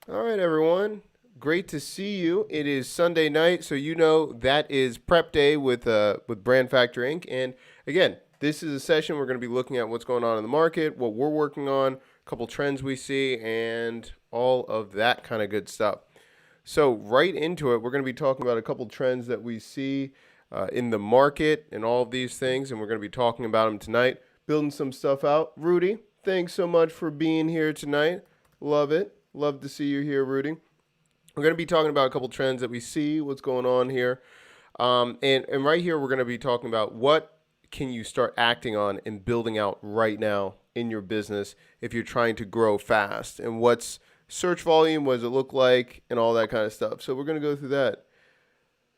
All right, everyone. Great to see you. It is Sunday night, so you know that is prep day with Brand Factor Inc. And again, this is a session we're going to be looking at what's going on in the market, what we're working on, a couple trends we see, and all of that kind of good stuff. So right into it, we're going to be talking about a couple trends that we see in the market and all of these things, and we're going to be talking about them tonight, building some stuff out. Rudy, thanks so much for being here tonight. Love it. Love to see you here, Rudy. We're going to be talking about a couple trends that we see, what's going on here. And right here, we're going to be talking about what can you start acting on and building out right now in your business if you're trying to grow fast, and what's search volume, what does it look like, and all that kind of stuff. So we're going to go through that.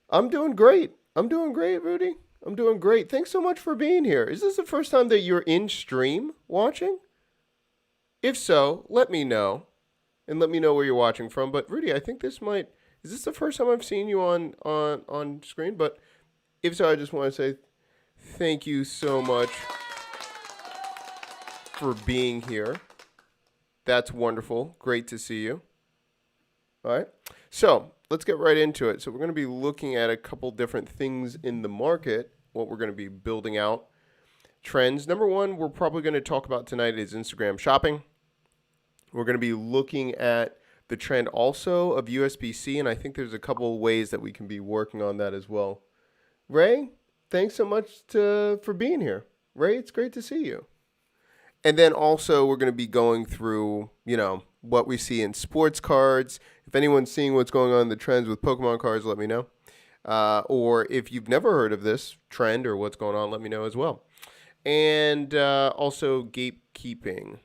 I'm doing great. I'm doing great, Rudy. I'm doing great. Thanks so much for being here. Is this the first time that you're in stream watching? If so, let me know. And let me know where you're watching from. But Rudy, I think is this the first time I've seen you on screen? But if so, I just want to say thank you so much for being here. That's wonderful. Great to see you. All right. So let's get right into it. So we're going to be looking at a couple different things in the market, what we're going to be building out. Trends. Number one, we're probably going to talk about tonight is Instagram shopping. We're going to be looking at the trend also of USB-C, and I think there's a couple of ways that we can be working on that as well. Ray, thanks so much for being here. Ray, it's great to see you. And then also we're going to be going through, what we see in sports cards. If anyone's seeing what's going on in the trends with Pokemon cards, let me know. Or if you've never heard of this trend or what's going on, let me know as well. And also gatekeeper.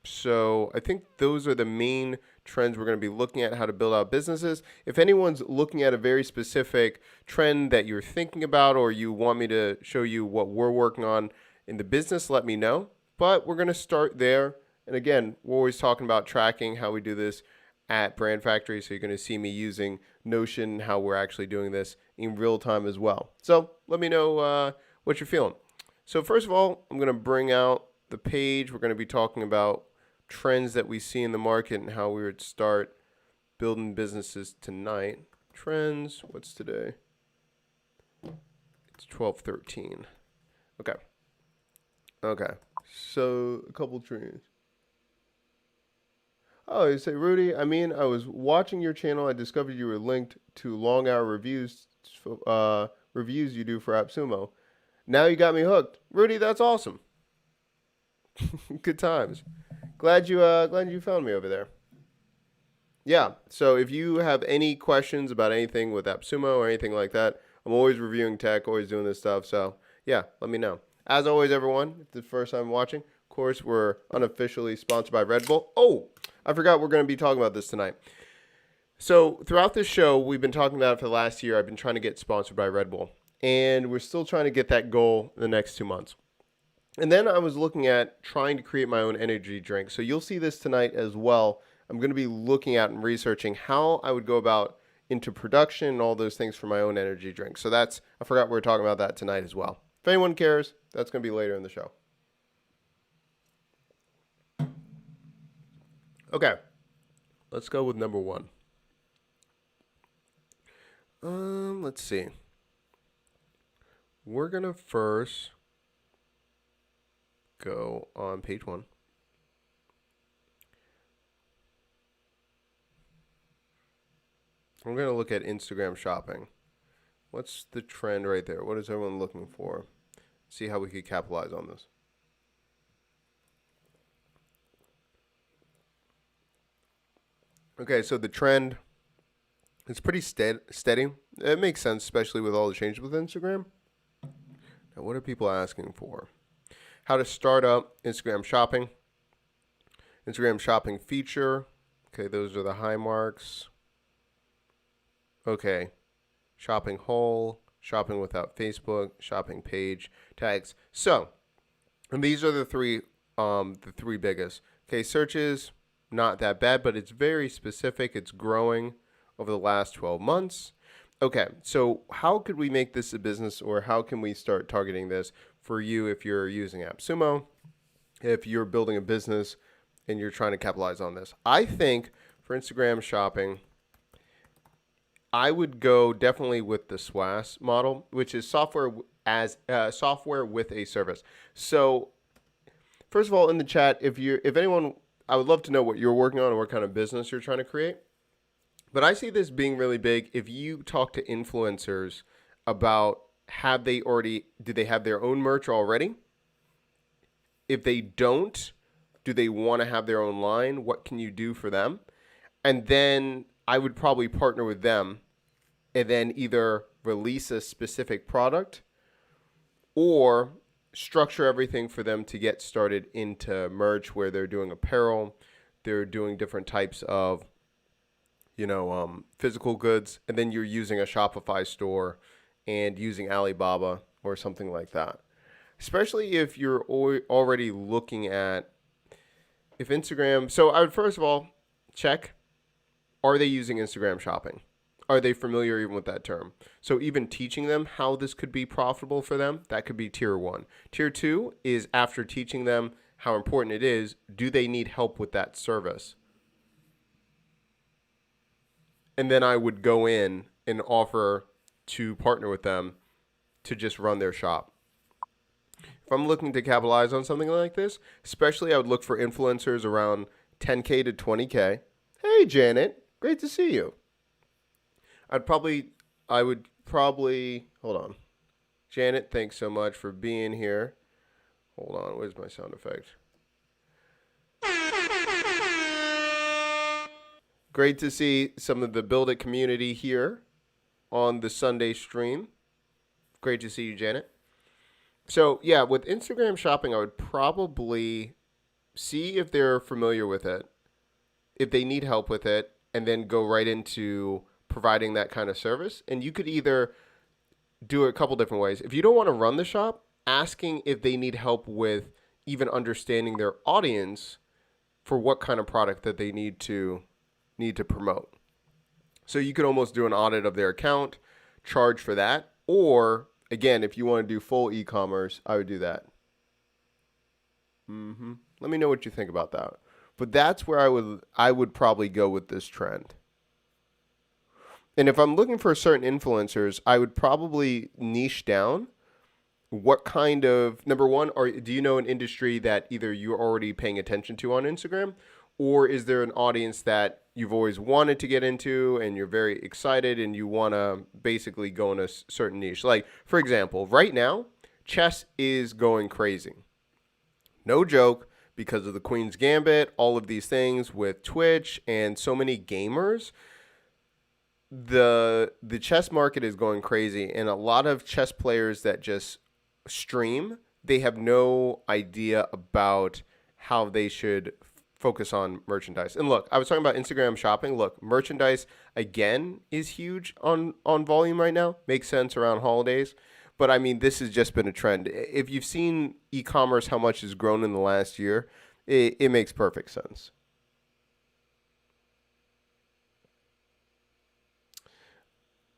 So I think those are the main trends we're going to be looking at, how to build out businesses. If anyone's looking at a very specific trend that you're thinking about, or you want me to show you what we're working on in the business, let me know. But we're going to start there. And again, we're always talking about tracking how we do this at Brand Factory. So you're going to see me using Notion, how we're actually doing this in real time as well. So let me know what you're feeling. So first of all, I'm going to bring out the page. We're going to be talking about trends that we see in the market and how we would start building businesses tonight. Trends, what's today? It's 12/13. Okay. So a couple trends. Oh, you say, Rudy, I was watching your channel. I discovered you were linked to long hour reviews you do for AppSumo. Now you got me hooked. Rudy, that's awesome. Good times. Glad you found me over there. Yeah, so if you have any questions about anything with AppSumo or anything like that, I'm always reviewing tech, always doing this stuff. So yeah, let me know. As always, everyone, if it's the first time watching, of course, we're unofficially sponsored by Red Bull. Oh, I forgot we're going to be talking about this tonight. So throughout this show, we've been talking about it for the last year. I've been trying to get sponsored by Red Bull, and we're still trying to get that goal in the next 2 months. And then I was looking at trying to create my own energy drink. So you'll see this tonight as well. I'm going to be looking at and researching how I would go about into production and all those things for my own energy drink. So I forgot we were talking about that tonight as well. If anyone cares, that's going to be later in the show. Okay, let's go with number one. Let's see. We're going to first go on page one. We're going to look at Instagram shopping. What's the trend right there? What is everyone looking for? See how we could capitalize on this. Okay, so the trend is pretty steady. It makes sense, especially with all the changes with Instagram. Now, what are people asking for? How to start up Instagram shopping. Instagram shopping feature. Okay, those are the high marks. Okay, shopping haul, shopping without Facebook, shopping page, tags. So, and these are the three biggest. Okay, searches, not that bad, but it's very specific. It's growing over the last 12 months. Okay, so how could we make this a business, or how can we start targeting this for you if you're using AppSumo, if you're building a business and you're trying to capitalize on this. I think for Instagram shopping, I would go definitely with the SWAS model, which is software with a service. So first of all, in the chat, if anyone, I would love to know what you're working on and what kind of business you're trying to create. But I see this being really big if you talk to influencers about do they have their own merch already? If they don't, do they want to have their own line? What can you do for them? And then I would probably partner with them and then either release a specific product or structure everything for them to get started into merch where they're doing apparel, they're doing different types of, physical goods, and then you're using a Shopify store and using Alibaba or something like that. Especially if you're already looking at if Instagram. So I would first of all check, are they using Instagram shopping? Are they familiar even with that term? So even teaching them how this could be profitable for them, that could be tier 1. Tier 2 is after teaching them how important it is, do they need help with that service? And then I would go in and offer to partner with them to just run their shop. If I'm looking to capitalize on something like this, especially I would look for influencers around 10K to 20K. Hey, Janet, great to see you. I would probably, hold on. Janet, thanks so much for being here. Hold on, where's my sound effect? Great to see some of the Build It community here on the Sunday stream. Great to see you, Janet. So, yeah, with Instagram shopping, I would probably see if they're familiar with it, if they need help with it, and then go right into providing that kind of service. And you could either do it a couple different ways. If you don't want to run the shop, asking if they need help with even understanding their audience for what kind of product that they need to promote. So you could almost do an audit of their account, charge for that, or again, if you want to do full e-commerce, I would do that. Let me know what you think about that. But that's where I would probably go with this trend. And if I'm looking for certain influencers, I would probably niche down what kind of, number one, or do you know an industry that either you're already paying attention to on Instagram, or is there an audience that you've always wanted to get into and you're very excited and you want to basically go in a certain niche? Like, for example, right now, chess is going crazy. No joke, because of the Queen's Gambit, all of these things with Twitch and so many gamers. The chess market is going crazy, and a lot of chess players that just stream, they have no idea about how they should focus on merchandise. And look, I was talking about Instagram shopping. Look, merchandise again is huge on volume right now. Makes sense around holidays. But I mean, this has just been a trend. If you've seen e-commerce, how much has grown in the last year, it makes perfect sense.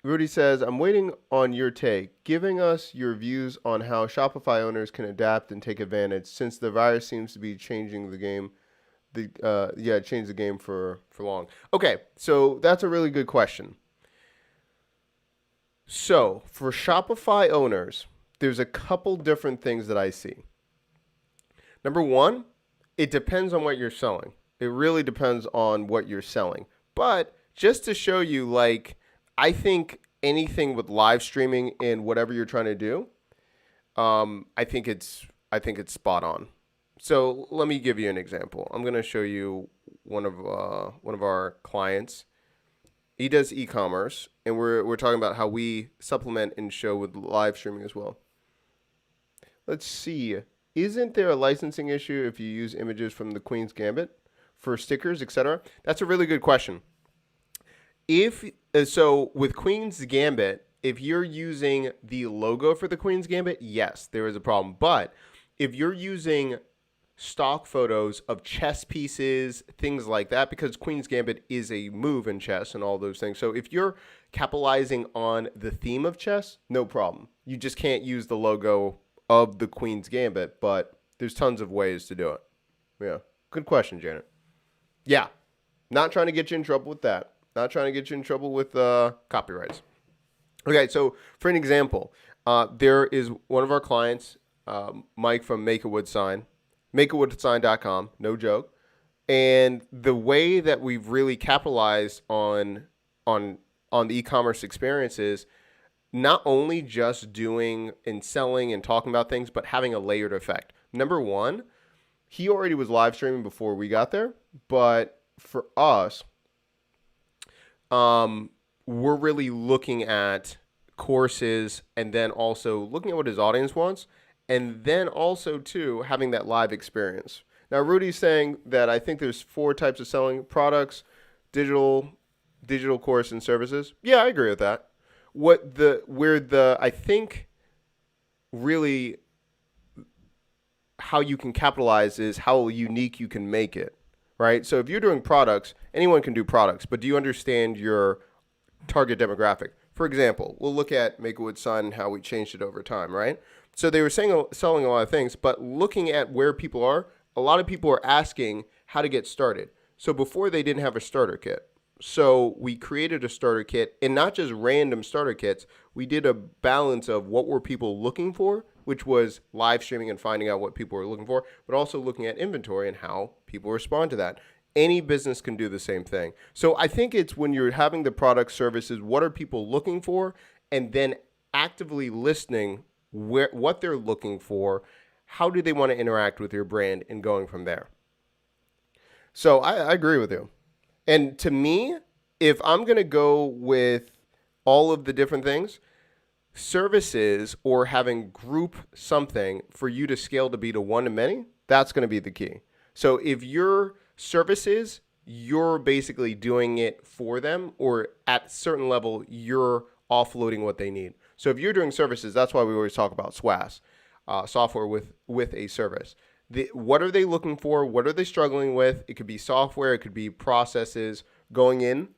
Rudy says, I'm waiting on your take, giving us your views on how Shopify owners can adapt and take advantage since the virus seems to be changing the game. Change the game for long. Okay, so that's a really good question. So for Shopify owners, there's a couple different things that I see. Number one, it depends on what you're selling. It really depends on what you're selling. But just to show you, like, I think anything with live streaming and whatever you're trying to do, I think it's spot on. So let me give you an example. I'm going to show you one of our clients. He does e-commerce, and we're talking about how we supplement and show with live streaming as well. Let's see. Isn't there a licensing issue if you use images from the Queen's Gambit for stickers, etc.? That's a really good question. So with Queen's Gambit, if you're using the logo for the Queen's Gambit, yes, there is a problem. But if you're using stock photos of chess pieces, things like that, because Queen's Gambit is a move in chess and all those things. So if you're capitalizing on the theme of chess, no problem. You just can't use the logo of the Queen's Gambit, but there's tons of ways to do it. Yeah, Good question, Janet. Yeah. Not trying to get you in trouble with that. Not trying to get you in trouble with copyrights. Okay, so for an example, there is one of our clients, Mike from Make a Wood Sign, makeawoodsign.com, no joke. And the way that we've really capitalized on the e-commerce experience is not only just doing and selling and talking about things, but having a layered effect. Number one, he already was live streaming before we got there, but for us, we're really looking at courses and then also looking at what his audience wants, and then also too having that live experience. Now, Rudy's saying that I think there's 4 types of selling: products, digital course, and services. Yeah, I agree with that. I think really how you can capitalize is how unique you can make it, right? So if you're doing products, anyone can do products, but do you understand your target demographic? For example, we'll look at Make a Wood Sign and how we changed it over time, right? So they were selling a lot of things, but looking at where people are, a lot of people are asking how to get started. So before they didn't have a starter kit. So we created a starter kit, and not just random starter kits. We did a balance of what were people looking for, which was live streaming and finding out what people were looking for, but also looking at inventory and how people respond to that. Any business can do the same thing. So I think it's when you're having the product services, what are people looking for, and then actively listening what they're looking for, how do they want to interact with your brand, and going from there. So I agree with you. And to me, if I'm going to go with all of the different things, services or having group something for you to scale to be to one to many, that's going to be the key. So if your services, you're basically doing it for them, or at a certain level, you're offloading what they need. So if you're doing services, that's why we always talk about SWAS, software with a service. What are they looking for? What are they struggling with? It could be software. It could be processes, going in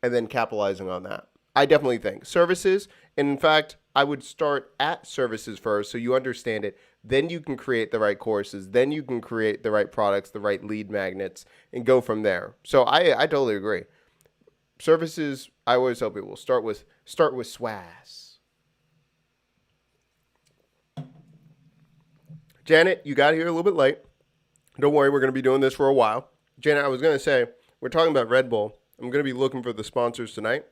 and then capitalizing on that. I definitely think services. And in fact, I would start at services first so you understand it. Then you can create the right courses. Then you can create the right products, the right lead magnets, and go from there. So I totally agree. Services, I always tell people, start with SWAS. Janet, you got here a little bit late. Don't worry, we're going to be doing this for a while. Janet, I was going to say, we're talking about Red Bull. I'm going to be looking for the sponsors tonight.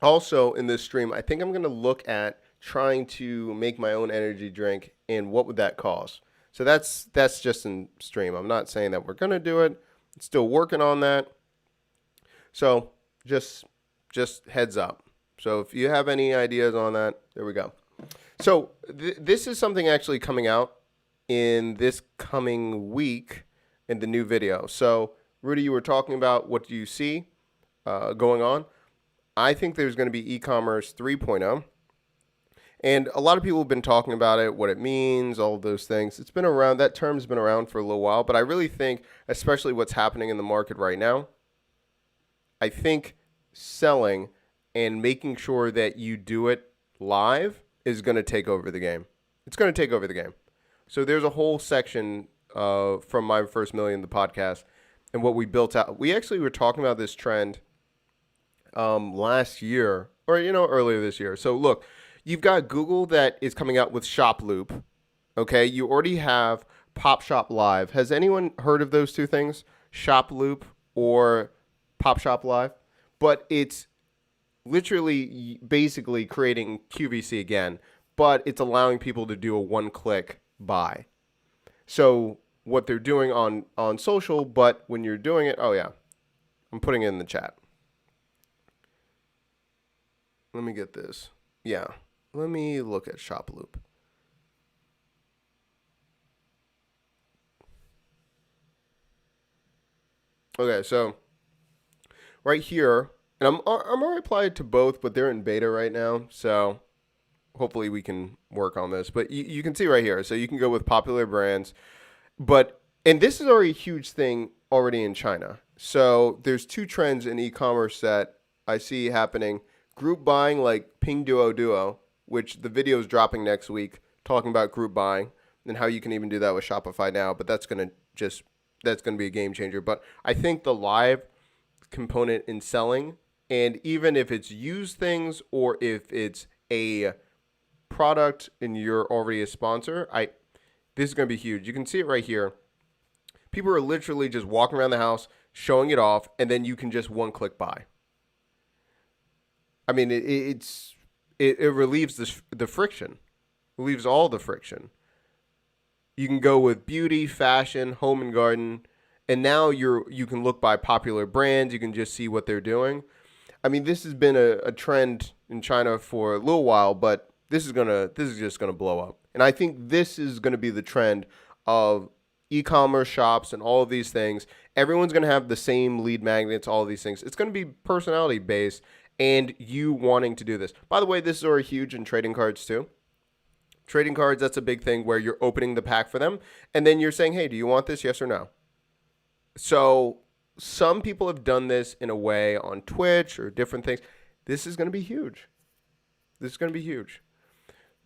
Also, in this stream, I think I'm going to look at trying to make my own energy drink, and what would that cost? So that's just in stream. I'm not saying that we're going to do it. I'm still working on that. So just heads up. So if you have any ideas on that, there we go. So this is something actually coming out in this coming week in the new video. So Rudy, you were talking about what do you see going on. I think there's going to be e-commerce 3.0. And a lot of people have been talking about it, what it means, all of those things. It's been around, that term's been around for a little while, but I really think, especially what's happening in the market right now, I think selling and making sure that you do it live is going to take over the game. It's going to take over the game. So there's a whole section from My First Million, the podcast, and what we built out. We actually were talking about this trend last year, or earlier this year. So look, you've got Google that is coming out with Shop Loop. Okay, you already have Pop Shop Live. Has anyone heard of those two things, Shop Loop or Pop Shop Live? But it's literally basically creating QVC again, but it's allowing people to do a one-click buy. So what they're doing on social, but when you're doing it, oh yeah, I'm putting it in the chat. Let me get this. Yeah, let me look at Shop Loop. Okay, so right here, and I'm already applied to both, but they're in beta right now, so hopefully we can work on this. But you can see right here, so you can go with popular brands, and this is already a huge thing already in China. So there's two trends in e-commerce that I see happening. Group buying, like Pinduoduo, which the video is dropping next week, talking about group buying and how you can even do that with Shopify now. But that's going to just that's going to be a game changer. But I think the live component in selling, and even if it's used things or if it's a product and you're already a sponsor, this is going to be huge. You can see it right here. People are literally just walking around the house, showing it off, and then you can just one-click buy. I mean, it relieves the friction, relieves all the friction. You can go with beauty, fashion, home and garden, and now you can look by popular brands. You can just see what they're doing. I mean, this has been a trend in China for a little while, but this is just gonna blow up. And I think this is gonna be the trend of e-commerce shops and all of these things. Everyone's gonna have the same lead magnets, all of these things. It's gonna be personality based and you wanting to do this. By the way, this is already huge in trading cards too. Trading cards, that's a big thing where you're opening the pack for them and then you're saying, hey, do you want this? Yes or no? So some people have done this in a way on Twitch or different things. This is going to be huge. This is going to be huge.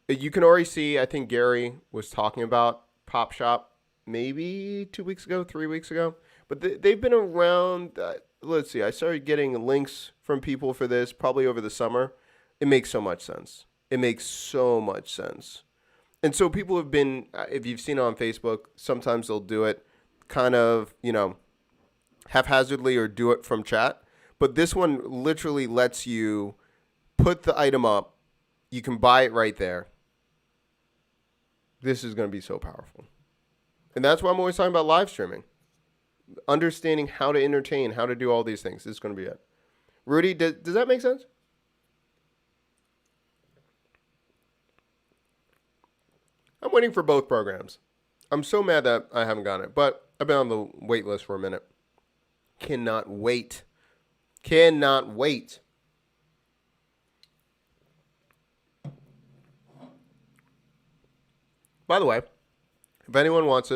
You can already see, I think Gary was talking about Pop Shop maybe 2 weeks ago, 3 weeks ago. But they've been around, let's see, I started getting links from people for this probably over the summer. It makes so much sense. It makes so much sense. And so people have been, if you've seen it on Facebook, sometimes they'll do it kind of, haphazardly or do it from chat. But this one literally lets you put the item up. You can buy it right there. This is going to be so powerful. And that's why I'm always talking about live streaming. Understanding how to entertain, how to do all these things. This is going to be it. Rudy, does that make sense? I'm waiting for both programs. I'm so mad that I haven't gotten it, but I've been on the wait list for a minute. Cannot wait. Cannot wait. By the way, if anyone wants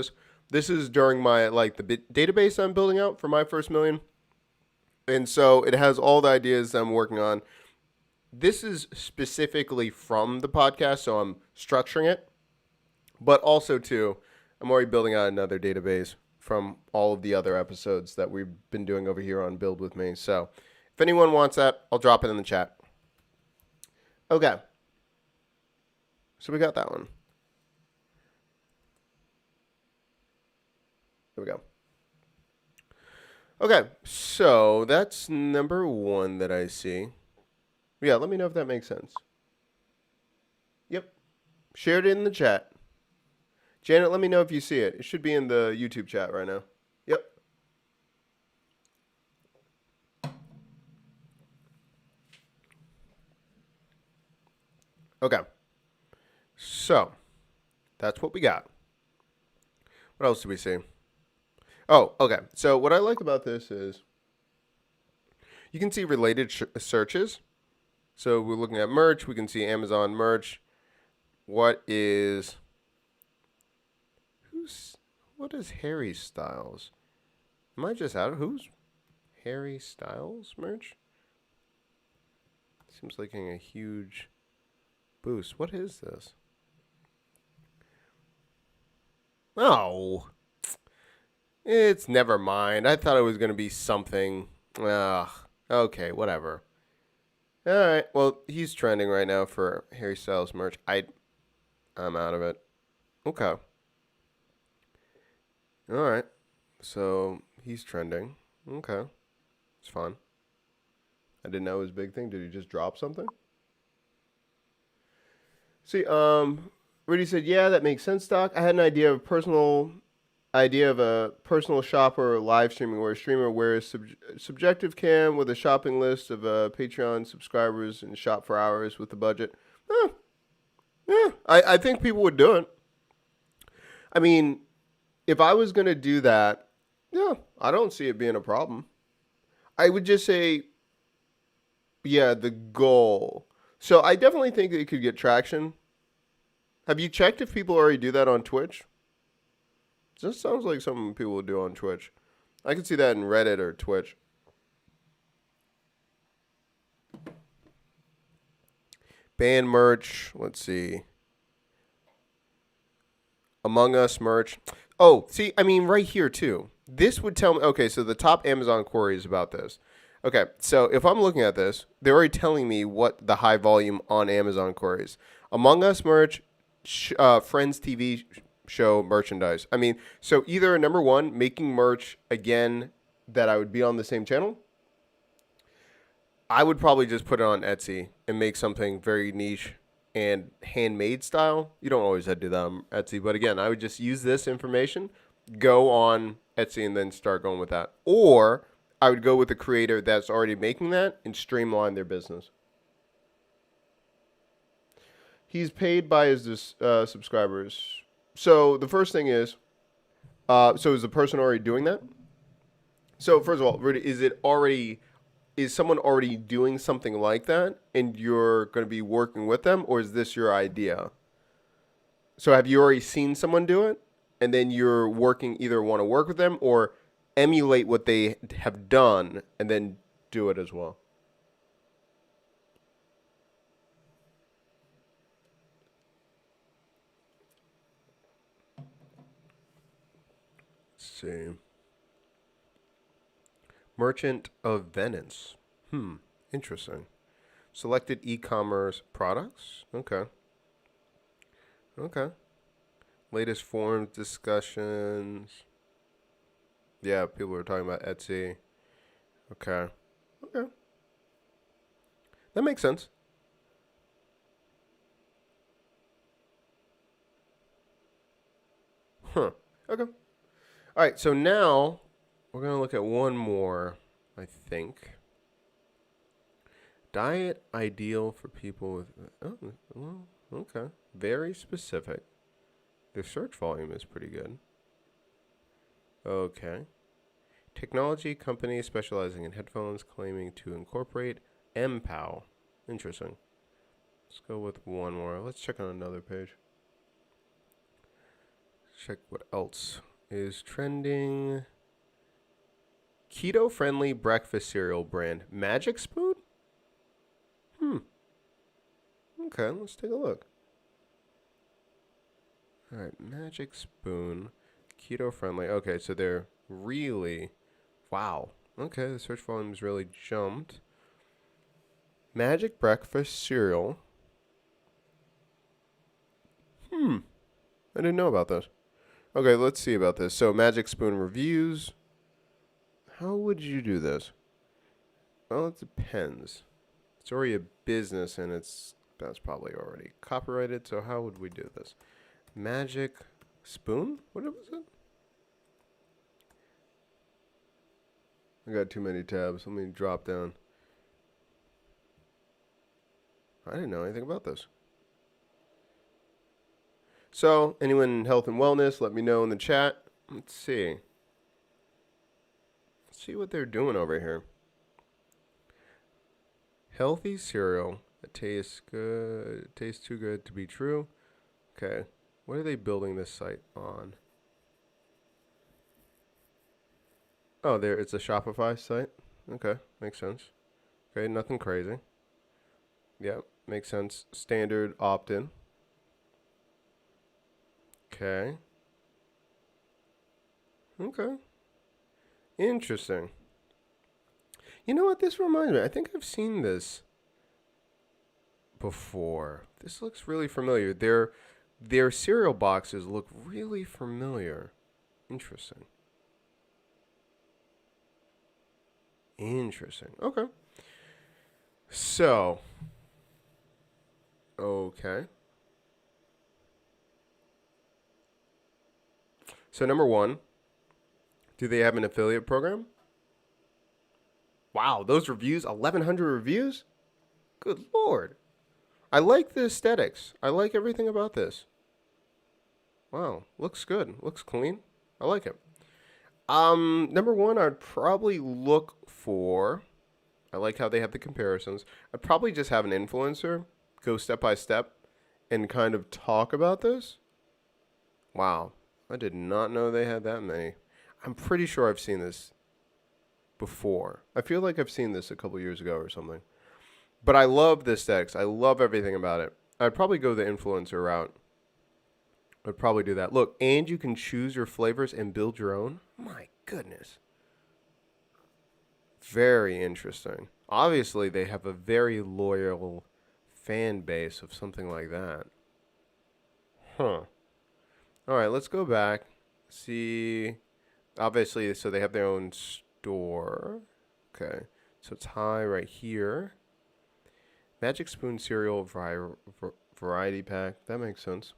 this is during my, the database I'm building out for my first million. And so it has all the ideas that I'm working on. This is specifically from the podcast, so I'm structuring it. But also, too, I'm already building out another database from all of the other episodes that we've been doing over here on Build With Me. So if anyone wants that, I'll drop it in the chat. Okay. So we got that one. There we go. Okay, so that's number one that I see. Yeah, let me know if that makes sense. Yep. Shared it in the chat. Janet, let me know if you see it. It should be in the YouTube chat right now. Yep. Okay. So, that's what we got. What else do we see? Oh, okay. So, what I like about this is you can see related searches. So, we're looking at merch. We can see Amazon merch. What is Harry Styles? Am I just out of who's Harry Styles merch? Seems like a huge boost. What is this? Oh, it's never mind. I thought it was going to be something. Ugh. Okay, whatever. All right. Well, he's trending right now for Harry Styles merch. I'm out of it. Okay. All right. So he's trending. Okay. It's fun. I didn't know it was a big thing. Did he just drop something? See, Rudy said, yeah, that makes sense, Doc. I had an idea of a personal shopper live streaming where a streamer wears subjective cam with a shopping list of Patreon subscribers and shop for hours with the budget. Yeah, I think people would do it. I mean, if I was going to do that, yeah, I don't see it being a problem. I would just say, yeah, the goal. So I definitely think it could get traction. Have you checked if people already do that on Twitch? This sounds like something people would do on Twitch. I could see that in Reddit or Twitch. Band merch. Let's see. Among Us merch. Oh, see, I mean, right here, too. this would tell me, okay, so the top Amazon query is about this. Okay, so if I'm looking at this, they're already telling me what the high volume on Amazon queries. Among Us merch, Friends TV show merchandise. I mean, so either number one, making merch again that I would be on the same channel. I would probably just put it on Etsy and make something very niche and handmade style. You don't always have to do that on Etsy, but again, I would just use this information, go on Etsy, and then start going with that. Or I would go with a creator that's already making that and streamline their business. He's paid by his subscribers. So the first thing is, so is the person already doing that? So first of all, is someone already doing something like that and you're going to be working with them, or is this your idea? So have you already seen someone do it and then you're either want to work with them or emulate what they have done and then do it as well? Let's see. Merchant of Venice. Interesting. Selected e-commerce products. Okay. Okay. Latest forums, discussions. Yeah, people are talking about Etsy. Okay. Okay. That makes sense. Huh. Okay. All right, so now we're going to look at one more, I think. Diet ideal for people with... Oh, well, okay. Very specific. Their search volume is pretty good. Okay. Technology company specializing in headphones claiming to incorporate MPOW. Interesting. Let's go with one more. Let's check on another page. Check what else is trending. Keto-friendly breakfast cereal brand Magic Spoon? Okay, let's take a look. All right, Magic Spoon, keto-friendly. Okay, so they're really... Wow. Okay, the search volume's really jumped. Magic breakfast cereal. I didn't know about this. Okay, let's see about this. So, Magic Spoon reviews. How would you do this? Well, it depends. It's already a business and that's probably already copyrighted. So how would we do this? Magic Spoon? What was it? I got too many tabs. Let me drop down. I didn't know anything about this. So, anyone in health and wellness, let me know in the chat. Let's see. Let's see what they're doing over here. Healthy cereal that tastes good. It tastes too good to be true. Okay. What are they building this site on? Oh, it's a Shopify site. Okay, makes sense. Okay, nothing crazy. Yeah, makes sense. Standard opt-in. Okay. Okay. Interesting. You know what this reminds me? I think I've seen this before. This looks really familiar. Their cereal boxes look really familiar. Interesting. Okay. So, okay. So number one, do they have an affiliate program? Wow, those reviews, 1,100 reviews? Good Lord. I like the aesthetics. I like everything about this. Wow, looks good. Looks clean. I like it. Number one, I'd probably look for, I like how they have the comparisons. I'd probably just have an influencer go step by step and kind of talk about this. Wow, I did not know they had that many. I'm pretty sure I've seen this before. I feel like I've seen this a couple years ago or something. But I love this text. I love everything about it. I'd probably go the influencer route. I'd probably do that. Look, and you can choose your flavors and build your own. My goodness. Very interesting. Obviously, they have a very loyal fan base of something like that. Huh. All right, let's go back. See, obviously, so they have their own store. Okay, so it's high right here. Magic Spoon cereal variety pack. That makes sense.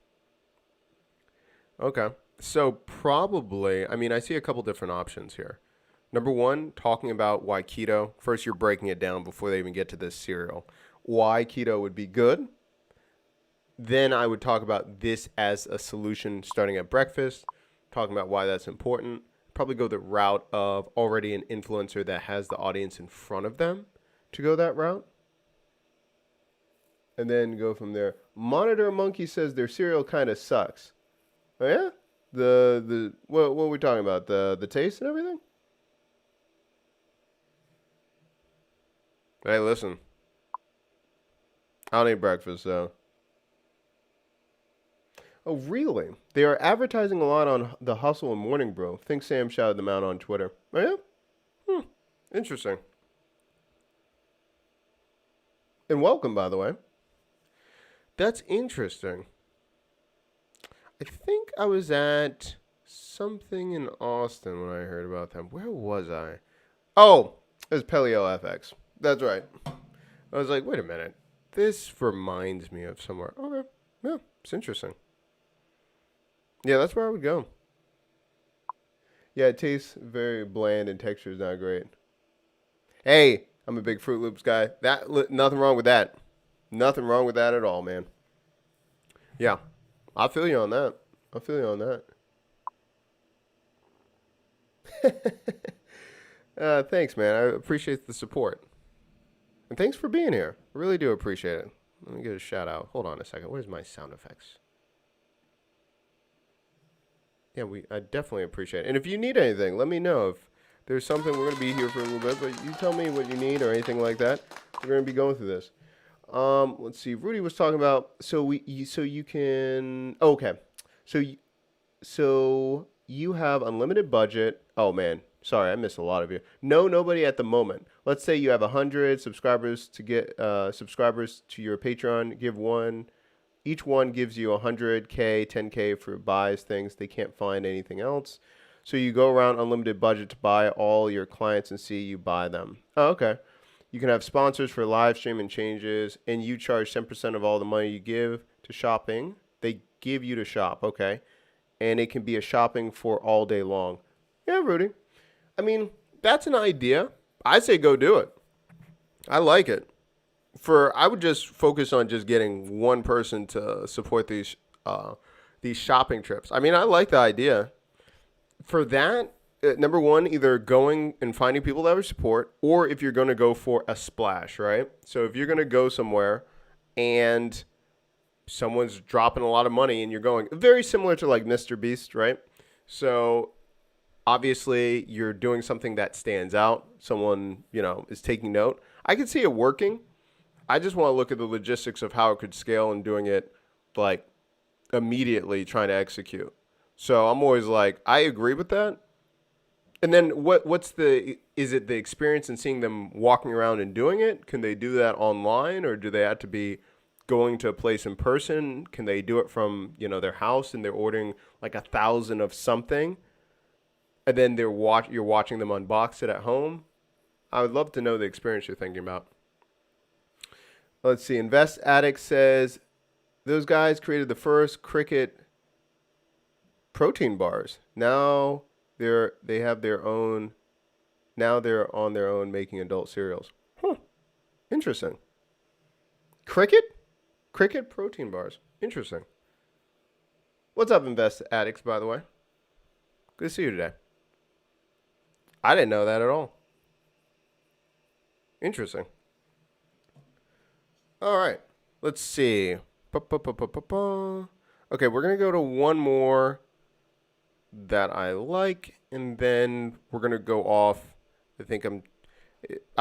Okay, so probably, I mean, I see a couple different options here. Number one, talking about why keto. First, you're breaking it down before they even get to this cereal. Why keto would be good. Then I would talk about this as a solution starting at breakfast, talking about why that's important. Probably go the route of already an influencer that has the audience in front of them to go that route. And then go from there. Monitor Monkey says their cereal kind of sucks. Oh yeah? The what are we talking about? The taste and everything? Hey, listen. I don't eat breakfast, so. Oh, really? They are advertising a lot on the Hustle and Morning Brew. Think Sam shouted them out on Twitter. Oh, yeah? Interesting. And welcome, by the way. That's interesting. I think I was at something in Austin when I heard about them. Where was I? Oh, it was Pelio FX. That's right. I was like, wait a minute. This reminds me of somewhere. Okay. Yeah, it's interesting. Yeah, that's where I would go. Yeah, it tastes very bland and texture is not great. Hey, I'm a big Fruit Loops guy. Nothing wrong with that. Nothing wrong with that at all, man. Yeah, I feel you on that. I feel you on that. Thanks, man. I appreciate the support. And thanks for being here. I really do appreciate it. Let me get a shout out. Hold on a second. Where's my sound effects? Yeah, I definitely appreciate it. And if you need anything, let me know. If there's something, we're going to be here for a little bit, but you tell me what you need or anything like that. We're going to be going through this. Let's see. Rudy was talking about, so you can, oh, okay. So you have unlimited budget. Oh man, sorry, I missed a lot of you. No, nobody at the moment. Let's say you have 100 subscribers to get subscribers to your Patreon. Give one. Each one gives you 100K, 10K for buys, things they can't find anything else. So you go around unlimited budget to buy all your clients and see you buy them. Oh, okay. You can have sponsors for live stream and changes, and you charge 10% of all the money you give to shopping. They give you to shop, okay? And it can be a shopping for all day long. Yeah, Rudy. I mean, that's an idea. I say go do it. I like it. I would just focus on just getting one person to support these shopping trips. I mean, I like the idea. For that, number one, either going and finding people that would support, or if you're going to go for a splash, right? So if you're going to go somewhere and someone's dropping a lot of money and you're going, very similar to like Mr. Beast, right? So obviously you're doing something that stands out. Someone, is taking note. I could see it working. I just want to look at the logistics of how it could scale and doing it like immediately trying to execute. So I'm always like, I agree with that. And then is it the experience in seeing them walking around and doing it? Can they do that online, or do they have to be going to a place in person? Can they do it from, their house and they're ordering like 1,000 of something and then you're watching them unbox it at home? I would love to know the experience you're thinking about. Let's see. Invest Addict says those guys created the first cricket protein bars. Now they have their own. Now they're on their own making adult cereals. Huh. Interesting. Cricket protein bars. Interesting. What's up, Invest Addicts, by the way? Good to see you today. I didn't know that at all. Interesting. All right. Let's see. Okay, we're going to go to one more that I like, and then we're going to go off. I think I'm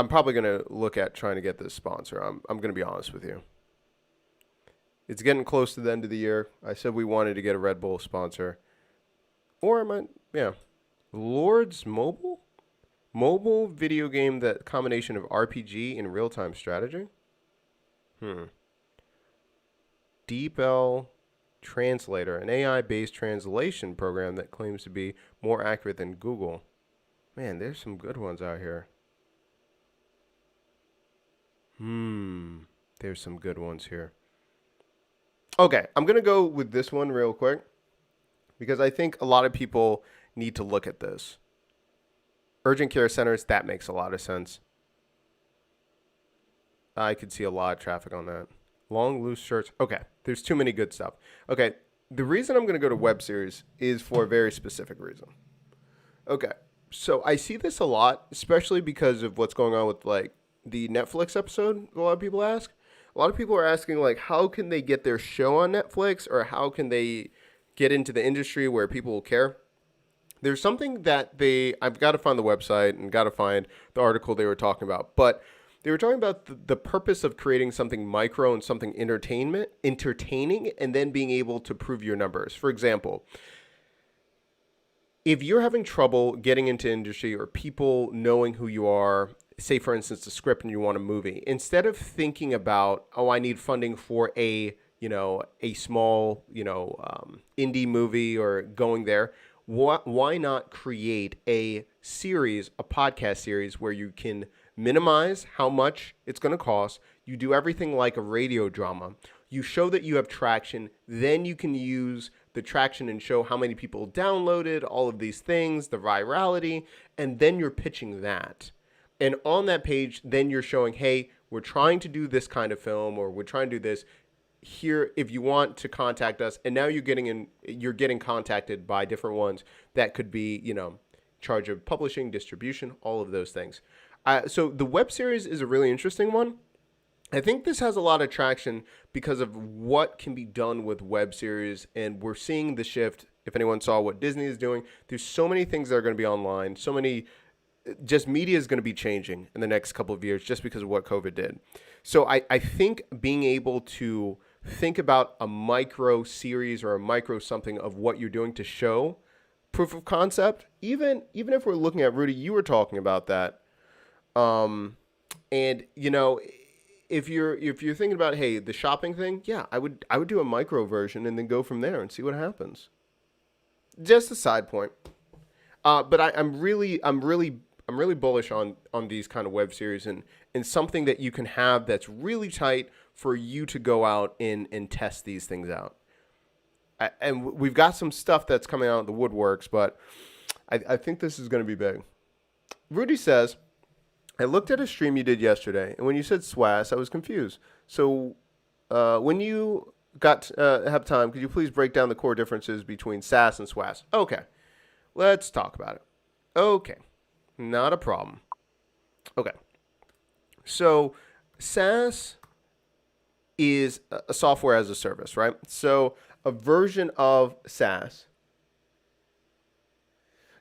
probably going to look at trying to get this sponsor. I'm going to be honest with you. It's getting close to the end of the year. I said we wanted to get a Red Bull sponsor. Or I might, yeah. Lords Mobile? Mobile video game that combination of RPG and real-time strategy? DeepL Translator, an AI-based translation program that claims to be more accurate than Google. Man, there's some good ones out here. There's some good ones here. Okay, I'm going to go with this one real quick because I think a lot of people need to look at this. Urgent care centers, that makes a lot of sense. I could see a lot of traffic on that. Long, loose shirts. Okay, there's too many good stuff. Okay, the reason I'm going to go to web series is for a very specific reason. Okay, so I see this a lot, especially because of what's going on with like the Netflix episode. A lot of people ask. A lot of people are asking like, how can they get their show on Netflix, or how can they get into the industry where people will care? There's something that I've got to find the website and got to find the article they were talking about, but they were talking about the purpose of creating something micro and something entertaining, and then being able to prove your numbers. For example, if you're having trouble getting into industry or people knowing who you are, say for instance the script and you want a movie, instead of thinking about, oh, I need funding for a small indie movie or going there, why not create a podcast series where you can minimize how much it's going to cost. You do everything like a radio drama. You show that you have traction. Then you can use the traction and show how many people downloaded, all of these things, the virality, and then you're pitching that. And on that page, then you're showing, hey, we're trying to do this kind of film, or we're trying to do this. Here, if you want to contact us, and now you're getting contacted by different ones that could be, charge of publishing, distribution, all of those things. So the web series is a really interesting one. I think this has a lot of traction because of what can be done with web series, and we're seeing the shift. If anyone saw what Disney is doing, there's so many things that are going to be online, so many, just media is going to be changing in the next couple of years just because of what COVID did. So I think being able to think about a micro series or a micro something of what you're doing to show proof of concept, even if we're looking at, Rudy, you were talking about that. And if you're thinking about, hey, the shopping thing, yeah, I would do a micro version and then go from there and see what happens. Just a side point. But I'm really bullish on these kind of web series and something that you can have that's really tight for you to go out and test these things out. And we've got some stuff that's coming out of the woodworks, but I think this is going to be big. Rudy says, I looked at a stream you did yesterday, and when you said SWAS, I was confused. So when you have time, could you please break down the core differences between SaaS and SWAS? Okay, let's talk about it. Okay, not a problem. Okay, so SaaS is a software as a service, right? So a version of SaaS.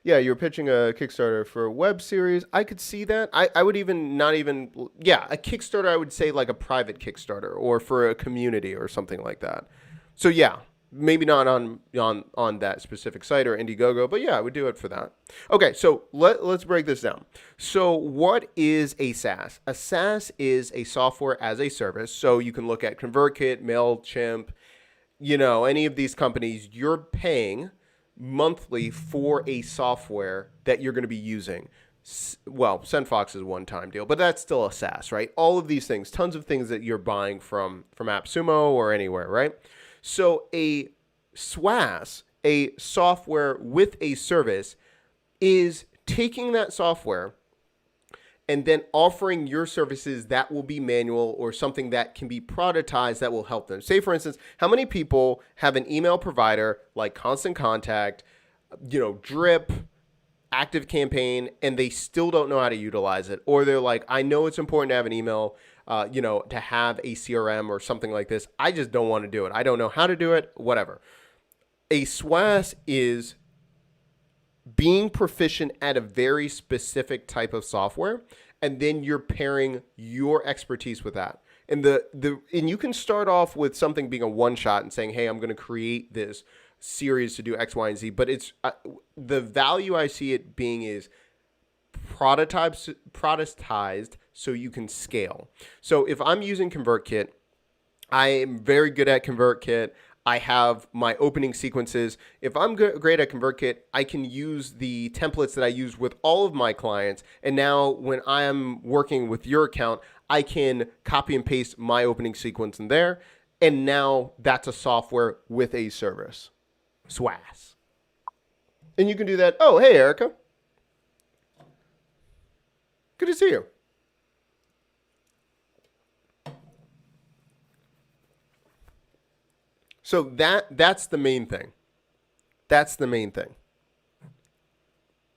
Yeah, you're pitching a Kickstarter for a web series. I could see that. I would even a Kickstarter, I would say like a private Kickstarter or for a community or something like that. So yeah, maybe not on that specific site or Indiegogo, but yeah, I would do it for that. Okay, so let's break this down. So what is a SaaS? A SaaS is a software as a service. So you can look at ConvertKit, MailChimp, any of these companies, you're paying monthly for a software that you're going to be using. Well, SendFox is a one-time deal, but that's still a SaaS, right? All of these things, tons of things that you're buying from AppSumo or anywhere, right? So a SWAS, a software with a service, is taking that software and then offering your services that will be manual or something that can be productized that will help them. Say, for instance, how many people have an email provider like Constant Contact, Drip, ActiveCampaign, and they still don't know how to utilize it? Or they're like, I know it's important to have an email, to have a CRM or something like this. I just don't want to do it. I don't know how to do it, whatever. A SWAS is being proficient at a very specific type of software, and then you're pairing your expertise with that. And and you can start off with something being a one shot and saying, hey, I'm going to create this series to do X, Y, and Z. But it's the value I see it being is productized so you can scale. So if I'm using ConvertKit, I am very good at ConvertKit. I have my opening sequences. If I'm great at ConvertKit, I can use the templates that I use with all of my clients. And now when I am working with your account, I can copy and paste my opening sequence in there. And now that's a software with a service. SWAS. And you can do that. Oh, hey, Erica. Good to see you. So that's the main thing. That's the main thing.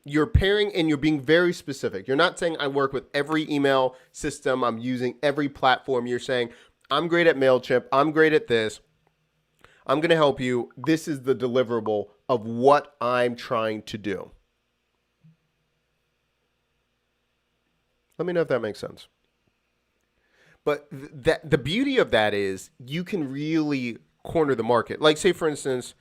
You're pairing and you're being very specific. You're not saying I work with every email system. I'm using every platform. You're saying I'm great at MailChimp. I'm great at this. I'm going to help you. This is the deliverable of what I'm trying to do. Let me know if that makes sense. But the beauty of that is you can really corner the market. Like say, for instance,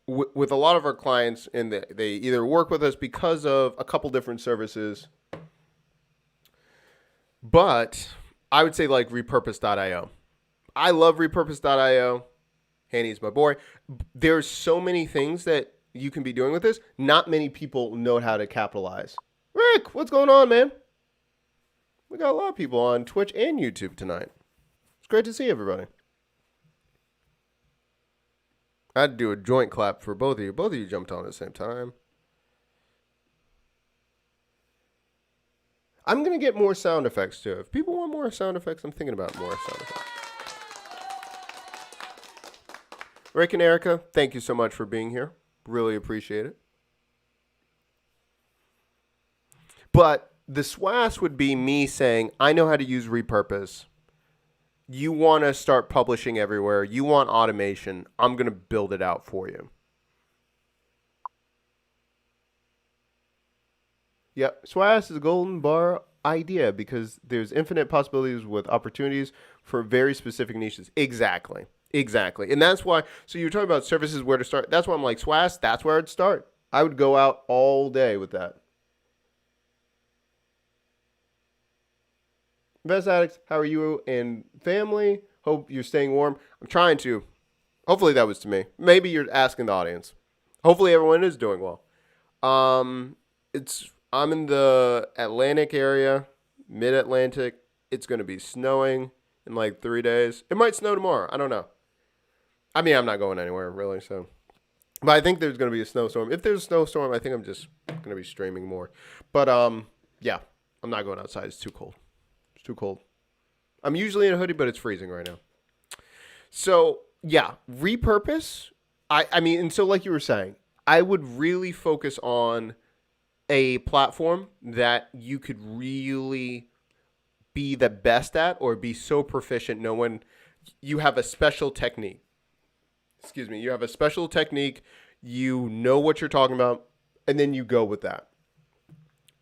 with a lot of our clients, and they either work with us because of a couple different services, but I would say like repurpose.io. I love repurpose.io. Hanny's my boy. There's so many things that you can be doing with this. Not many people know how to capitalize. Rick, what's going on, man? We got a lot of people on Twitch and YouTube tonight. It's great to see everybody. I had to do a joint clap for both of you. Both of you jumped on at the same time. I'm going to get more sound effects too. If people want more sound effects, I'm thinking about more sound effects. Rick and Erica, thank you so much for being here. Really appreciate it. But the SWAS would be me saying, I know how to use repurpose. You want to start publishing everywhere. You want automation. I'm going to build it out for you. Yep. SWAS is a golden bar idea because there's infinite possibilities with opportunities for very specific niches. Exactly. Exactly. And that's why, so you're talking about services, where to start. That's why I'm like, SWAS, that's where I'd start. I would go out all day with that. Best Addicts, how are you and family? Hope you're staying warm. I'm trying to. Hopefully that was to me. Maybe you're asking the audience. Hopefully everyone is doing well. I'm in the Atlantic area, mid-Atlantic. It's going to be snowing in like 3 days. It might snow tomorrow. I don't know. I mean, I'm not going anywhere really, so. But I think there's going to be a snowstorm. If there's a snowstorm, I think I'm just going to be streaming more. But yeah, I'm not going outside. It's too cold. Too cold. I'm usually in a hoodie, but it's freezing right now. So yeah, repurpose. I mean, and so like you were saying, I would really focus on a platform that you could really be the best at or be so proficient. No one, you have a special technique. Excuse me. You have a special technique. You know what you're talking about, and then you go with that.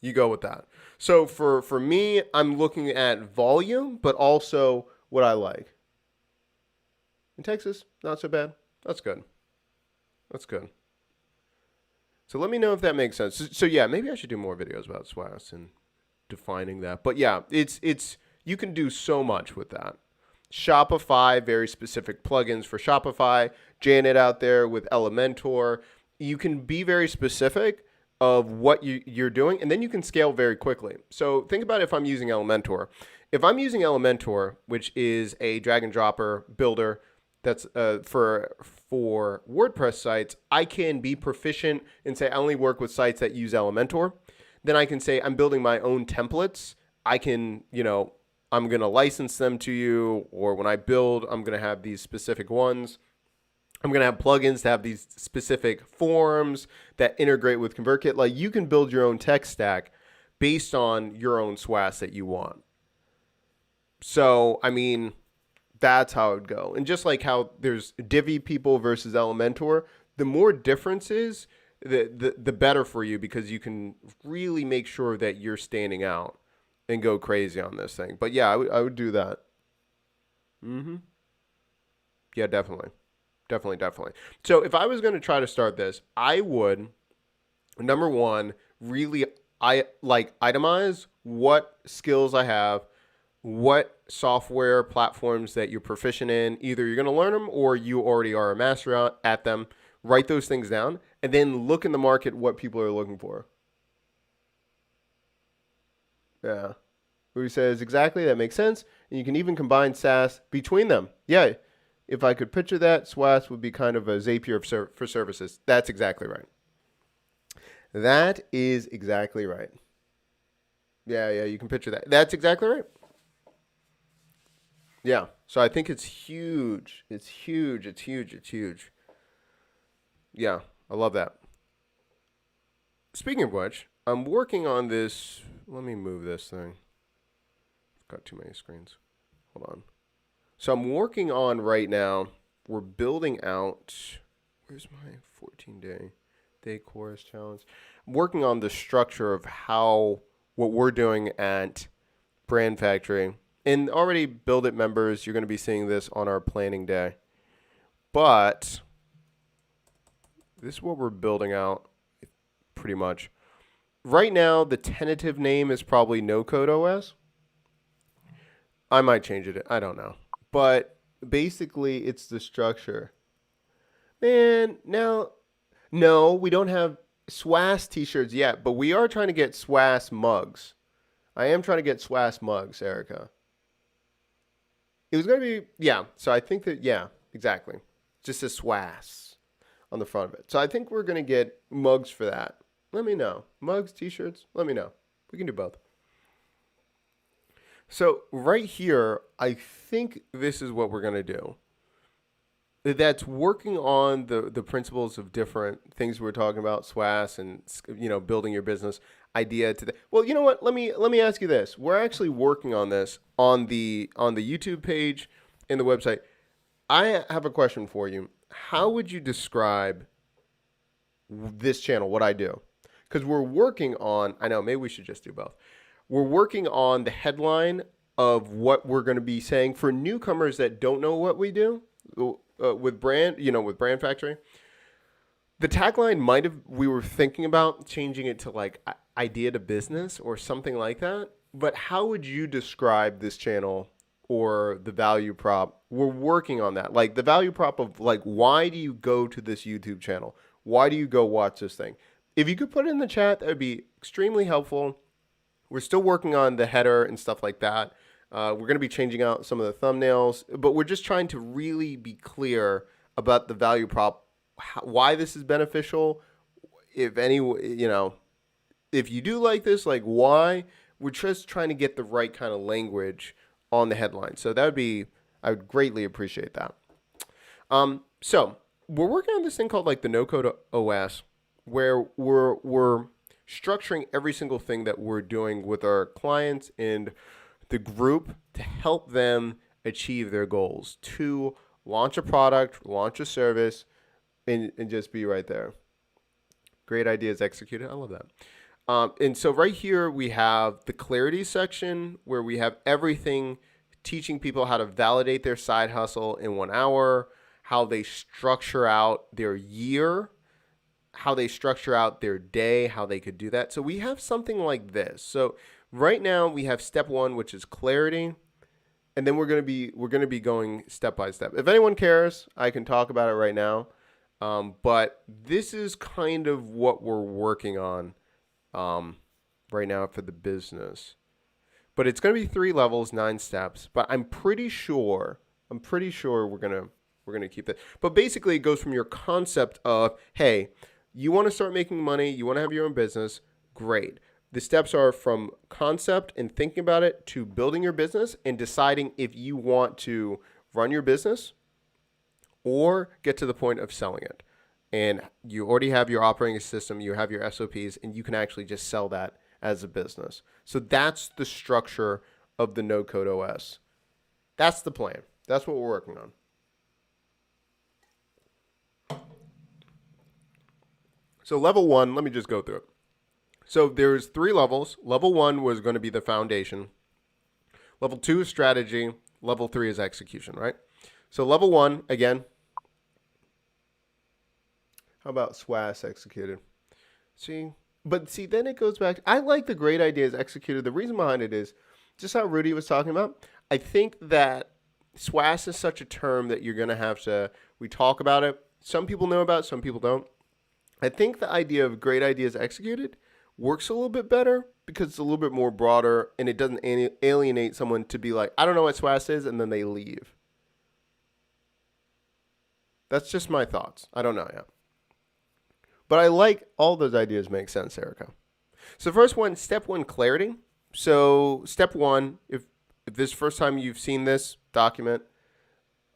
You go with that. So for me, I'm looking at volume, but also what I like. In Texas, not so bad. That's good. That's good. So let me know if that makes sense. So yeah, maybe I should do more videos about SWAS and defining that. But yeah, it's you can do so much with that. Shopify, very specific plugins for Shopify. Janet out there with Elementor. You can be very specific of what you're doing, and then you can scale very quickly. So think about if I'm using Elementor. If I'm using Elementor, which is a drag and dropper builder that's for WordPress sites, I can be proficient and say I only work with sites that use Elementor. Then I can say I'm building my own templates. I can, I'm going to license them to you, or when I build, I'm going to have these specific ones. I'm going to have plugins to have these specific forms that integrate with ConvertKit. Like you can build your own tech stack based on your own SWAS that you want. So, I mean, that's how it would go. And just like how there's Divi people versus Elementor, the more differences, the better for you, because you can really make sure that you're standing out and go crazy on this thing. But yeah, I would do that. Yeah, definitely. Definitely. So if I was going to try to start this, I would, number one, really itemize what skills I have, what software platforms that you're proficient in. Either you're going to learn them or you already are a master at them. Write those things down and then look in the market what people are looking for. Yeah. Who says exactly, that makes sense. And you can even combine SaaS between them. Yeah. If I could picture that, SaaS would be kind of a Zapier for services. That's exactly right. That is exactly right. Yeah, you can picture that. That's exactly right. Yeah. So I think it's huge. It's huge. Yeah, I love that. Speaking of which, I'm working on this. Let me move this thing. I've got too many screens. Hold on. So I'm working on right now, we're building out, where's my 14-day course challenge? I'm working on the structure of what we're doing at Brand Factory. And already Build It members, you're going to be seeing this on our planning day. But this is what we're building out pretty much. Right now, the tentative name is probably No Code OS. I might change it. I don't know. But basically, it's the structure. Man, now, no, we don't have SWAS t-shirts yet, but we are trying to get SWAS mugs. I am trying to get SWAS mugs, Erica. It was going to be, yeah. So I think that, yeah, exactly. Just a SWAS on the front of it. So I think we're going to get mugs for that. Let me know. Mugs, t-shirts, let me know. We can do both. So right here, I think this is what we're going to do. That's working on the principles of different things we're talking about, SWAS and, building your business idea to the, well, you know what? Let me ask you this. We're actually working on this on the YouTube page and the website. I have a question for you. How would you describe this channel, what I do? Because we're working on, I know, maybe we should just do both. We're working on the headline of what we're going to be saying for newcomers that don't know what we do with Brand Factory. The tagline we were thinking about changing it to like idea to business or something like that. But how would you describe this channel or the value prop? We're working on that. Like the value prop of like, why do you go to this YouTube channel? Why do you go watch this thing? If you could put it in the chat, that would be extremely helpful. We're still working on the header and stuff like that. We're going to be changing out some of the thumbnails, but we're just trying to really be clear about the value prop, why this is beneficial. If you do like this, like why. We're just trying to get the right kind of language on the headline. So I would greatly appreciate that. So we're working on this thing called like the No Code OS, where we're structuring every single thing that we're doing with our clients and the group to help them achieve their goals, to launch a product, launch a service, and just be right there. Great ideas executed. I love that. And so right here we have the clarity section where we have everything teaching people how to validate their side hustle in 1 hour, how they structure out their year, how they structure out their day, how they could do that. So we have something like this. So right now we have step 1, which is clarity, and then we're going to be going step by step. If anyone cares, I can talk about it right now. But this is kind of what we're working on right now for the business. But it's going to be 3 levels, 9 steps. But I'm pretty sure we're gonna keep that. But basically, it goes from your concept of, hey, you want to start making money, you want to have your own business, great. The steps are from concept and thinking about it to building your business and deciding if you want to run your business or get to the point of selling it. And you already have your operating system, you have your SOPs, and you can actually just sell that as a business. So that's the structure of the No Code OS. That's the plan. That's what we're working on. So level 1, let me just go through it. So there's 3 levels. Level 1 was going to be the foundation. Level 2 is strategy. Level 3 is execution, right? So level 1, again, how about SWAS executed? See, then it goes back. I like the great ideas executed. The reason behind it is just how Rudy was talking about. I think that SWAS is such a term that you're going to have to, we talk about it. Some people know about it, some people don't. I think the idea of great ideas executed works a little bit better because it's a little bit more broader and it doesn't alienate someone to be like, I don't know what SWAS is, and then they leave. That's just my thoughts. I don't know yet. But I like all those ideas make sense, Erica. So first one, step 1, clarity. So step 1, if this is the first time you've seen this document,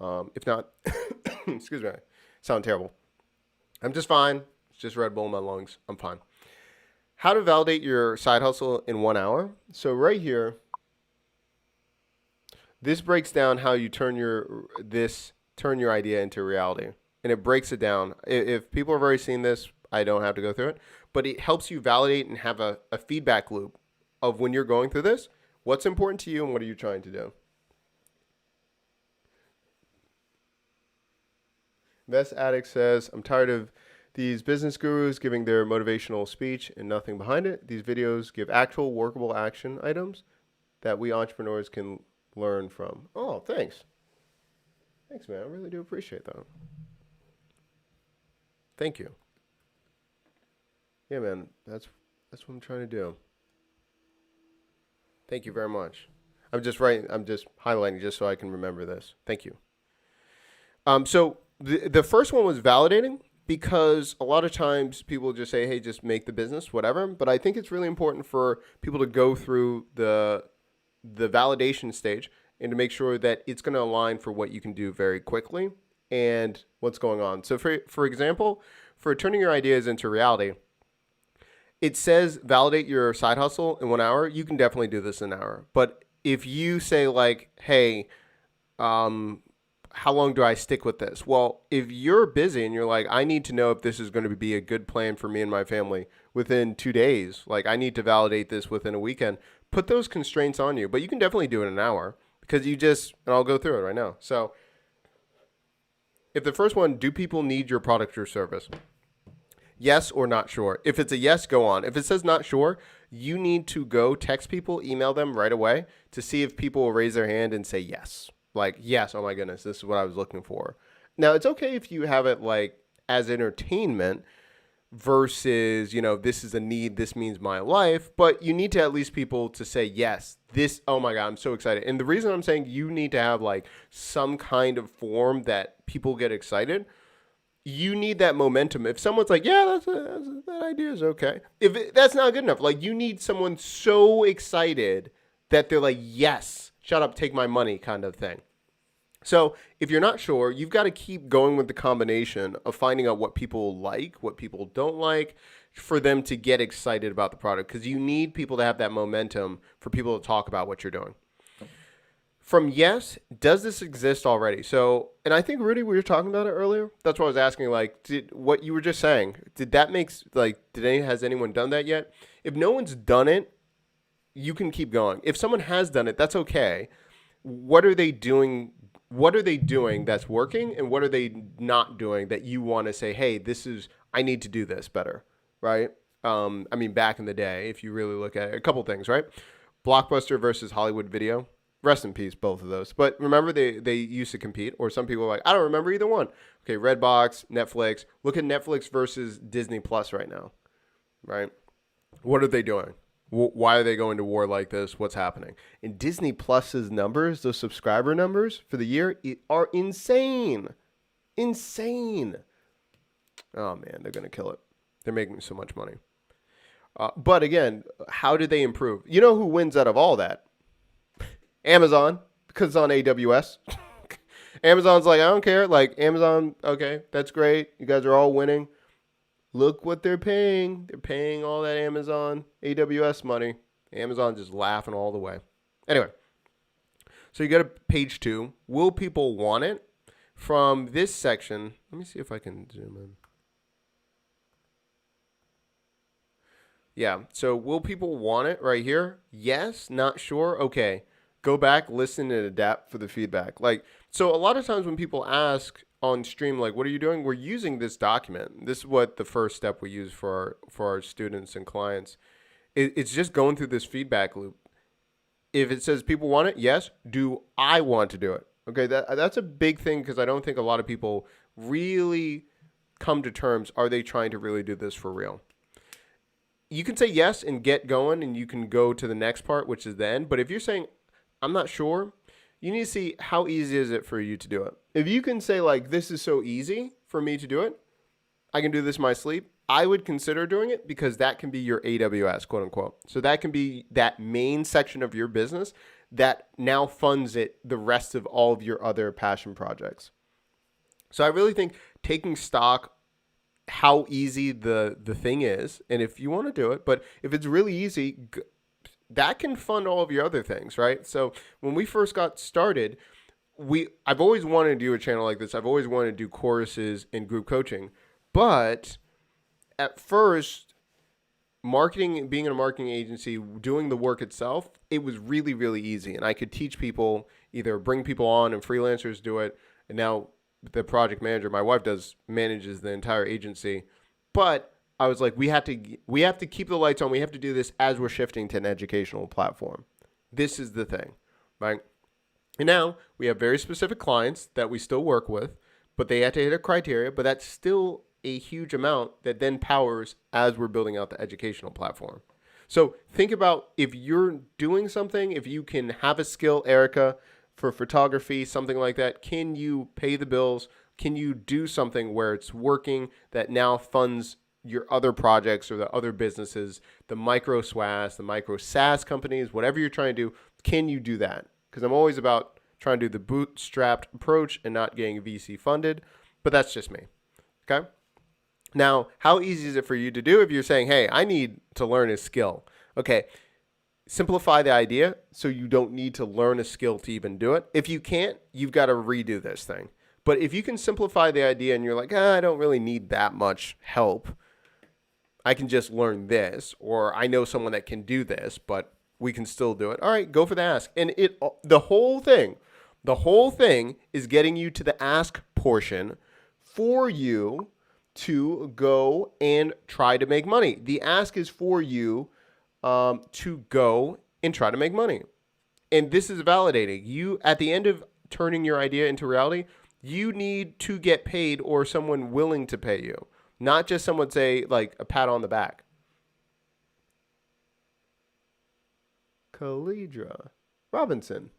if not, excuse me, I sound terrible. I'm just fine. It's just Red Bull in my lungs. I'm fine. How to validate your side hustle in 1 hour. So right here, this breaks down how you turn your idea into reality. And it breaks it down. If people have already seen this, I don't have to go through it. But it helps you validate and have a feedback loop of when you're going through this, what's important to you and what are you trying to do. Vest Addict says, I'm tired of these business gurus giving their motivational speech and nothing behind it. These videos give actual workable action items that we entrepreneurs can learn from. Oh, thanks. Thanks, man. I really do appreciate that. Thank you. Yeah, man. That's what I'm trying to do. Thank you very much. I'm just highlighting just so I can remember this. Thank you. So the first one was validating, because a lot of times people just say, hey, just make the business, whatever. But I think it's really important for people to go through the validation stage and to make sure that it's going to align for what you can do very quickly and what's going on. So for example, for turning your ideas into reality, it says validate your side hustle in 1 hour. You can definitely do this in an hour. But if you say like, hey, how long do I stick with this? Well, if you're busy and you're like, I need to know if this is going to be a good plan for me and my family within 2 days, like I need to validate this within a weekend, put those constraints on you. But you can definitely do it in an hour because and I'll go through it right now. So if the first one, do people need your product or service? Yes or not sure. If it's a yes, go on. If it says not sure, you need to go text people, email them right away to see if people will raise their hand and say yes. Like, yes, oh my goodness, this is what I was looking for. Now, it's okay if you have it like as entertainment versus, this is a need, this means my life, but you need to at least people to say yes, this, oh my God, I'm so excited. And the reason I'm saying you need to have like some kind of form that people get excited, you need that momentum. If someone's like, yeah, that idea is okay. That's not good enough. Like you need someone so excited that they're like, yes, shut up, take my money kind of thing. So if you're not sure, you've got to keep going with the combination of finding out what people like, what people don't like, for them to get excited about the product, because you need people to have that momentum for people to talk about what you're doing. From yes, does this exist already? So, and I think, Rudy, we were talking about it earlier. That's what I was asking, like, what you were just saying, has anyone done that yet? If no one's done it, you can keep going. If someone has done it, that's okay. What are they doing? What are they doing that's working, and what are they not doing that you want to say, hey, I need to do this better, right? Back in the day, if you really look at it, a couple things, right? Blockbuster versus Hollywood Video. Rest in peace, both of those. But remember, they used to compete, or some people are like, I don't remember either one. Okay, Redbox, Netflix. Look at Netflix versus Disney Plus right now, right? What are they doing? Why are they going to war like this? What's happening? And Disney Plus's numbers, those subscriber numbers for the year, are insane. Insane. Oh, man, they're going to kill it. They're making so much money. But again, how do they improve? You know who wins out of all that? Amazon, because it's on AWS. Amazon's like, I don't care. Like, Amazon, okay, that's great. You guys are all winning. Look what they're paying. They're paying all that Amazon AWS money. Amazon just laughing all the way. Anyway, so you go to page 2. Will people want it? From this section, let me see if I can zoom in. Yeah. So will people want it right here? Yes. Not sure. Okay. Go back, listen, and adapt for the feedback. Like, so a lot of times when people ask on stream, like, what are you doing? We're using this document. This is what the first step we use for our students and clients. It's just going through this feedback loop. If it says people want it, yes. Do I want to do it? Okay. That's a big thing because I don't think a lot of people really come to terms. Are they trying to really do this for real? You can say yes and get going and you can go to the next part, which is the end. But if you're saying, I'm not sure, you need to see how easy is it for you to do it. If you can say like, this is so easy for me to do it, I can do this in my sleep, I would consider doing it because that can be your AWS, quote unquote. So that can be that main section of your business that now funds it the rest of all of your other passion projects. So I really think taking stock how easy the thing is, and if you want to do it, but if it's really easy, that can fund all of your other things, right? So when we first got started, I've always wanted to do a channel like this. I've always wanted to do courses and group coaching, but at first, being in a marketing agency, doing the work itself, it was really, really easy, and I could teach people, either bring people on and freelancers do it, and now the project manager, my wife manages the entire agency. But I was like, we have to keep the lights on. We have to do this as we're shifting to an educational platform. This is the thing, right? And now we have very specific clients that we still work with, but they have to hit a criteria, but that's still a huge amount that then powers as we're building out the educational platform. So think about if you're doing something, if you can have a skill, Erica, for photography, something like that, can you pay the bills? Can you do something where it's working that now funds your other projects or the other businesses, the micro SaaS, the micro SaaS companies, whatever you're trying to do, can you do that? Because I'm always about trying to do the bootstrapped approach and not getting VC funded, but that's just me, okay? Now, how easy is it for you to do if you're saying, hey, I need to learn a skill? Okay, simplify the idea so you don't need to learn a skill to even do it. If you can't, you've got to redo this thing. But if you can simplify the idea and you're like, I don't really need that much help, I can just learn this, or I know someone that can do this, but we can still do it. All right, go for the ask. And the whole thing is getting you to the ask portion for you to go and try to make money. The ask is for you to go and try to make money. And this is validating. You, at the end of turning your idea into reality, you need to get paid or someone willing to pay you. Not just someone say like a pat on the back. Kalidra Robinson.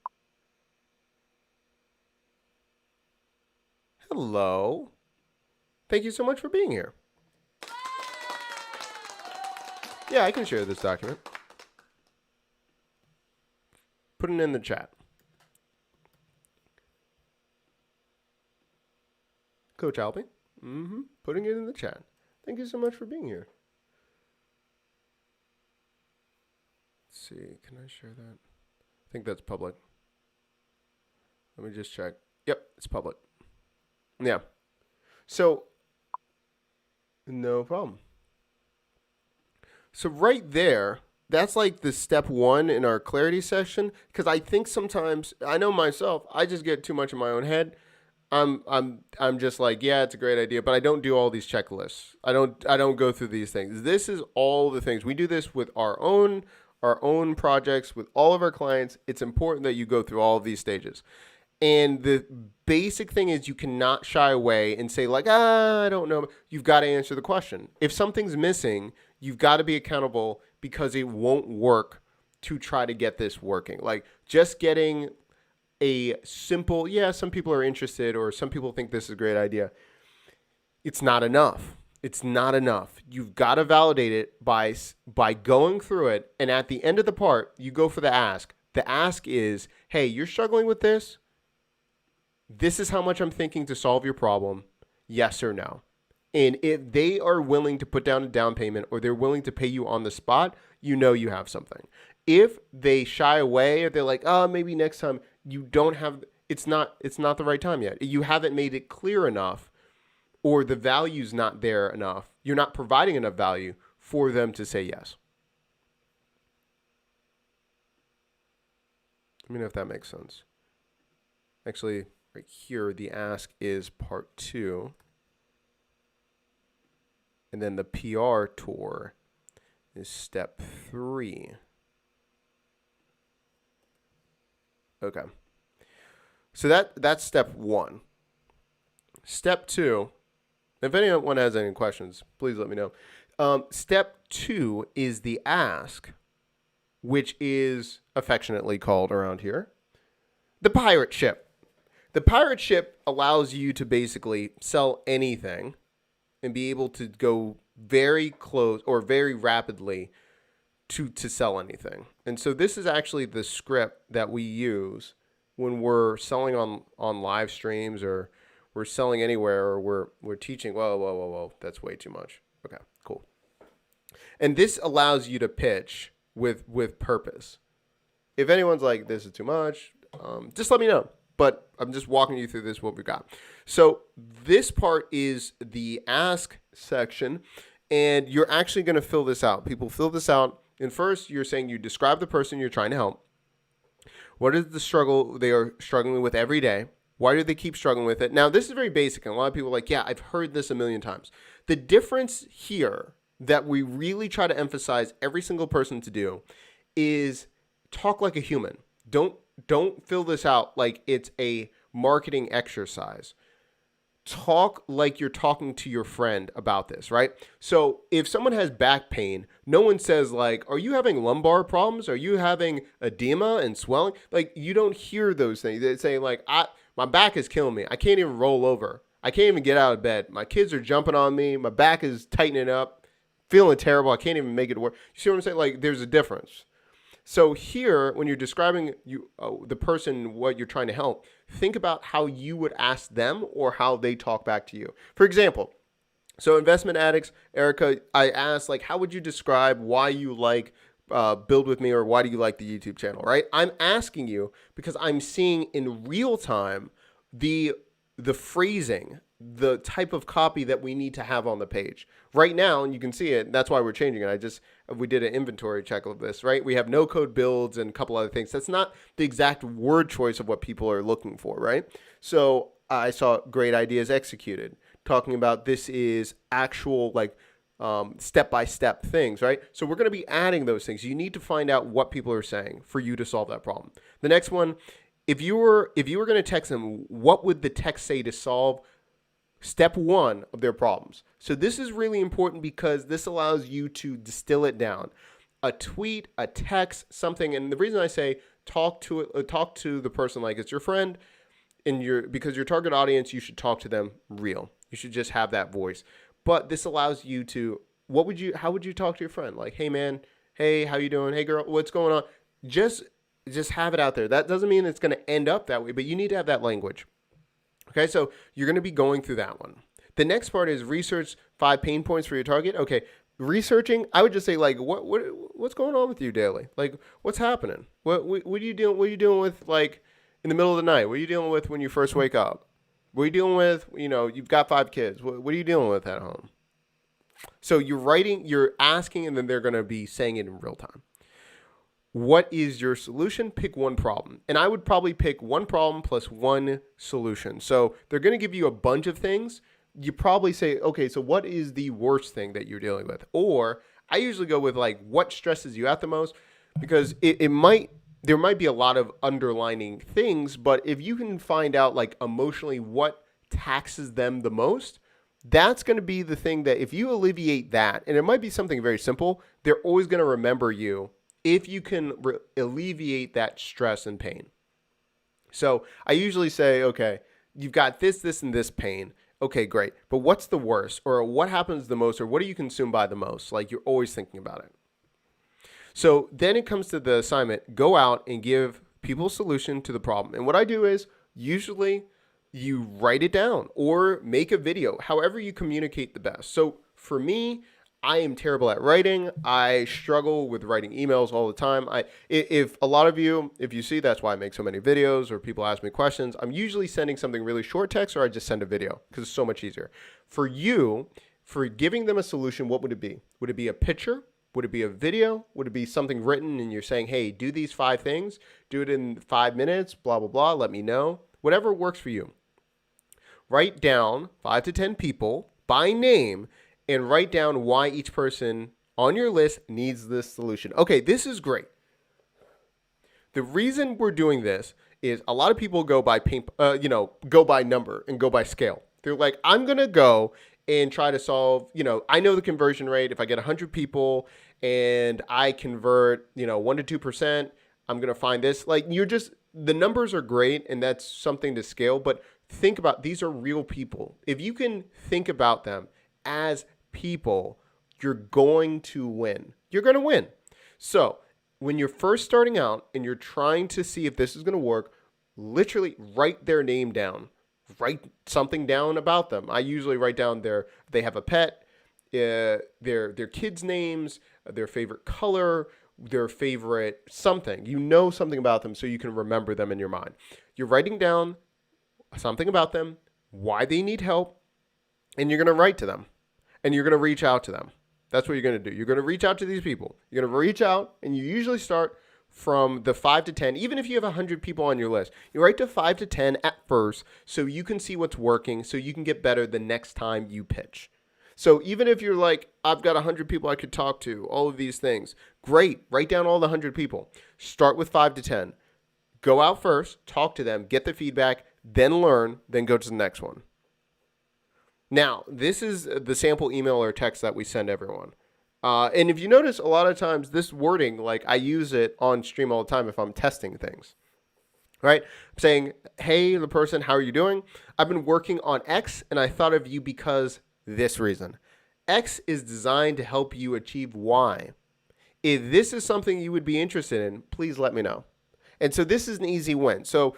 Hello. Thank you so much for being here. Yeah, I can share this document. Put it in the chat. Coach Albie. Putting it in the chat. Thank you so much for being here. Let's see. Can I share that? I think that's public. Let me just check. Yep, it's public. Yeah. So, no problem. So right there, that's like the step one in our clarity session. Because I think sometimes, I know myself, I just get too much in my own head. I'm just like, yeah, it's a great idea, but I don't do all these checklists. I don't go through these things. This is all the things. We do this with our own projects, with all of our clients. It's important that you go through all of these stages. And the basic thing is you cannot shy away and say like, I don't know. You've got to answer the question. If something's missing, you've got to be accountable because it won't work to try to get this working. Like just getting a simple, yeah, some people are interested or some people think this is a great idea. It's not enough. It's not enough. You've got to validate it by going through it. And at the end of the part, you go for the ask. The ask is, hey, you're struggling with this. This is how much I'm thinking to solve your problem. Yes or no. And if they are willing to put down a down payment or they're willing to pay you on the spot, you know you have something. If they shy away or they're like, oh, maybe next time, you don't have, it's not the right time yet. You haven't made it clear enough or the value's not there enough. You're not providing enough value for them to say yes. Let me know if that makes sense. Actually, right here, the ask is part 2. And then the PR tour is step 3. Okay. So that's step 1. Step 2, if anyone has any questions, please let me know. Step 2 is the ask, which is affectionately called around here the pirate ship. The pirate ship allows you to basically sell anything and be able to go very close or very rapidly to sell anything. And so this is actually the script that we use when we're selling on live streams, or we're selling anywhere, or we're teaching. Whoa. That's way too much. Okay, cool. And this allows you to pitch with purpose. If anyone's like, this is too much, just let me know. But I'm just walking you through this, what we've got. So this part is the ask section, and you're actually going to fill this out. People fill this out. And first, you're saying you describe the person you're trying to help. What is the struggle they are struggling with every day? Why do they keep struggling with it? Now, this is very basic, and a lot of people are like, yeah, I've heard this a million times. The difference here that we really try to emphasize every single person to do is talk like a human. Don't fill this out like it's a marketing exercise. Talk like you're talking to your friend about this, right? So if someone has back pain, no one says like, are you having lumbar problems? Are you having edema and swelling? Like, you don't hear those things. They say like, my back is killing me. I can't even roll over. I can't even get out of bed. My kids are jumping on me. My back is tightening up, feeling terrible. I can't even make it work. You see what I'm saying? Like, there's a difference. So here, when you're describing the person, what you're trying to help, think about how you would ask them or how they talk back to you. For example, so investment addicts, Erica, I asked, like, how would you describe why you like Build With Me, or why do you like the YouTube channel, right? I'm asking you because I'm seeing in real time the phrasing, the type of copy that we need to have on the page right now. And you can see it. That's why we're changing it. We did an inventory check of this, right? We have no code builds and a couple other things. That's not the exact word choice of what people are looking for, right? So I saw great ideas executed, talking about this is actual like step-by-step things, right? So we're going to be adding those things. You need to find out what people are saying for you to solve that problem. The next one, if you were going to text them, what would the text say to solve step 1 of their problems? So this is really important because this allows you to distill it down. A tweet, a text, something. And the reason I say talk to the person like it's your friend, because your target audience, you should talk to them real. You should just have that voice. But this allows you to, how would you talk to your friend? Like, hey man, hey, how you doing? Hey girl, what's going on? Just have it out there. That doesn't mean it's going to end up that way, but you need to have that language. Okay, so you're going to be going through that one. The next part is research 5 pain points for your target. Okay, researching, I would just say like, what's going on with you daily? Like, what's happening? What are you doing? What are you dealing with like in the middle of the night? What are you dealing with when you first wake up? What are you dealing with? You've got 5 kids. What are you dealing with at home? So you're asking, and then they're going to be saying it in real time. What is your solution? Pick one problem. And I would probably pick one problem plus one solution. So they're going to give you a bunch of things. You probably say, okay, so what is the worst thing that you're dealing with? Or I usually go with like, what stresses you out the most? Because there might be a lot of underlining things, but if you can find out like emotionally what taxes them the most, that's going to be the thing that if you alleviate that, and it might be something very simple, they're always going to remember you if you can alleviate that stress and pain. So I usually say, okay, you've got this, and this pain. Okay, great. But what's the worst? Or what happens the most? Or what do you consume by the most? Like, you're always thinking about it. So then it comes to the assignment, go out and give people a solution to the problem. And what I do is usually you write it down or make a video, however you communicate the best. So for me, I am terrible at writing. I struggle with writing emails all the time. If a lot of you, if you see, that's why I make so many videos or people ask me questions. I'm usually sending something really short text, or I just send a video because it's so much easier. For you, for giving them a solution, what would it be? Would it be a picture? Would it be a video? Would it be something written and you're saying, hey, do these 5 things, do it in 5 minutes, blah, blah, blah, let me know. Whatever works for you. Write down 5 to 10 people by name and write down why each person on your list needs this solution. Okay, this is great. The reason we're doing this is a lot of people go by go by number and go by scale. They're like, I'm going to go and try to solve, I know the conversion rate. If I get 100 people and I convert, 1 to 2%, I'm going to find this. Like, the numbers are great and that's something to scale, but think about, these are real people. If you can think about them as people, you're going to win. You're going to win. So when you're first starting out and you're trying to see if this is going to work, literally write their name down. Write something down about them. I usually write down they have a pet, their kids' names, their favorite color, their favorite something. Something about them so you can remember them in your mind. You're writing down something about them, why they need help, and you're going to write to them. And you're going to reach out to them. That's what you're going to do. You're going to reach out to these people. You're going to reach out, and you usually start from the 5 to 10. Even if you have 100 people on your list, you write to 5 to 10 at first so you can see what's working, so you can get better the next time you pitch. So even if you're like, I've got 100 people I could talk to, all of these things, great. Write down all the 100 people. Start with 5 to 10. Go out first, talk to them, get the feedback, then learn, then go to the next one. Now, this is the sample email or text that we send everyone. And if you notice, a lot of times this wording, like I use it on stream all the time if I'm testing things, right? I'm saying, hey, the person, how are you doing? I've been working on X and I thought of you because this reason. X is designed to help you achieve Y. If this is something you would be interested in, please let me know. And so this is an easy win. So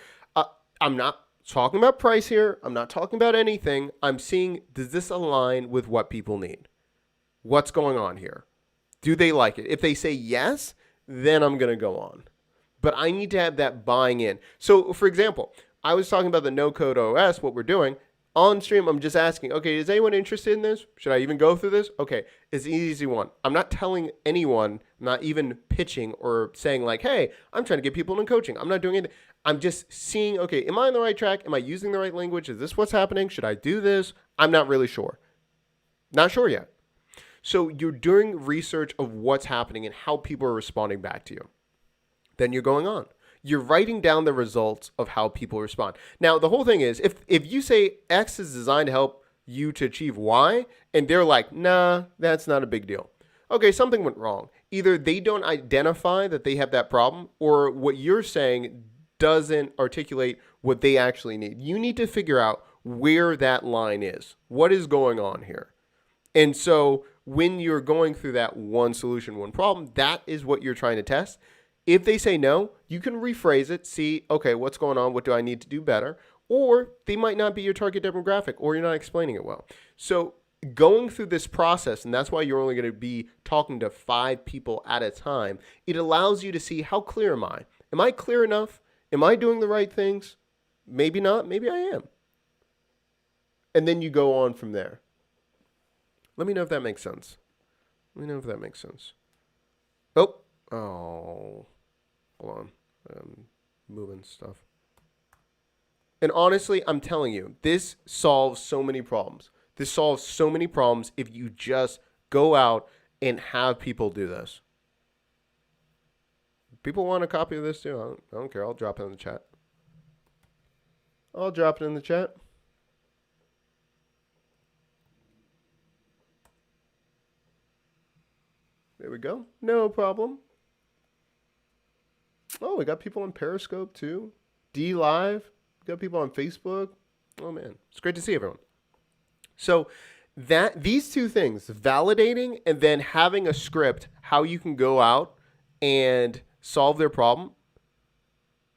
I'm not talking about price here. I'm not talking about anything. I'm seeing, does this align with what people need? What's going on here? Do they like it? If they say yes, then I'm going to go on. But I need to have that buying in. So for example, I was talking about the no code OS, what we're doing. On stream, I'm just asking, okay, is anyone interested in this? Should I even go through this? Okay, it's an easy one. I'm not telling anyone, I'm not even pitching or saying like, hey, I'm trying to get people in coaching. I'm not doing it. I'm just seeing, okay, am I on the right track? Am I using the right language? Is this what's happening? Should I do this? I'm not really sure. Not sure yet. So you're doing research of what's happening and how people are responding back to you. Then you're going on. You're writing down the results of how people respond. Now, the whole thing is, if you say X is designed to help you to achieve Y, and they're like, nah, that's not a big deal. Okay, something went wrong. Either they don't identify that they have that problem, or what you're saying doesn't articulate what they actually need. You need to figure out where that line is. What is going on here? And so when you're going through that one solution, one problem, that is what you're trying to test. If they say no, you can rephrase it, see, okay, what's going on? What do I need to do better? Or they might not be your target demographic, or you're not explaining it well. So going through this process, and that's why you're only going to be talking to 5 people at a time, it allows you to see, how clear am I? Am I clear enough? Am I doing the right things? Maybe not. Maybe I am. And then you go on from there. Let me know if that makes sense. Oh. Hold on. I'm moving stuff. And honestly, I'm telling you, this solves so many problems. This solves so many problems if you just go out and have people do this. People want a copy of this too. I don't care. I'll drop it in the chat. There we go. No problem. Oh, we got people on Periscope too. D Live. We got people on Facebook. Oh man, it's great to see everyone. So these two things, validating and then having a script, how you can go out and solve their problem,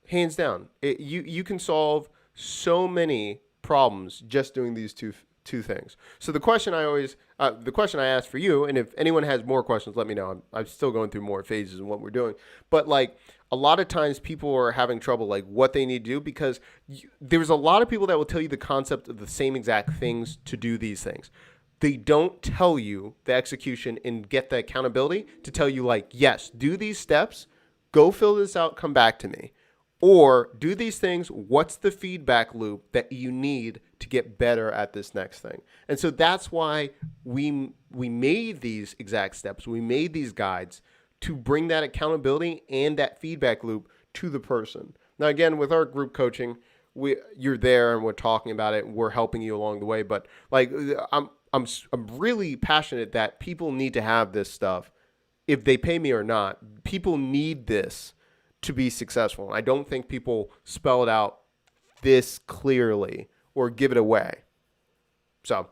hands down. You can solve so many problems just doing these two things. So the question I ask for you, and if anyone has more questions, let me know. I'm still going through more phases in what we're doing. But like a lot of times people are having trouble like what they need to do, because there's a lot of people that will tell you the concept of the same exact things to do these things. they don't tell you the execution and get the accountability to tell you like, yes, do these steps, go fill this out, come back to me. Or do these things, what's the feedback loop that you need to get better at this next thing? And so that's why we made these exact steps. We made these guides to bring that accountability and that feedback loop to the person. Now, again, with our group coaching, you're there and we're talking about it and we're helping you along the way. But like, I'm really passionate that people need to have this stuff, if they pay me or not. People need this to be successful. I don't think people spell it out this clearly or give it away. So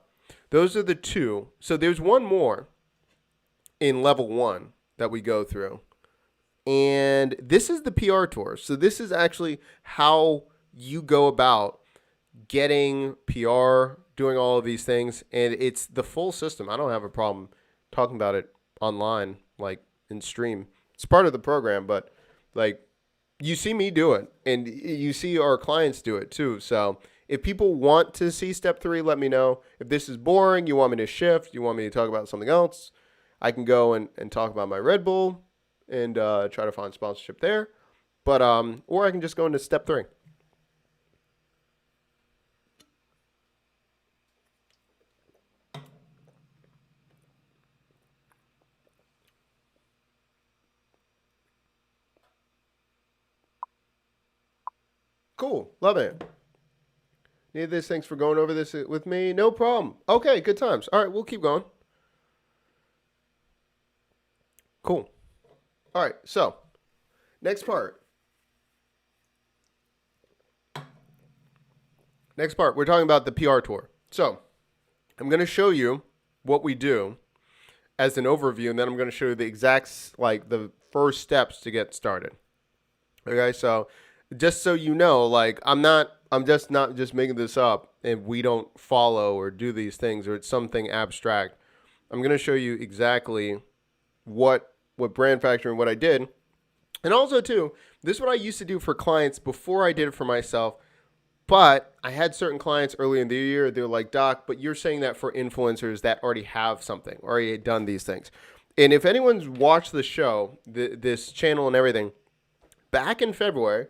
those are the two. So there's one more in level 1 that we go through. And this is the PR tour. So this is actually how you go about getting PR, doing all of these things. And it's the full system. I don't have a problem talking about it online, like in stream. It's part of the program, but like, you see me do it, and you see our clients do it too. So if people want to see step 3, let me know. If this is boring, you want me to shift, you want me to talk about something else, I can go and talk about my Red Bull and try to find sponsorship there. But or I can just go into step 3. Cool. Love it. Need this. Thanks for going over this with me. No problem. Okay, good times. All right, we'll keep going. Cool. All right, so next part. We're talking about the PR tour. So I'm going to show you what we do as an overview, and then I'm going to show you the exact, like the first steps to get started. Okay, so just so you know, like I'm just not just making this up and we don't follow or do these things or it's something abstract. I'm going to show you exactly what brand factoring, what I did. And also too, this is what I used to do for clients before I did it for myself. But I had certain clients early in the year, they're like, Doc, but you're saying that for influencers that already have something, already done these things. And if anyone's watched the show, this channel and everything, back in February,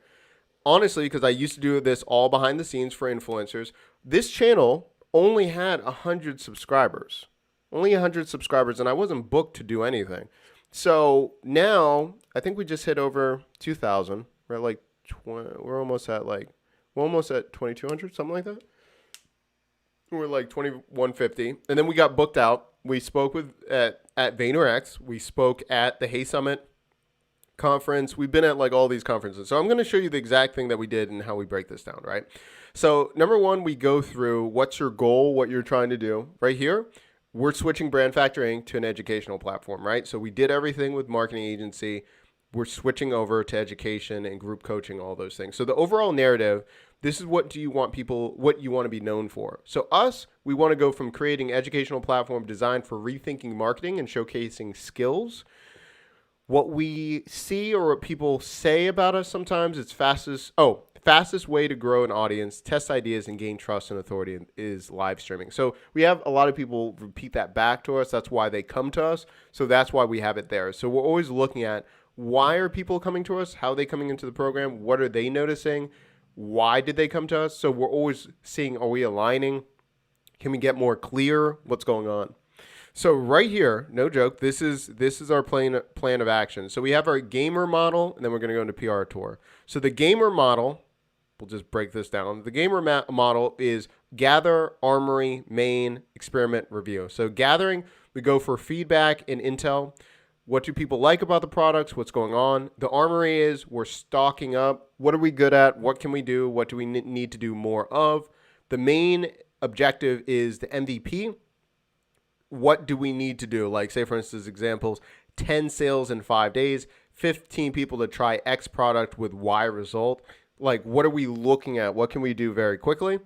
honestly, because I used to do this all behind the scenes for influencers, this channel only had 100 subscribers. Only 100 subscribers, and I wasn't booked to do anything. So now, I think we just hit over 2,000. We're at like, we're almost at 2,200, something like that. We're like 2,150. And then we got booked out. We spoke at VaynerX. We spoke at the Hey Summit conference. We've been at like all these conferences. So I'm going to show you the exact thing that we did and how we break this down, right? So number 1, we go through what's your goal, what you're trying to do. Right here, we're switching Brand Factoring to an educational platform, right? So we did everything with marketing agency. We're switching over to education and group coaching, all those things. So the overall narrative, this is what you want to be known for. So we want to go from creating educational platform designed for rethinking marketing and showcasing skills. What we see or what people say about us sometimes, it's fastest way to grow an audience, test ideas, and gain trust and authority is live streaming. So we have a lot of people repeat that back to us. That's why they come to us. So that's why we have it there. So we're always looking at why are people coming to us? How are they coming into the program? What are they noticing? Why did they come to us? So we're always seeing, are we aligning? Can we get more clear what's going on? So right here, no joke, this is our plan of action. So we have our gamer model, and then we're going to go into PR tour. So the gamer model, we'll just break this down. The gamer model is gather, armory, main, experiment, review. So gathering, we go for feedback and intel. What do people like about the products? What's going on? The armory is we're stocking up. What are we good at? What can we do? What do we need to do more of? The main objective is the MVP. What do we need to do? Like, say, for instance, examples, 10 sales in 5 days, 15 people to try X product with Y result. Like, what are we looking at? What can we do very quickly?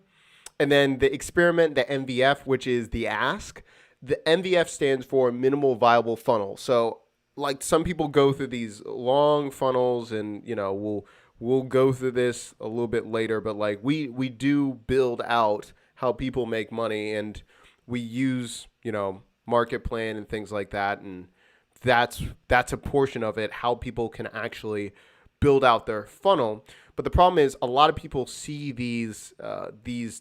And then the experiment, the MVF, which is the ask. The MVF stands for minimal viable funnel. So, like, some people go through these long funnels, and, you know, we'll go through this a little bit later, but, like, we do build out how people make money, and we use, market plan and things like that. And that's a portion of it, how people can actually build out their funnel. But the problem is a lot of people see these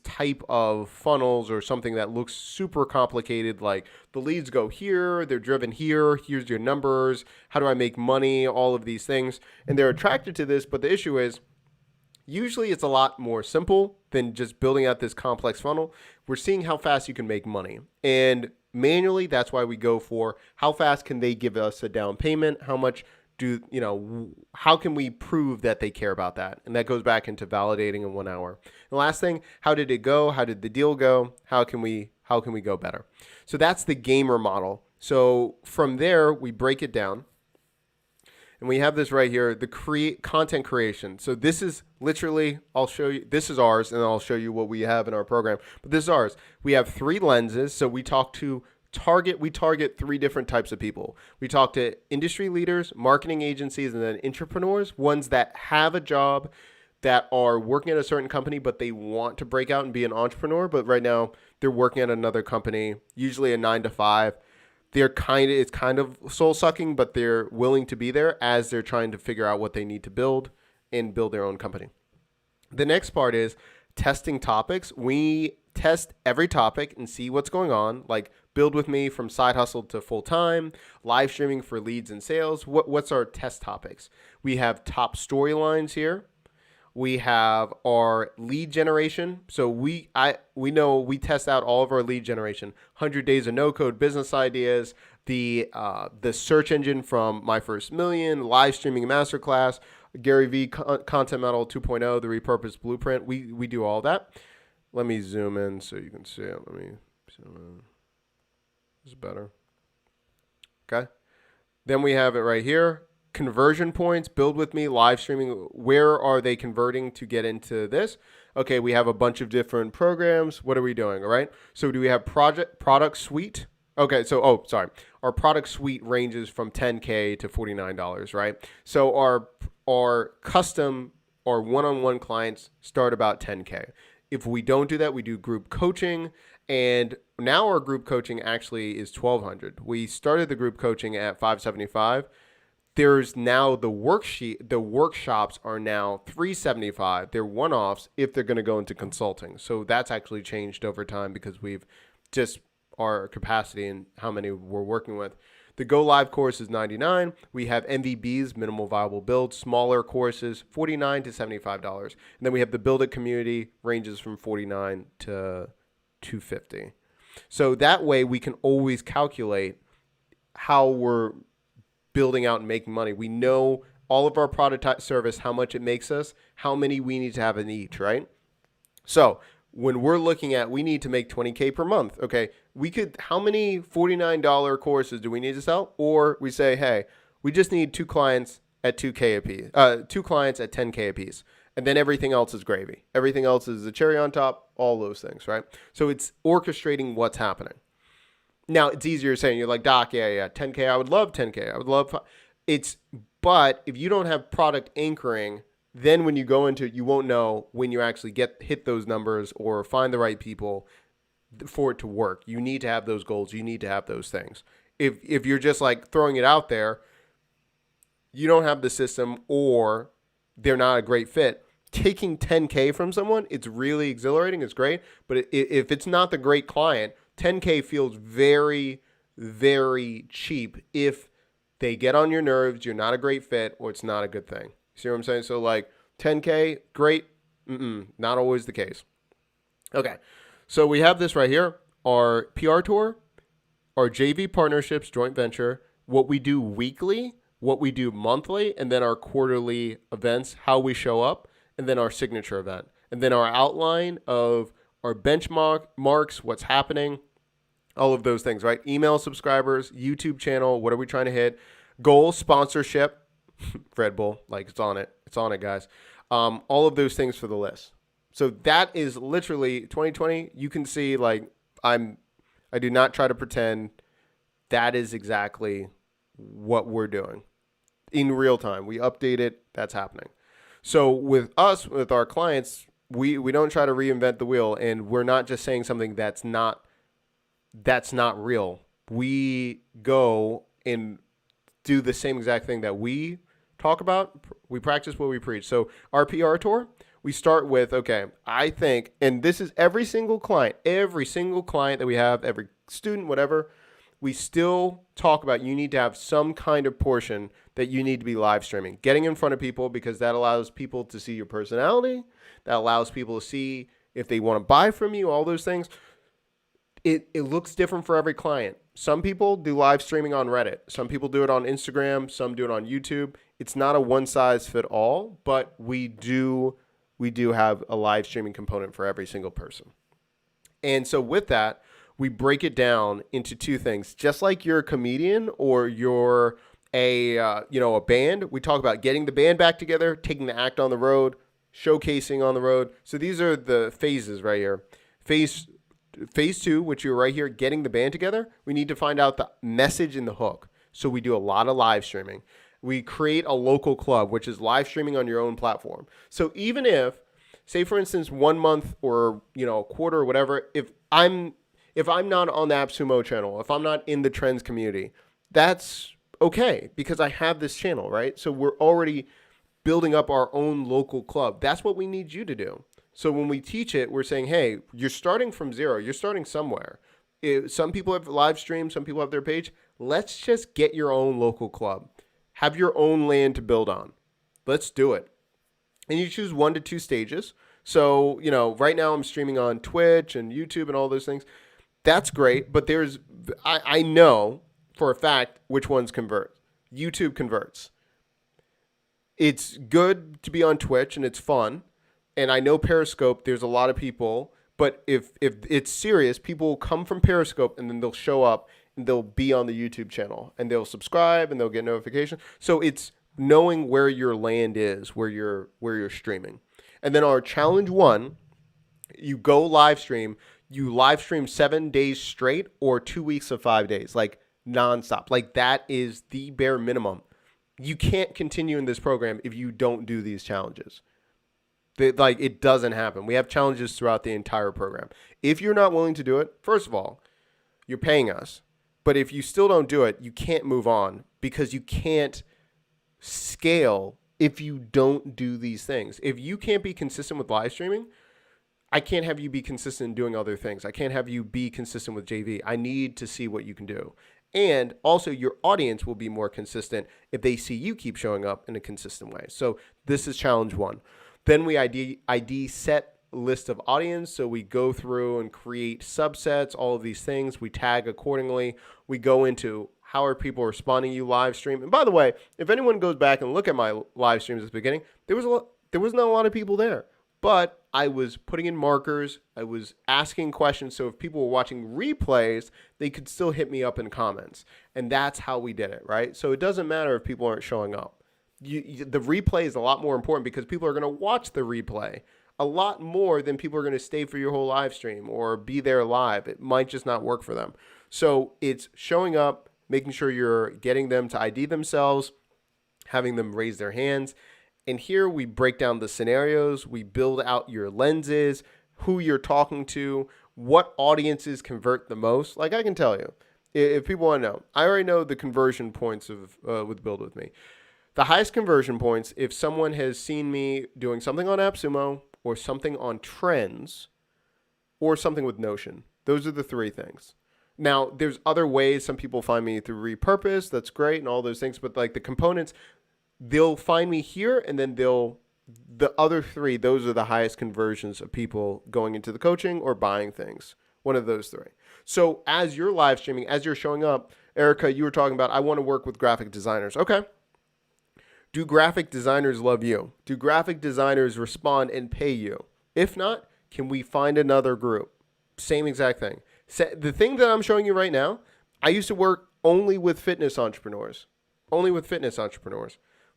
type of funnels or something that looks super complicated, like the leads go here, they're driven here, here's your numbers, how do I make money, all of these things. And they're attracted to this, but the issue is usually it's a lot more simple than just building out this complex funnel. We're seeing how fast you can make money. And manually, that's why we go for how fast can they give us a down payment, how much how can we prove that they care about that? And that goes back into validating in 1 hour. The last thing, how did it go? How did the deal go? How can we go better? So that's the gamer model. So from there, we break it down. And we have this right here, the content creation. So this is literally, I'll show you, this is ours, and I'll show you what we have in our program. But this is ours. We have 3 lenses. So we target 3 different types of people. We talk to industry leaders, marketing agencies, and then entrepreneurs, ones that have a job, that are working at a certain company, but they want to break out and be an entrepreneur. But right now they're working at another company, usually a 9 to 5. It's kind of soul sucking, but they're willing to be there as they're trying to figure out what they need to build and build their own company. The next part is testing topics. We test every topic and see what's going on, like build with me from side hustle to full time, live streaming for leads and sales. What's our test topics? We have top storylines here. We have our lead generation. So we know we test out all of our lead generation. 100 days of no code business ideas, the search engine from My First Million, live streaming masterclass, Gary V content model 2.0, the repurposed blueprint. We do all that. Let me zoom in so you can see it. Let me zoom in. This is better. Okay. Then we have it right here. Conversion points, build with me, live streaming. Where are they converting to get into this? Okay, we have a bunch of different programs. What are we doing? All right. So do we have product suite? Okay, so our product suite ranges from $10K to $49, right? So our custom or one-on-one clients start about $10K. If we don't do that, we do group coaching, and now our group coaching actually is $1,200. We started the group coaching at $575. There's now the workshops are now $375. They're one-offs if they're going to go into consulting. So that's actually changed over time because we've just our capacity and how many we're working with. The Go Live course is $99. We have MVBs, minimal viable build, smaller courses, $49 to $75. And then we have the Build It community, ranges from $49 to $250. So that way we can always calculate how we're building out and making money. We know all of our product service, how much it makes us, how many we need to have in each, right? So when we're looking at, we need to make 20K per month. Okay, how many $49 courses do we need to sell? Or we say, hey, we just need 2 clients at 2K a piece, 2 clients at 10K a piece. And then everything else is gravy. Everything else is the cherry on top, all those things, right? So it's orchestrating what's happening. Now, it's easier saying, you're like, Doc, yeah, 10K, I would love 10K. I would love but if you don't have product anchoring, then when you go into it, you won't know when you actually hit those numbers or find the right people for it to work. You need to have those goals. You need to have those things. If you're just like throwing it out there, you don't have the system or they're not a great fit. Taking 10K from someone, it's really exhilarating. It's great. But if it's not the great client, 10K feels very, very cheap if they get on your nerves, you're not a great fit, or it's not a good thing. See what I'm saying? So like 10K, great. Not always the case. Okay. So we have this right here, our PR tour, our JV partnerships, joint venture, what we do weekly, what we do monthly, and then our quarterly events, how we show up, and then our signature event. And then our outline of our benchmarks, what's happening, all of those things, right? Email subscribers, YouTube channel, what are we trying to hit? Goal, sponsorship, Red Bull, like it's on it, guys. All of those things for the list. So that is literally 2020. You can see like I do not try to pretend. That is exactly what we're doing in real time. We update it. That's happening. So with us, with our clients, we don't try to reinvent the wheel, and we're not just saying something that's not that's not real. We go and do the same exact thing that we talk about. We practice what we preach. So our PR tour, we start with, okay, I think, and this is every single client that we have, every student, whatever, we still talk about you need to have some kind of portion that you need to be live streaming, getting in front of people, because that allows people to see your personality. That allows people to see if they want to buy from you, all those things. It looks different for every client. Some people do live streaming on Reddit. Some people do it on Instagram. Some do it on YouTube. It's not a one size fit all, but we do have a live streaming component for every single person. And so with that, we break it down into two things. Just like you're a comedian or you're a band, we talk about getting the band back together, taking the act on the road, showcasing on the road. So these are the phases right here. Phase 2, which you're right here, getting the band together, we need to find out the message in the hook. So we do a lot of live streaming. We create a local club, which is live streaming on your own platform. So even if, say for instance, 1 month or a quarter or whatever, if I'm not on the AppSumo channel, if I'm not in the trends community, that's okay because I have this channel, right? So we're already building up our own local club. That's what we need you to do. So when we teach it, we're saying, hey, you're starting from zero. You're starting somewhere. Some people have live streams. Some people have their page. Let's just get your own local club. Have your own land to build on. Let's do it. And you choose 1 to 2 stages. So, right now I'm streaming on Twitch and YouTube and all those things. That's great. But I know for a fact which ones convert. YouTube converts. It's good to be on Twitch and it's fun. And I know Periscope, there's a lot of people, but if it's serious, people will come from Periscope and then they'll show up and they'll be on the YouTube channel and they'll subscribe and they'll get notifications. So it's knowing where your land is, where you're streaming. And then our challenge 1, you go live stream, you live stream 7 days straight or 2 weeks of 5 days, like nonstop. Like that is the bare minimum. You can't continue in this program if you don't do these challenges. It doesn't happen. We have challenges throughout the entire program. If you're not willing to do it, first of all, you're paying us. But if you still don't do it, you can't move on because you can't scale if you don't do these things. If you can't be consistent with live streaming, I can't have you be consistent in doing other things. I can't have you be consistent with JV. I need to see what you can do. And also your audience will be more consistent if they see you keep showing up in a consistent way. So this is challenge 1. Then we ID set list of audience. So we go through and create subsets, all of these things. We tag accordingly. We go into how are people responding to you live stream. And by the way, if anyone goes back and look at my live streams at the beginning, there was not a lot of people there. But I was putting in markers. I was asking questions. So if people were watching replays, they could still hit me up in comments. And that's how we did it, right? So it doesn't matter if people aren't showing up. The replay is a lot more important because people are going to watch the replay a lot more than people are going to stay for your whole live stream or be there live. It might just not work for them. So it's showing up, making sure you're getting them to ID themselves, having them raise their hands. And here we break down the scenarios. We build out your lenses, who you're talking to, what audiences convert the most. Like I can tell you, if people want to know, I already know the conversion points of with Build With Me. The highest conversion points, if someone has seen me doing something on AppSumo or something on Trends or something with Notion. Those are the 3 things. Now, there's other ways. Some people find me through Repurpose. That's great and all those things. But like the components, they'll find me here and then the other 3, those are the highest conversions of people going into the coaching or buying things. One of those 3. So as you're live streaming, as you're showing up, Erica, you were talking about, I want to work with graphic designers. Okay. Do graphic designers love you? Do graphic designers respond and pay you? If not, can we find another group? Same exact thing. The thing that I'm showing you right now, I used to work only with fitness entrepreneurs.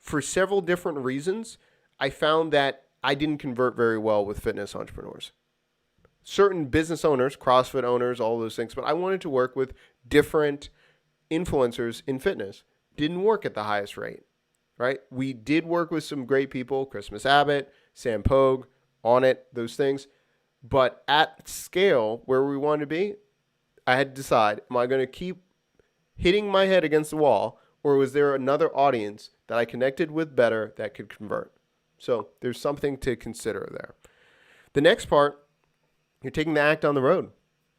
For several different reasons, I found that I didn't convert very well with fitness entrepreneurs. Certain business owners, CrossFit owners, all those things, but I wanted to work with different influencers in fitness. Didn't work at the highest rate. Right? We did work with some great people, Christmas Abbott, Sam Pogue, On It, those things. But at scale, where we want to be, I had to decide, am I going to keep hitting my head against the wall, or was there another audience that I connected with better that could convert? So there's something to consider there. The next part, you're taking the act on the road.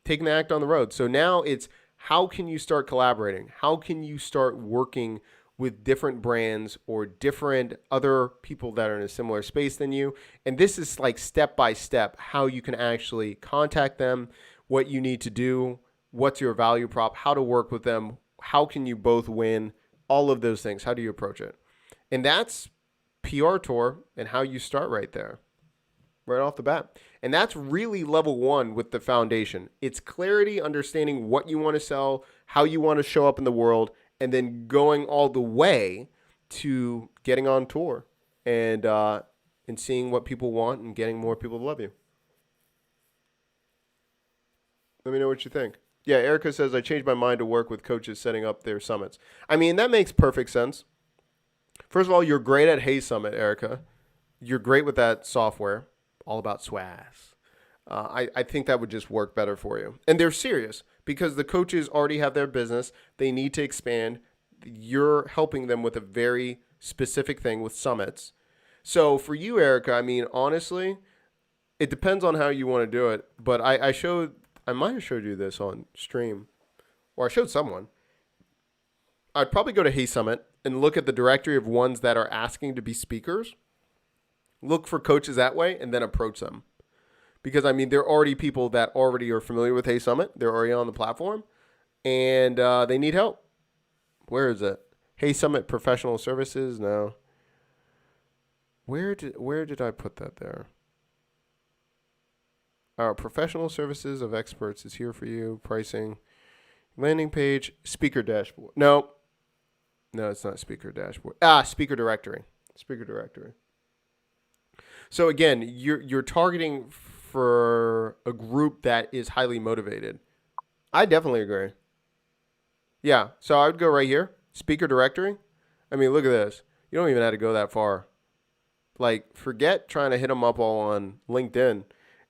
Taking the act on the road. So now it's how can you start collaborating? How can you start working with different brands or different other people that are in a similar space than you? And this is like step by step how you can actually contact them, what you need to do, what's your value prop, how to work with them, how can you both win, all of those things. How do you approach it? And that's PR tour and how you start right there, right off the bat. And that's really level one with the foundation. It's clarity, understanding what you want to sell, how you want to show up in the world, and then going all the way to getting on tour and seeing what people want and getting more people to love you. Let me know what you think. Yeah, Erica says, I changed my mind to work with coaches setting up their summits. I mean, that makes perfect sense. First of all, you're great at Hey Summit, Erica. You're great with that software. All about SWAS. I think that would just work better for you. And they're serious because the coaches already have their business. They need to expand. You're helping them with a very specific thing with summits. So for you, Erica, I mean, honestly, it depends on how you want to do it. But I might have showed you this on stream, or I showed someone. I'd probably go to Hey Summit and look at the directory of ones that are asking to be speakers. Look for coaches that way and then approach them. Because, I mean, there are already people that already are familiar with Hey Summit. They're already on the platform, and they need help. Where is it? Hey Summit Professional Services? No. Where did I put that there? Our professional services of experts is here for you. Pricing, landing page, speaker dashboard. No, it's not speaker dashboard. Speaker directory. Speaker directory. So again, you're targeting for a group that is highly motivated. I definitely agree. Yeah, so I would go right here, speaker directory. I mean, look at this. You don't even have to go that far. Like, forget trying to hit them up all on LinkedIn,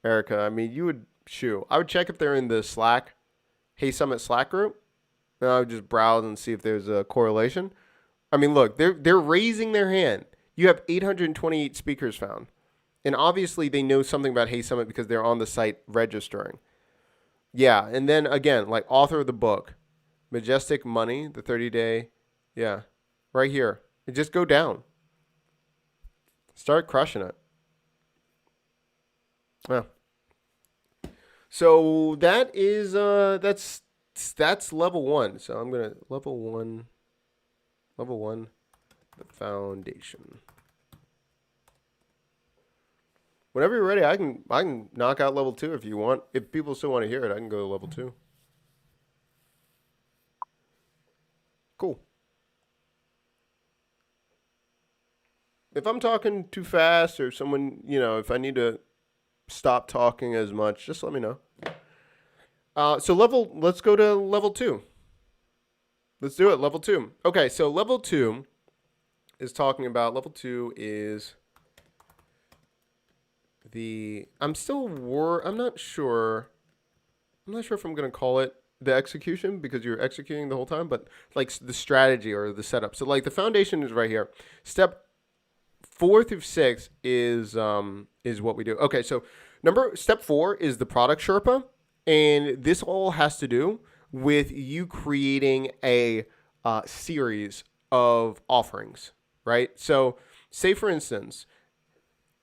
Erica. I mean, I would check if they're in the Slack, Hey Summit Slack group. And I would just browse and see if there's a correlation. I mean, look, they're raising their hand. You have 828 speakers found. And obviously they know something about Hey Summit because they're on the site registering. Yeah, and then again, like author of the book, Majestic Money, the 30-day. Yeah, right here. And just go down. Start crushing it. Yeah. So that is that's level one. So I'm gonna level one, the foundation. Whenever you're ready, I can knock out level 2 if you want. If people still want to hear it, I can go to level 2. Cool. If I'm talking too fast or someone, if I need to stop talking as much, just let me know. Let's go to level 2. Let's do it, level 2. Okay, so level 2 is level 2 is I'm not sure if I'm going to call it the execution because you're executing the whole time, but like the strategy or the setup. So like the foundation is right here. Step 4 through 6 is what we do. Okay, so step 4 is the product Sherpa, and this all has to do with you creating a series of offerings, right? So say for instance,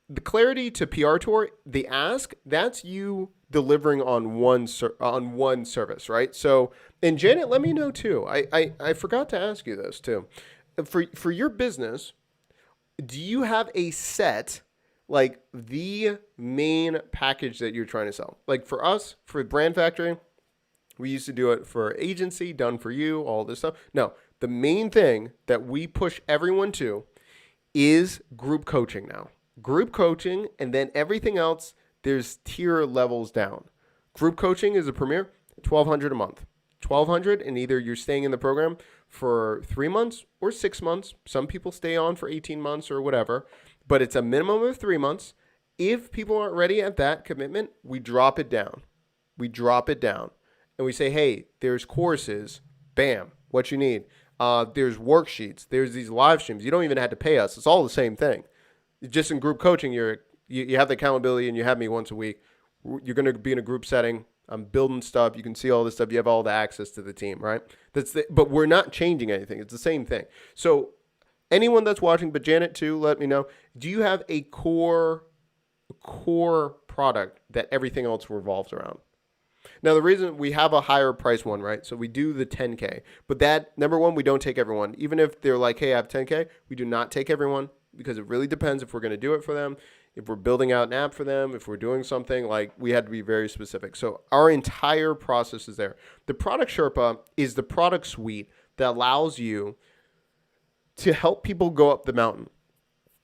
the clarity to PR tour, the ask, that's you delivering on one service, right? So, and Janet, let me know too. I forgot to ask you this too. For your business, do you have a set, like the main package that you're trying to sell? Like for us, for Brand Factory, we used to do it for agency, done for you, all this stuff. No, the main thing that we push everyone to is group coaching now. Group coaching, and then everything else, there's tier levels down. Group coaching is a premier, $1,200 a month. $1,200, and either you're staying in the program for 3 months or 6 months. Some people stay on for 18 months or whatever, but it's a minimum of 3 months. If people aren't ready at that commitment, we drop it down. and we say, hey, there's courses, bam, what you need. There's worksheets, there's these live streams. You don't even have to pay us. It's all the same thing. Just in group coaching, you have the accountability, and you have me once a week. You're going to be in a group setting. I'm building stuff. You can see all this stuff. You have all the access to the team, right? But we're not changing anything. It's the same thing. So anyone that's watching, but Janet too, let me know. Do you have a core product that everything else revolves around? Now, the reason we have a higher price one, right? So we do the 10K, but that, number one, we don't take everyone. Even if they're like, hey, I have 10K, we do not take everyone, because it really depends if we're going to do it for them, if we're building out an app for them, if we're doing something, like we had to be very specific. So our entire process is there. The product Sherpa is the product suite that allows you to help people go up the mountain.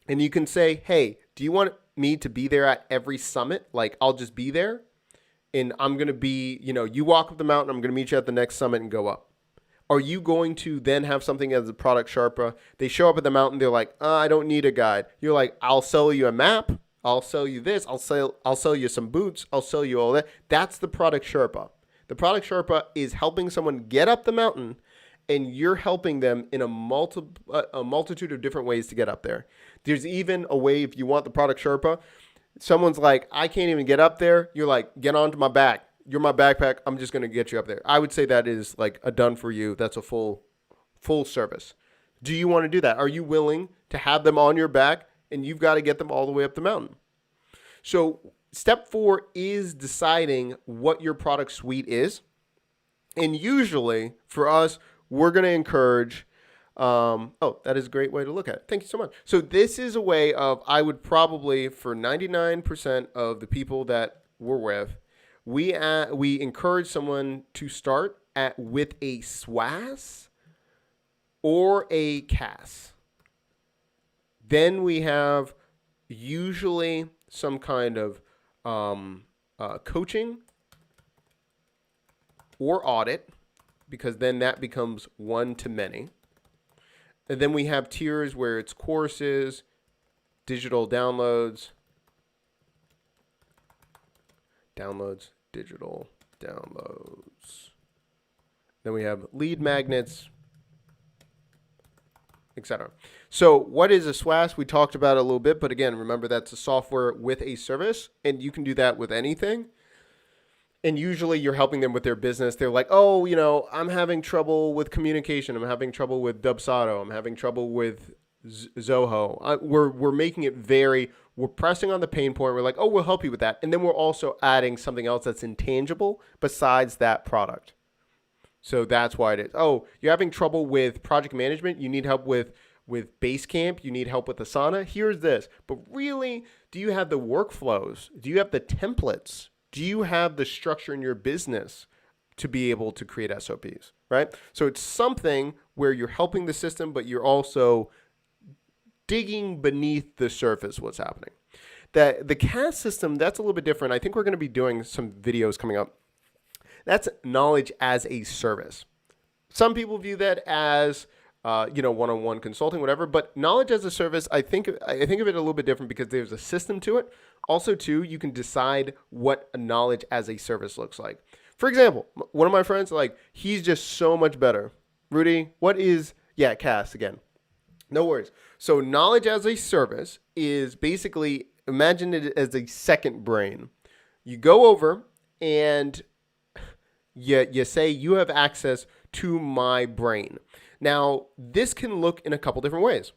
And you can say, hey, do you want me to be there at every summit? Like, I'll just be there, and I'm going to be, you walk up the mountain, I'm going to meet you at the next summit and go up. Are you going to then have something as a product Sherpa? They show up at the mountain, they're like, I don't need a guide. You're like, I'll sell you a map. I'll sell you this. I'll sell you some boots. I'll sell you all that. That's the product Sherpa. The product Sherpa is helping someone get up the mountain, and you're helping them in a multitude of different ways to get up there. There's even a way, if you want the product Sherpa, someone's like, I can't even get up there. You're like, get onto my back. You're my backpack. I'm just going to get you up there. I would say that is like a done for you. That's a full service. Do you want to do that? Are you willing to have them on your back, and you've got to get them all the way up the mountain? So step 4 is deciding what your product suite is. And usually for us, we're going to encourage, that is a great way to look at it. Thank you so much. So this is a way of, I would probably, for 99% of the people that we're with, we encourage someone to start with a SWAS or a CAS. Then we have usually some kind of coaching or audit, because then that becomes one to many. And then we have tiers where it's courses, digital downloads, digital downloads. Then we have lead magnets, etc. So what is a SWAS? We talked about it a little bit, but again, remember that's a software with a service, and you can do that with anything. And usually you're helping them with their business. They're like, oh, I'm having trouble with communication. I'm having trouble with Dubsado. I'm having trouble with Zoho. We're making it we're pressing on the pain point. We're like, oh, we'll help you with that. And then we're also adding something else that's intangible besides that product. So that's why it is. Oh, you're having trouble with project management. You need help with Basecamp. You need help with Asana. Here's this. But really, do you have the workflows? Do you have the templates? Do you have the structure in your business to be able to create SOPs, right? So it's something where you're helping the system, but you're also digging beneath the surface what's happening. The CAS system, that's a little bit different. I think we're going to be doing some videos coming up. That's knowledge as a service. Some people view that as one-on-one consulting, whatever. But knowledge as a service, I think of it a little bit different, because there's a system to it. Also, too, you can decide what a knowledge as a service looks like. For example, one of my friends, he's just so much better. Rudy, CAS again. No worries. So knowledge as a service is basically, imagine it as a second brain. You go over and you say you have access to my brain. Now, this can look in a couple different ways.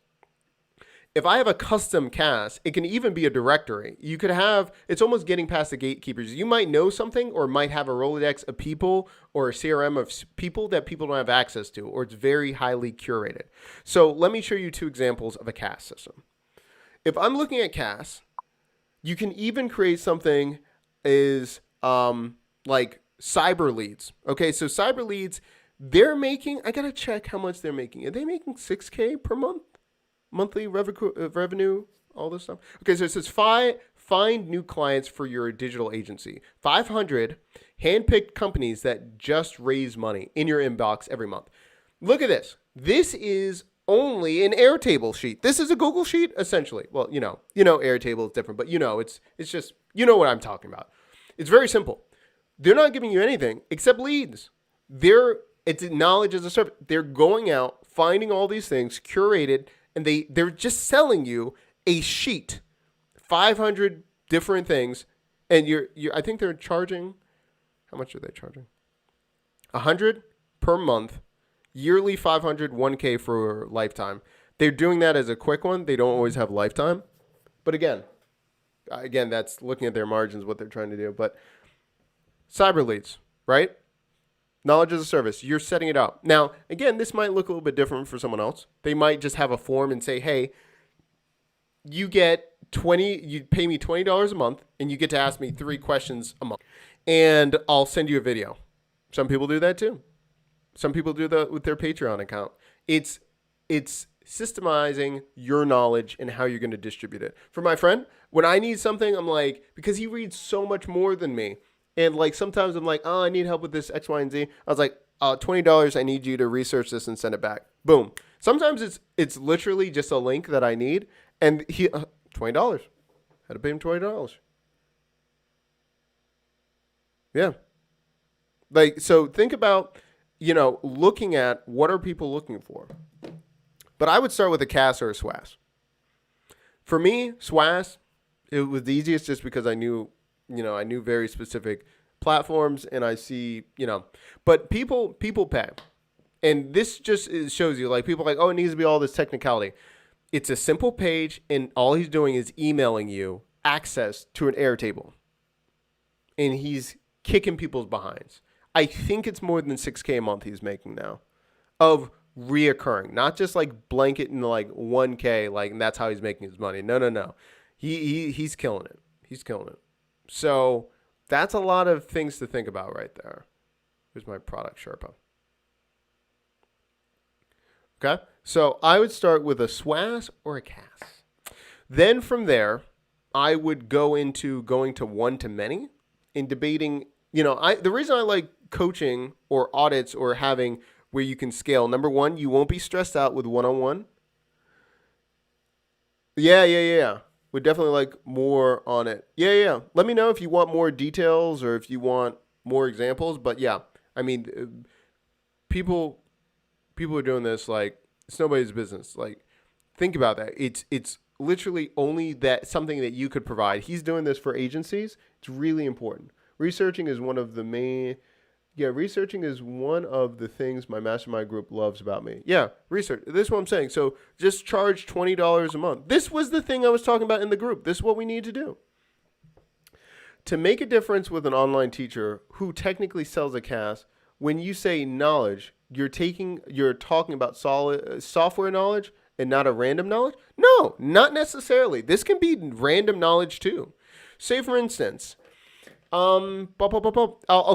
If I have a custom CAS, it can even be a directory. You could have, it's almost getting past the gatekeepers. You might know something, or might have a Rolodex of people or a CRM of people that people don't have access to, or it's very highly curated. So let me show you 2 examples of a CAS system. If I'm looking at CAS, you can even create something is like cyber leads. Okay, so cyber leads, they're making, I got to check how much they're making. Are they making $6K per month? Monthly revenue, all this stuff. Okay, so it says find new clients for your digital agency. 500 handpicked companies that just raise money in your inbox every month. Look at this. This is only an Airtable sheet. This is a Google sheet, essentially. Well, Airtable is different, but it's just, what I'm talking about. It's very simple. They're not giving you anything except leads. It's knowledge as a service. They're going out, finding all these things, curated, and they're just selling you a sheet, 500 different things, and I think they're charging. How much are they charging? 100 per month, yearly 500, 1K for lifetime. They're doing that as a quick one. They don't always have lifetime, but again, that's looking at their margins, what they're trying to do. But cyber leads, right? Knowledge as a service. You're setting it up. Now, again, this might look a little bit different for someone else. They might just have a form and say, hey, you pay me $20 a month, and you get to ask me 3 questions a month, and I'll send you a video. Some people do that too. Some people do that with their Patreon account. It's systemizing your knowledge and how you're going to distribute it. For my friend, when I need something, I'm like, because he reads so much more than me, and like sometimes I'm like, oh, I need help with this X, Y, and Z. I was like, $20. I need you to research this and send it back. Boom. Sometimes it's literally just a link that I need, and he $20. Had to pay him $20. Yeah. Like, so think about, looking at what are people looking for. But I would start with a CAS or a SWAS. For me, SWAS, it was the easiest just because I knew very specific platforms, and I see, but people pay. And this just shows you, like, people are like, oh, it needs to be all this technicality. It's a simple page, and all he's doing is emailing you access to an Airtable. And he's kicking people's behinds. I think it's more than $6K a month he's making now of reoccurring, not just like blanket and like $1K, like, and that's how he's making his money. No. He's killing it. He's killing it. So that's a lot of things to think about right there. Here's my product Sherpa. Okay. So I would start with a SWAS or a CAS. Then from there, I would go into going to one-to-many and debating, the reason I like coaching or audits or having where you can scale, number one, you won't be stressed out with one-on-one. Yeah. Would definitely like more on it. Yeah. Let me know if you want more details or if you want more examples. But yeah, I mean, people are doing this like it's nobody's business. Like, think about that. It's literally only that something that you could provide. He's doing this for agencies. It's really important. Researching is one of the things my mastermind group loves about me. Yeah, research. This is what I'm saying. So just charge $20 a month. This was the thing I was talking about in the group. This is what we need to do. To make a difference with an online teacher who technically sells a CAS, when you say knowledge, you're talking about solid software knowledge and not a random knowledge? No, not necessarily. This can be random knowledge too. Say, for instance, I'll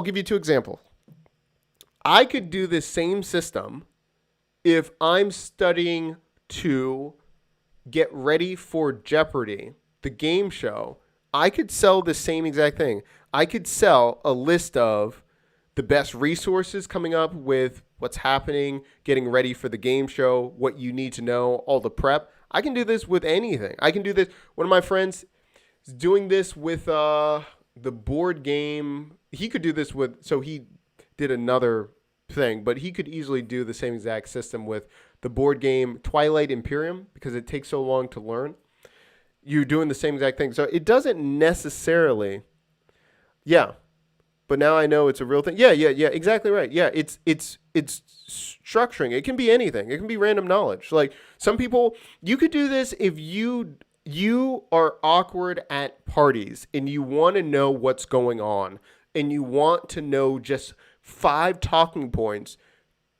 give you 2 examples. I could do this same system if I'm studying to get ready for Jeopardy, the game show. I could sell the same exact thing. I could sell a list of the best resources coming up with what's happening, getting ready for the game show, what you need to know, all the prep. I can do this with anything. I can do this. One of my friends is doing this with the board game. He could do this so he did another thing, but he could easily do the same exact system with the board game Twilight Imperium because it takes so long to learn. You're doing the same exact thing. So it doesn't necessarily, but now I know it's a real thing. Yeah, exactly right. Yeah, it's structuring. It can be anything. It can be random knowledge. Like some people, you could do this if you are awkward at parties and you want to know what's going on and you want to know just 5 talking points,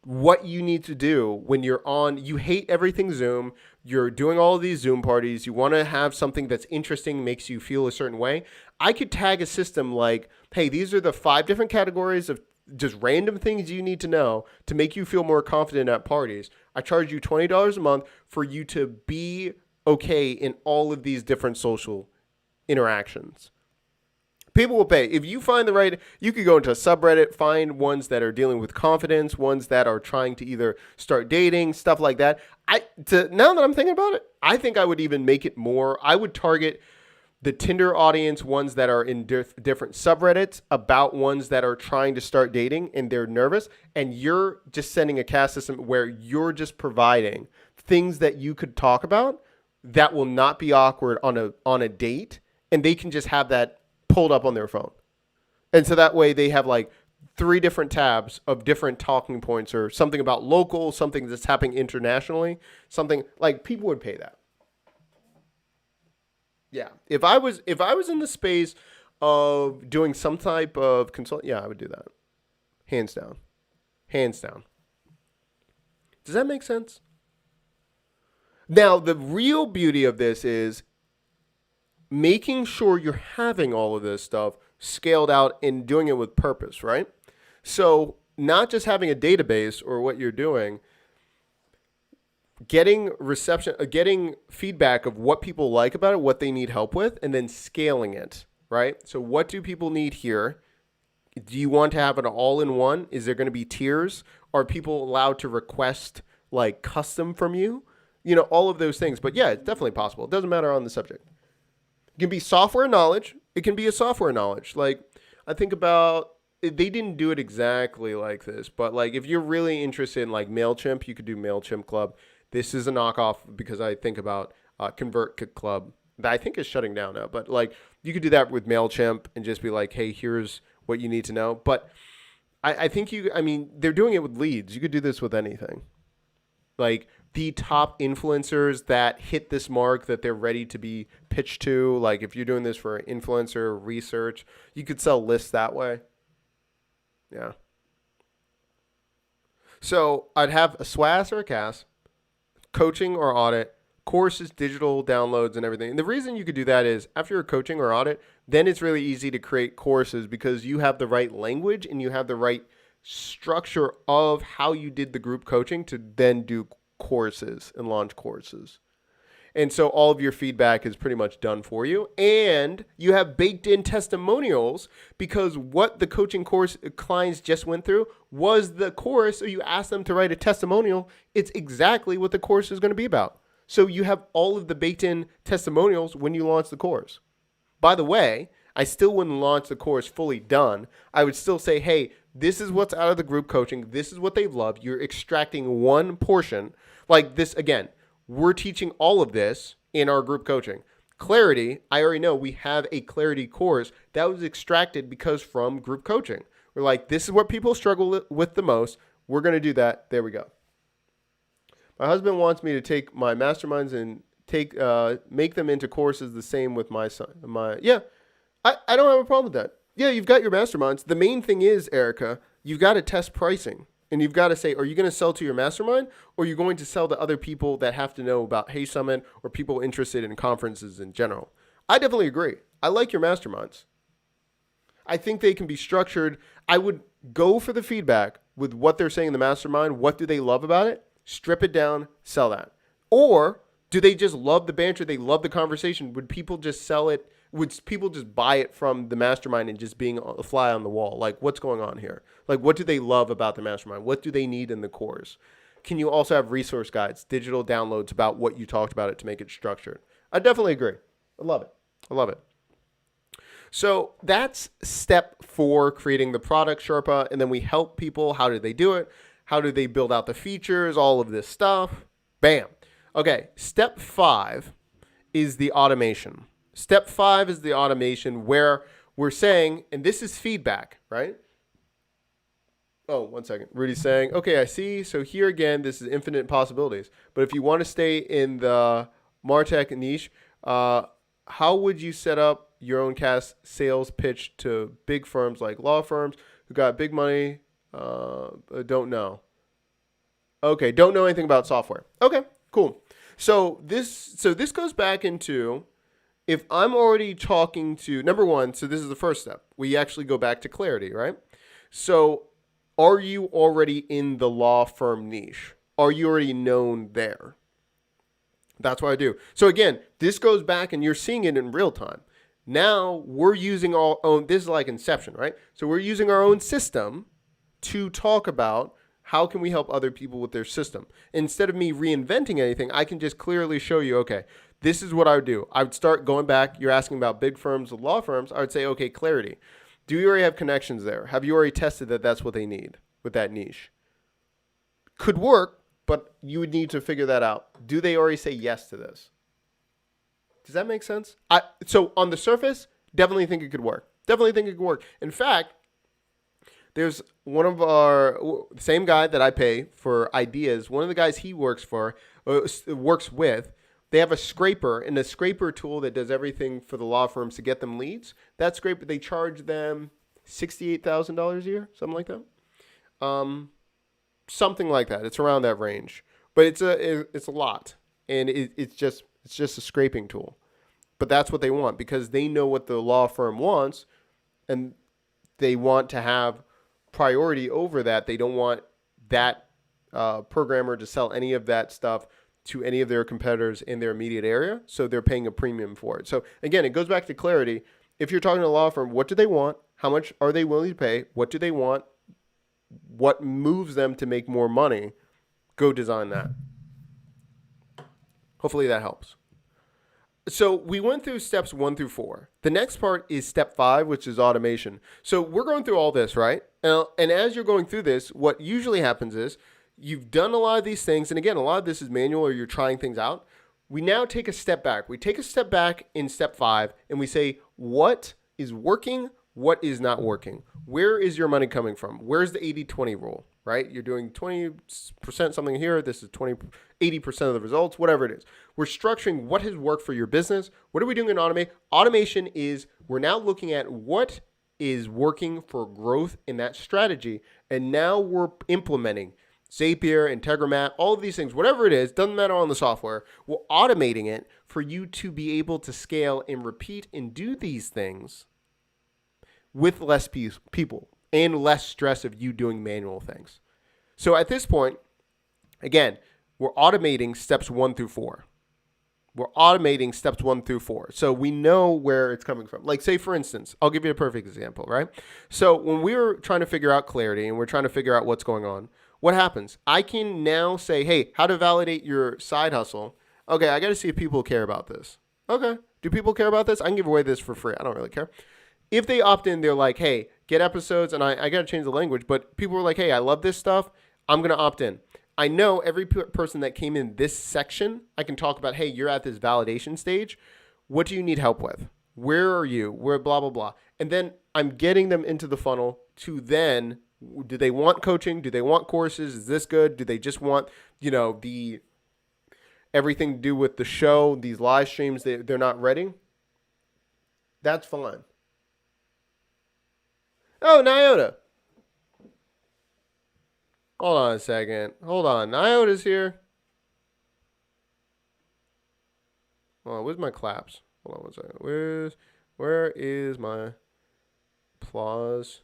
what you need to do when you hate everything Zoom, you're doing all of these Zoom parties, you want to have something that's interesting, makes you feel a certain way. I could tag a system like, hey, these are the 5 different categories of just random things you need to know to make you feel more confident at parties. I charge you $20 a month for you to be okay in all of these different social interactions. People will pay. If you find you could go into a subreddit, find ones that are dealing with confidence, ones that are trying to either start dating, stuff like that. Now that I'm thinking about it, I think I would even make it more. I would target the Tinder audience, ones that are in different subreddits about ones that are trying to start dating and they're nervous, and you're just sending a cast system where you're just providing things that you could talk about that will not be awkward on a date, and they can just have that pulled up on their phone. And so that way they have like 3 different tabs of different talking points, or something about local, something that's happening internationally, something like people would pay that. Yeah. If I was in the space of doing some type of consult, yeah, I would do that. Hands down. Hands down. Does that make sense? Now, the real beauty of this is making sure you're having all of this stuff scaled out and doing it with purpose, right? So not just having a database or what you're doing, getting getting feedback of what people like about it, what they need help with, and then scaling it, right? So what do people need here? Do you want to have it all in one? Is there going to be tiers? Are people allowed to request like custom from you? You know, all of those things. But yeah, it's definitely possible. It doesn't matter on the subject. It can be software knowledge. It can be a software knowledge. Like, I think about, they didn't do it exactly like this, but like if you're really interested in like MailChimp, you could do MailChimp Club. This is a knockoff because I think about Convert Club that I think is shutting down now. But like you could do that with MailChimp and just be like, hey, here's what you need to know. But I think they're doing it with leads. You could do this with anything. Like the top influencers that hit this mark that they're ready to be pitched to. Like if you're doing this for influencer research, you could sell lists that way. Yeah. So I'd have a SWAS or a CAS, coaching or audit, courses, digital downloads, and everything. And the reason you could do that is after you're coaching or audit, then it's really easy to create courses because you have the right language and you have the right structure of how you did the group coaching to then do courses and launch courses. And so all of your feedback is pretty much done for you. And you have baked in testimonials because what the coaching course clients just went through was the course. So you ask them to write a testimonial. It's exactly what the course is going to be about. So you have all of the baked in testimonials when you launch the course. By the way, I still wouldn't launch the course fully done. I would still say, hey, this is what's out of the group coaching. This is what they've loved. You're extracting one portion. Like this, again, we're teaching all of this in our group coaching. Clarity, I already know we have a clarity course that was extracted because from group coaching. We're like, this is what people struggle with the most. We're going to do that. There we go. My husband wants me to take my masterminds and make them into courses the same with my son. I don't have a problem with that. Yeah, you've got your masterminds. The main thing is, Erica, you've got to test pricing. And you've got to say, are you going to sell to your mastermind or are you going to sell to other people that have to know about Hey Summit or people interested in conferences in general? I definitely agree. I like your masterminds. I think they can be structured. I would go for the feedback with what they're saying in the mastermind. What do they love about it? Strip it down, sell that. Or do they just love the banter? They love the conversation. Would people just sell it? Would people just buy it from the mastermind and just being a fly on the wall? Like, what's going on here? Like, what do they love about the mastermind? What do they need in the course? Can you also have resource guides, digital downloads about what you talked about it to make it structured? I definitely agree. I love it. I love it. So that's step 4, creating the product Sherpa. And then we help people. How do they do it? How do they build out the features? All of this stuff. Bam. Okay. Step 5 is the automation. Step 5 is the automation where we're saying, and this is feedback, right? Oh, 1 second. Rudy's saying, okay, I see. So here again, this is infinite possibilities. But if you want to stay in the MarTech niche, how would you set up your own cast sales pitch to big firms like law firms who got big money? Don't know. Okay, don't know anything about software. Okay, cool. So this goes back into, if I'm already talking to, number 1, so this is the first step. We actually go back to clarity, right? So are you already in the law firm niche? Are you already known there? That's what I do. So again, this goes back and you're seeing it in real time. Now we're using our own, this is like Inception, right? So we're using our own system to talk about how can we help other people with their system. Instead of me reinventing anything, I can just clearly show you, okay, This is what I would do. I would start going back. You're asking about big firms with law firms. I would say, okay, clarity. Do you already have connections there? Have you already tested that that's what they need with that niche? Could work, but you would need to figure that out. Do they already say yes to this? Does that make sense? So on the surface, definitely think it could work. Definitely think it could work. In fact, there's one of our same guy that I pay for ideas. One of the guys he works with. They have a scraper, and a scraper tool that does everything for the law firms to get them leads. That scraper, they charge them $68,000 a year, something like that. Something like that. It's around that range, but it's a lot, and it's just a scraping tool. But that's what they want because they know what the law firm wants, and they want to have priority over that. They don't want that programmer to sell any of that stuff to any of their competitors in their immediate area. So they're paying a premium for it. So again, it goes back to clarity. If you're talking to a law firm, what do they want? How much are they willing to pay? What do they want? What moves them to make more money? Go design that. Hopefully that helps. So we went through steps 1 through 4. The next part is step 5, which is automation. So we're going through all this, right? And as you're going through this, what usually happens is you've done a lot of these things. And again, a lot of this is manual or you're trying things out. We now take a step back. We take a step back in step 5 and we say, what is working? What is not working? Where is your money coming from? Where's the 80-20 rule, right? You're doing 20% something here. This is 80% of the results, whatever it is. We're structuring what has worked for your business. What are we doing in automate? Automation is we're now looking at what is working for growth in that strategy. And now we're implementing Zapier, Integromat, all of these things, whatever it is, doesn't matter on the software. We're automating it for you to be able to scale and repeat and do these things with less people and less stress of you doing manual things. So at this point, again, we're automating steps 1 through 4. We're automating steps 1 through 4. So we know where it's coming from. Like say, for instance, I'll give you a perfect example, right? So when we were trying to figure out clarity and we're trying to figure out what's going on, what happens? I can now say, hey, how to validate your side hustle. Okay, I got to see if people care about this. Okay, do people care about this? I can give away this for free. I don't really care. If they opt in, they're like, hey, get episodes, and I got to change the language, but people were like, hey, I love this stuff. I'm going to opt in. I know every person that came in this section, I can talk about, hey, you're at this validation stage. What do you need help with? Where are you? Where blah, blah, blah. And then I'm getting them into the funnel to then, do they want coaching? Do they want courses? Is this good? Do they just want, the everything to do with the show, these live streams, they're not ready? That's fine. Oh, Nyota. Hold on a second. Hold on. Nyota's here. Hold on. Where's my claps? Hold on one second. Where is my applause?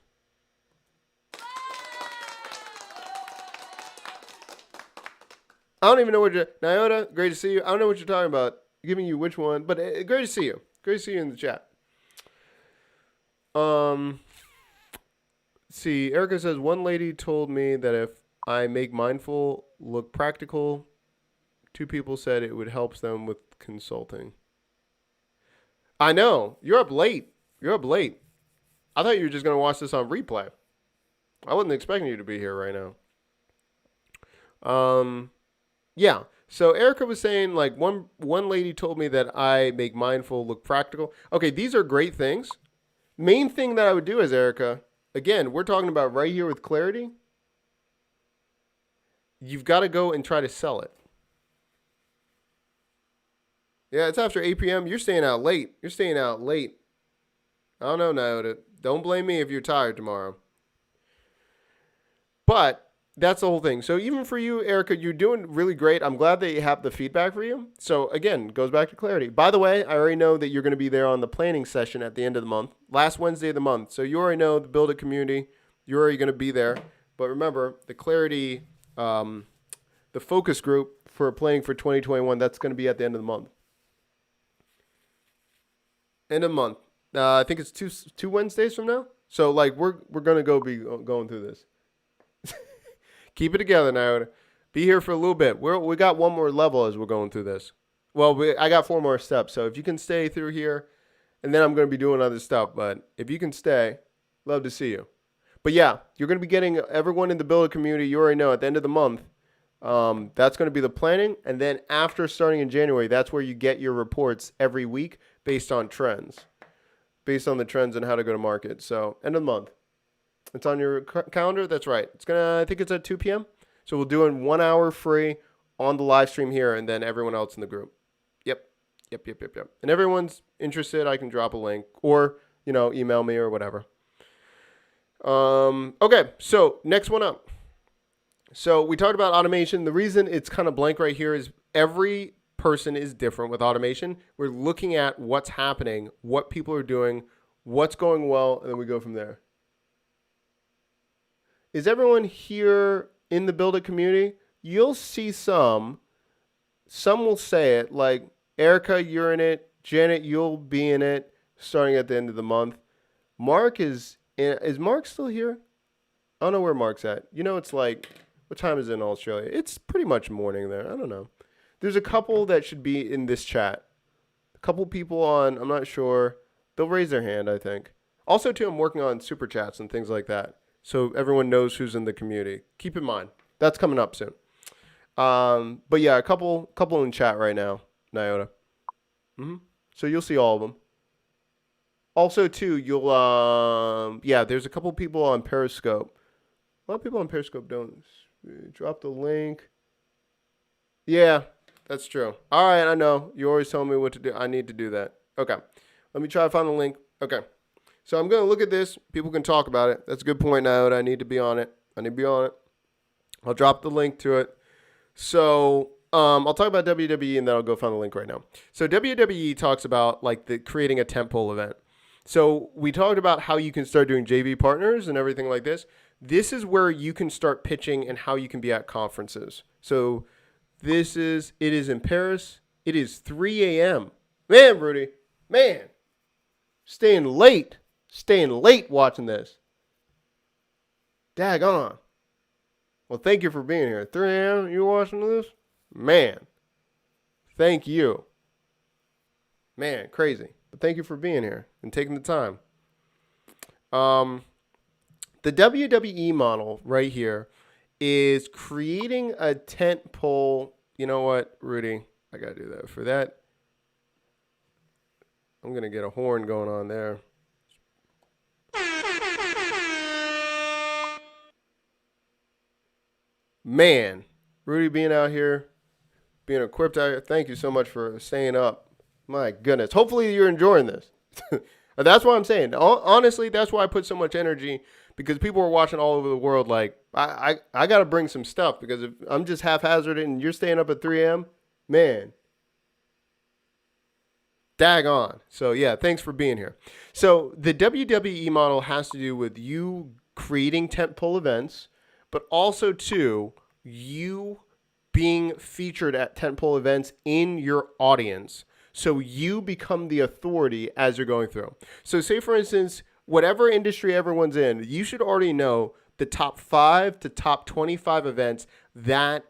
I don't even know what you're... Nyota, great to see you. I don't know what you're talking about. Giving you which one, but great to see you. Great to see you in the chat. See, Erica says, one lady told me that if I make mindful look practical, 2 people said it would help them with consulting. I know. You're up late. I thought you were just going to watch this on replay. I wasn't expecting you to be here right now. Yeah. So Erica was saying, like, one lady told me that I make mindful look practical. Okay, these are great things. Main thing that I would do is, Erica... Again, we're talking about right here with clarity. You've got to go and try to sell it. Yeah, it's after 8 p.m. You're staying out late. I don't know, Nyota. Don't blame me if you're tired tomorrow. But that's the whole thing. So even for you, Erica, you're doing really great. I'm glad that you have the feedback for you. So again, goes back to clarity. By the way, I already know that you're going to be there on the planning session at the end of the month, last Wednesday of the month. So you already know the Build a Community. You're already going to be there. But remember, the clarity, the focus group for planning for 2021, that's going to be at the end of the month. End of the month. I think it's two Wednesdays from now. So like we're going to be going through this. Keep it together now. Be here for a little bit. We got one more level as we're going through this. Well, I got 4 more steps. So if you can stay through here, and then I'm going to be doing other stuff. But if you can stay, love to see you. But yeah, you're going to be getting everyone in the Builder community. You already know at the end of the month. That's going to be the planning. And then after starting in January, that's where you get your reports every week based on trends, based on the trends and how to go to market. So end of the month. It's on your calendar. That's right. I think it's at 2 p.m. So we'll do it in 1 hour free on the live stream here, and then everyone else in the group. Yep. And everyone's interested, I can drop a link or, email me or whatever. Okay. So next one up. So we talked about automation. The reason it's kind of blank right here is every person is different with automation. We're looking at what's happening, what people are doing, what's going well, and then we go from there. Is everyone here in the Build It community? You'll see some will say it, like Erica, you're in it. Janet, you'll be in it starting at the end of the month. Mark is Mark still here? I don't know where Mark's at. It's like, what time is it in Australia? It's pretty much morning there. I don't know. There's a couple that should be in this chat. A couple people on, I'm not sure. They'll raise their hand, I think. Also, too, I'm working on super chats and things like that, so everyone knows who's in the community. Keep in mind. That's coming up soon. But yeah, a couple in chat right now, Nyota. So you'll see all of them. Also, too, there's a couple people on Periscope. A lot of people on Periscope don't drop the link. Yeah, that's true. All right, I know. You always tell me what to do. I need to do that. Okay. Let me try to find the link. Okay. So I'm going to look at this. People can talk about it. That's a good point, Nyota. I need to be on it. I'll drop the link to it. So I'll talk about WWE and then I'll go find the link right now. So WWE talks about like creating a tentpole event. So we talked about how you can start doing JV partners and everything like this. This is where you can start pitching and how you can be at conferences. So it is in Paris. It is 3 a.m. Man, Rudy, man, staying late watching this. Daggone. Well, thank you for being here. 3 a.m. You watching this? Man, thank you. Man, crazy. But thank you for being here and taking the time. The WWE model right here is creating a tent pole. You know what, Rudy? I got to do that. For that, I'm going to get a horn going on there. Man, Rudy being out here, being equipped out here. Thank you so much for staying up. My goodness. Hopefully you're enjoying this. That's what I'm saying. Honestly, that's why I put so much energy, because people are watching all over the world. Like, I got to bring some stuff, because if I'm just haphazard and you're staying up at 3 a.m., man, daggone. So, yeah, thanks for being here. So the WWE model has to do with you creating tentpole events, but also, too, you being featured at tentpole events in your audience. So you become the authority as you're going through. So say, for instance, whatever industry everyone's in, you should already know the top 5 to top 25 events that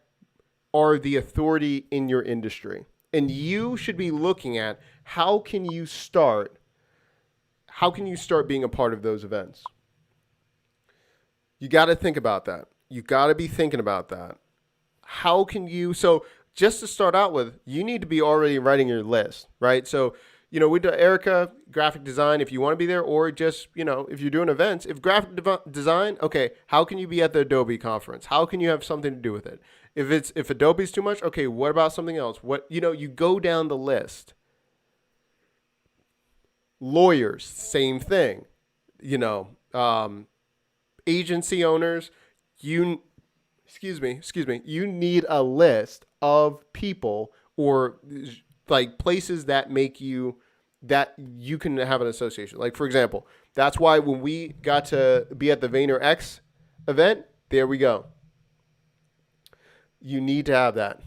are the authority in your industry. And you should be looking at how can you start being a part of those events. You got to think about that. You got to be thinking about that. How can you, so just to start out with, you need to be already writing your list, right? So, we do Erica, graphic design, if you want to be there, or just, if you're doing events, if graphic design, okay, how can you be at the Adobe conference? How can you have something to do with it? If Adobe's too much, okay, what about something else? You go down the list. Lawyers, same thing. Agency owners, you need a list of people or like places that you can have an association. Like, for example, that's why when we got to be at the VaynerX event, there we go. You need to have that.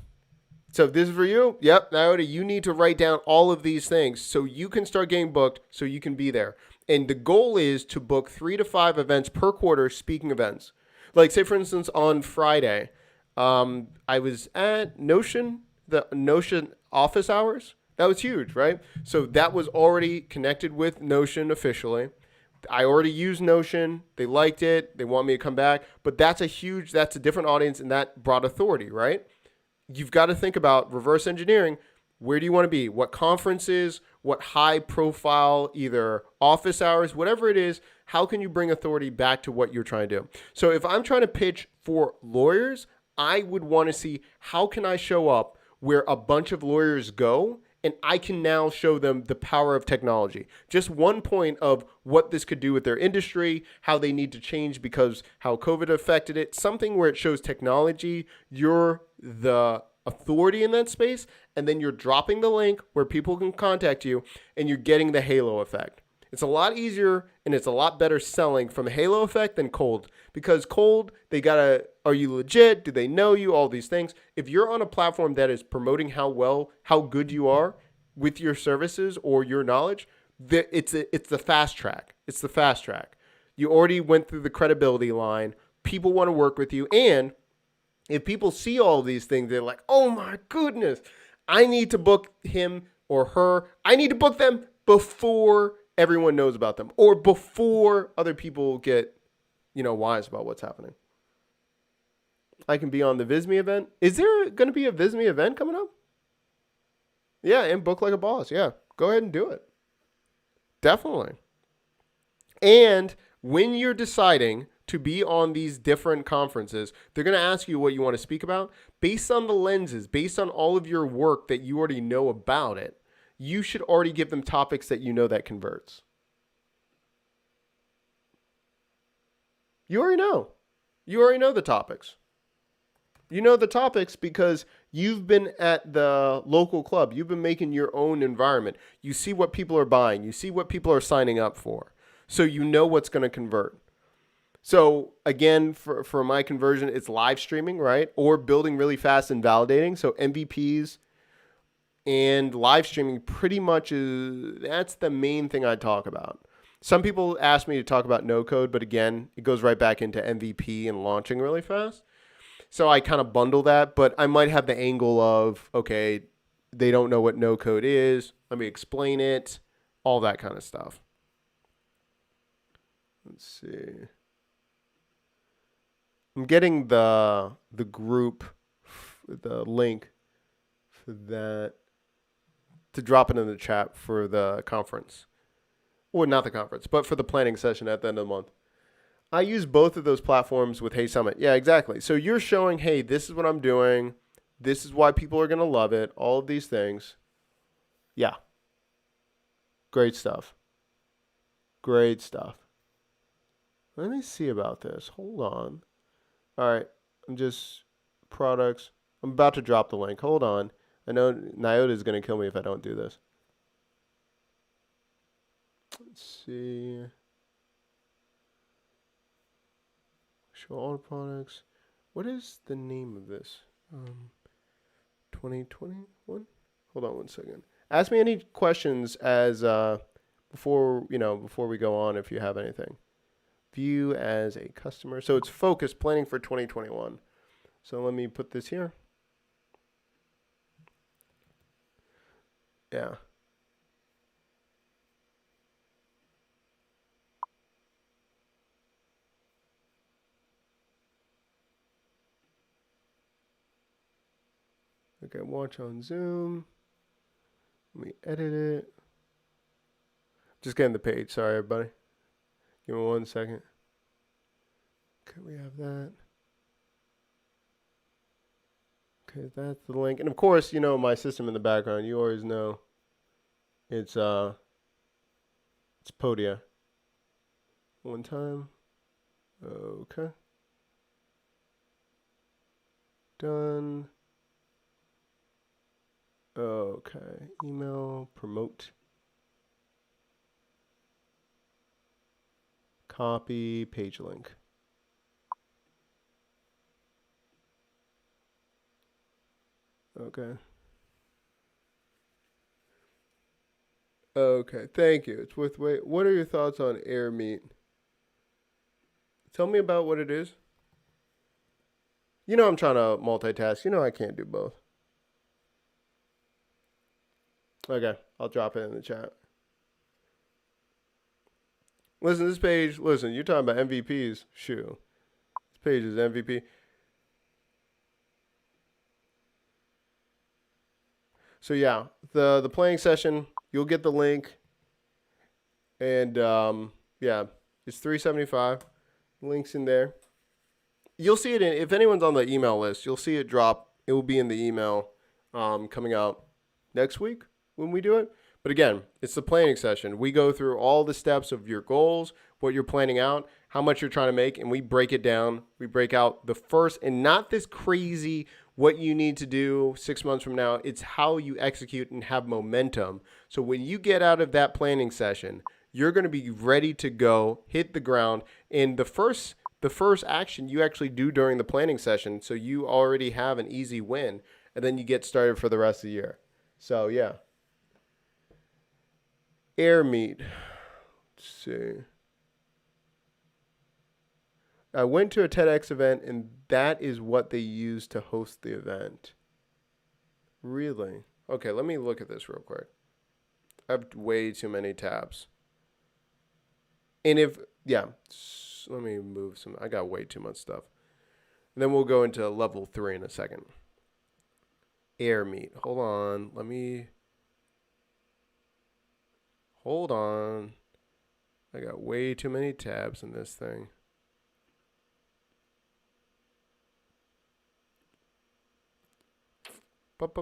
So if this is for you, yep, Nyota, you need to write down all of these things so you can start getting booked, so you can be there. And the goal is to book 3 to 5 events per quarter, speaking events. Like, say, for instance, on Friday, I was at the Notion office hours. That was huge, right? So that was already connected with Notion officially. I already used Notion. They liked it. They want me to come back. But that's a different audience, and that brought authority, right? You've got to think about reverse engineering. Where do you want to be? What conferences? What high profile, either office hours, whatever it is, how can you bring authority back to what you're trying to do? So if I'm trying to pitch for lawyers, I would want to see how can I show up where a bunch of lawyers go, and I can now show them the power of technology. Just one point of what this could do with their industry, how they need to change because how COVID affected it, something where it shows technology, you're the authority in that space, and then you're dropping the link where people can contact you, and you're getting the halo effect. It's a lot easier and it's a lot better selling from a halo effect than cold, because cold, are you legit? Do they know you? All these things. If you're on a platform that is promoting how good you are with your services or your knowledge, it's the fast track. It's the fast track. You already went through the credibility line. People want to work with you. And if people see all these things, they're like, oh my goodness, I need to book him or her. I need to book them before everyone knows about them or before other people get, wise about what's happening. I can be on the Visme event. Is there going to be a Visme event coming up? Yeah, and book like a boss. Yeah, go ahead and do it. Definitely. And when you're deciding to be on these different conferences, they're going to ask you what you want to speak about. Based on the lenses, based on all of your work that you already know about it, you should already give them topics that you know that converts. You already know. You already know the topics. You know the topics because you've been at the local club. You've been making your own environment. You see what people are buying. You see what people are signing up for. So you know what's going to convert. So again, for my conversion, it's live streaming, right? Or building really fast and validating. So MVPs and live streaming pretty much that's the main thing I talk about. Some people ask me to talk about no code, but again, it goes right back into MVP and launching really fast. So I kind of bundle that, but I might have the angle of, okay, they don't know what no code is. Let me explain it, all that kind of stuff. Let's see. I'm getting the group, the link for that, to drop it in the chat for the conference. Well, not the conference, but for the planning session at the end of the month. I use both of those platforms with Hey Summit. Yeah, exactly. So you're showing, hey, this is what I'm doing. This is why people are going to love it. All of these things. Yeah. Great stuff. Great stuff. Let me see about this. Hold on. All right. Products. I'm about to drop the link. Hold on. I know Nyota is going to kill me if I don't do this. Let's see. Show all the products. What is the name of this? 2021? Hold on one second. Ask me any questions as before we go on if you have anything. View as a customer. So it's focus planning for 2021. So let me put this here. Yeah. Okay, watch on Zoom. Let me edit it. Just getting the page. Sorry, everybody. Give me 1 second. Okay, we have that. Okay, that's the link. And of course, my system in the background. You always know it's Podia. One time. Okay. Done. Okay. Email, promote. Copy, page link. Okay. Okay, thank you. It's with wait. What are your thoughts on air meat? Tell me about what it is. I'm trying to multitask. I can't do both. Okay, I'll drop it in the chat. Listen, this page. Listen, you're talking about MVPs. Shoot, this page is MVP. So yeah, the playing session. You'll get the link, and yeah, it's $375. Links in there. You'll see it in, if anyone's on the email list, you'll see it drop. It will be in the email coming out next week when we do it. But again, it's the planning session. We go through all the steps of your goals, what you're planning out, how much you're trying to make, and we break it down. We break out the first, and not this crazy what you need to do 6 months from now. It's how you execute and have momentum. So when you get out of that planning session, you're going to be ready to go, hit the ground, and the first action you actually do during the planning session, so you already have an easy win, and then you get started for the rest of the year. So yeah. Air meet. Let's see. I went to a TEDx event, and that is what they used to host the event. Really? Okay, let me look at this real quick. I have way too many tabs. And let me move some. I got way too much stuff. And then we'll go into level 3 in a second. Air meet. Hold on. Hold on. I got way too many tabs in this thing. I've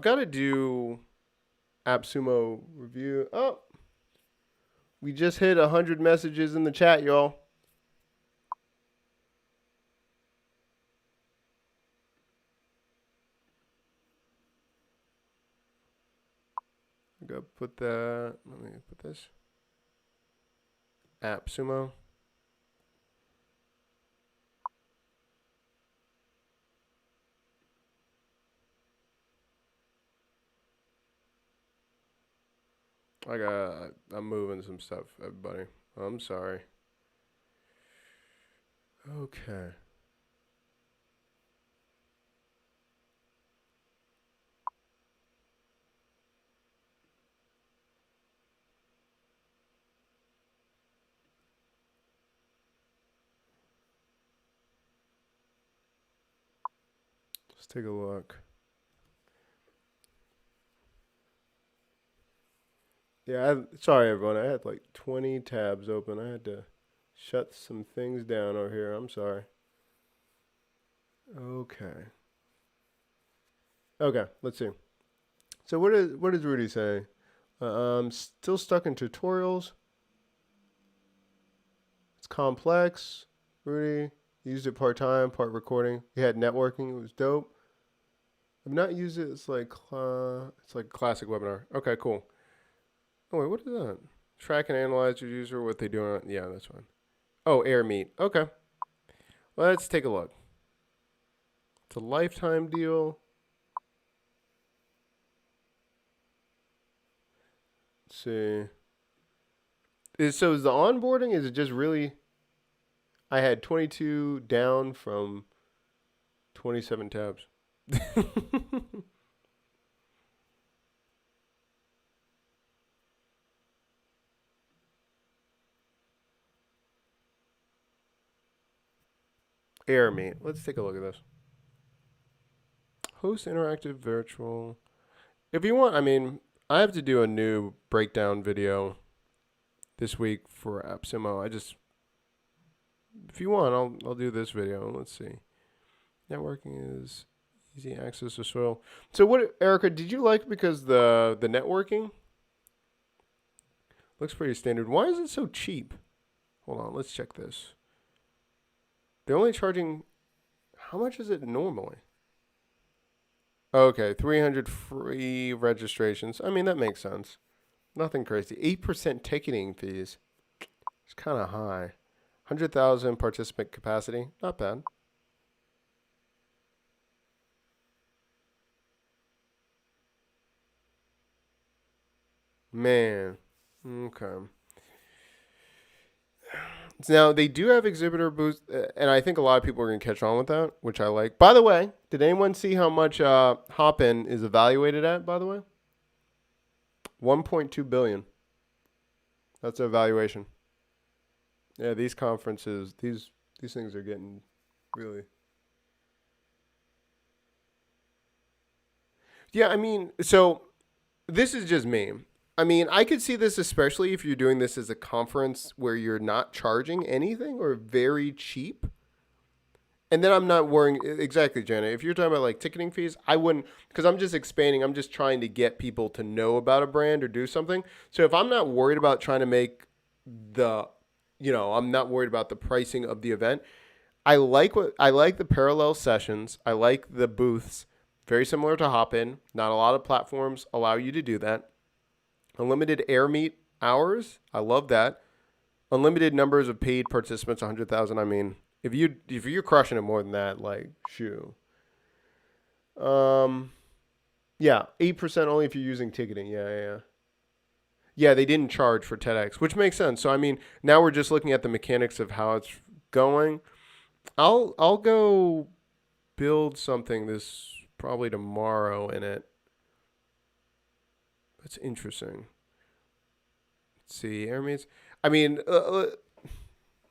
got to do AppSumo review. Oh, we just hit 100 messages in the chat, y'all. I gotta put that. Let me put this. AppSumo. I'm moving some stuff, everybody. I'm sorry. Okay. Let's take a look. Yeah, sorry everyone. I had like 20 tabs open. I had to shut some things down over here. I'm sorry. Okay. Okay, let's see. So what does Rudy say? Still stuck in tutorials. It's complex. Rudy used it part-time, part recording. He had networking. It was dope. I've not used it. It's like a classic webinar. Okay, cool. Oh wait, what is that? Track and analyze your user, what they do. Yeah, that's fine. Oh, air meet. Okay. Let's take a look. It's a lifetime deal. Let's see. So is the onboarding, is it just really, I had 22 down from 27 tabs. Air meet. Let's take a look at this. Host interactive virtual. If you want, I mean, I have to do a new breakdown video this week for AppSumo. If you want, I'll do this video. Let's see. Networking is easy access to soil. So what, Erica, did you like because the networking looks pretty standard? Why is it so cheap? Hold on, let's check this. They're only charging, how much is it normally? Okay, 300 free registrations. I mean, that makes sense. Nothing crazy. 8% ticketing fees. It's kind of high. 100,000 participant capacity. Not bad. Man. Okay. Now they do have exhibitor booths, and I think a lot of people are going to catch on with that, which I like. By the way, did anyone see how much Hopin is evaluated at? By the way, 1.2 billion. That's their valuation. Yeah, these conferences, these things are getting really. Yeah, I mean, so this is just me. I mean, I could see this especially if you're doing this as a conference where you're not charging anything or very cheap. And then I'm not worrying exactly, Jenna. If you're talking about like ticketing fees, I wouldn't because I'm just expanding. I'm just trying to get people to know about a brand or do something. So if I'm not worried about trying to make the, I'm not worried about the pricing of the event. I like the parallel sessions. I like the booths. Very similar to Hopin. Not a lot of platforms allow you to do that. Unlimited air meet hours. I love that. Unlimited numbers of paid participants, 100,000. I mean, if you're crushing it more than that, like shoo. Um, yeah, 8% only if you're using ticketing. Yeah. Yeah, they didn't charge for TEDx, which makes sense. So I mean, now we're just looking at the mechanics of how it's going. I'll go build something this probably tomorrow in it. That's interesting. Let's see, air meets. I mean,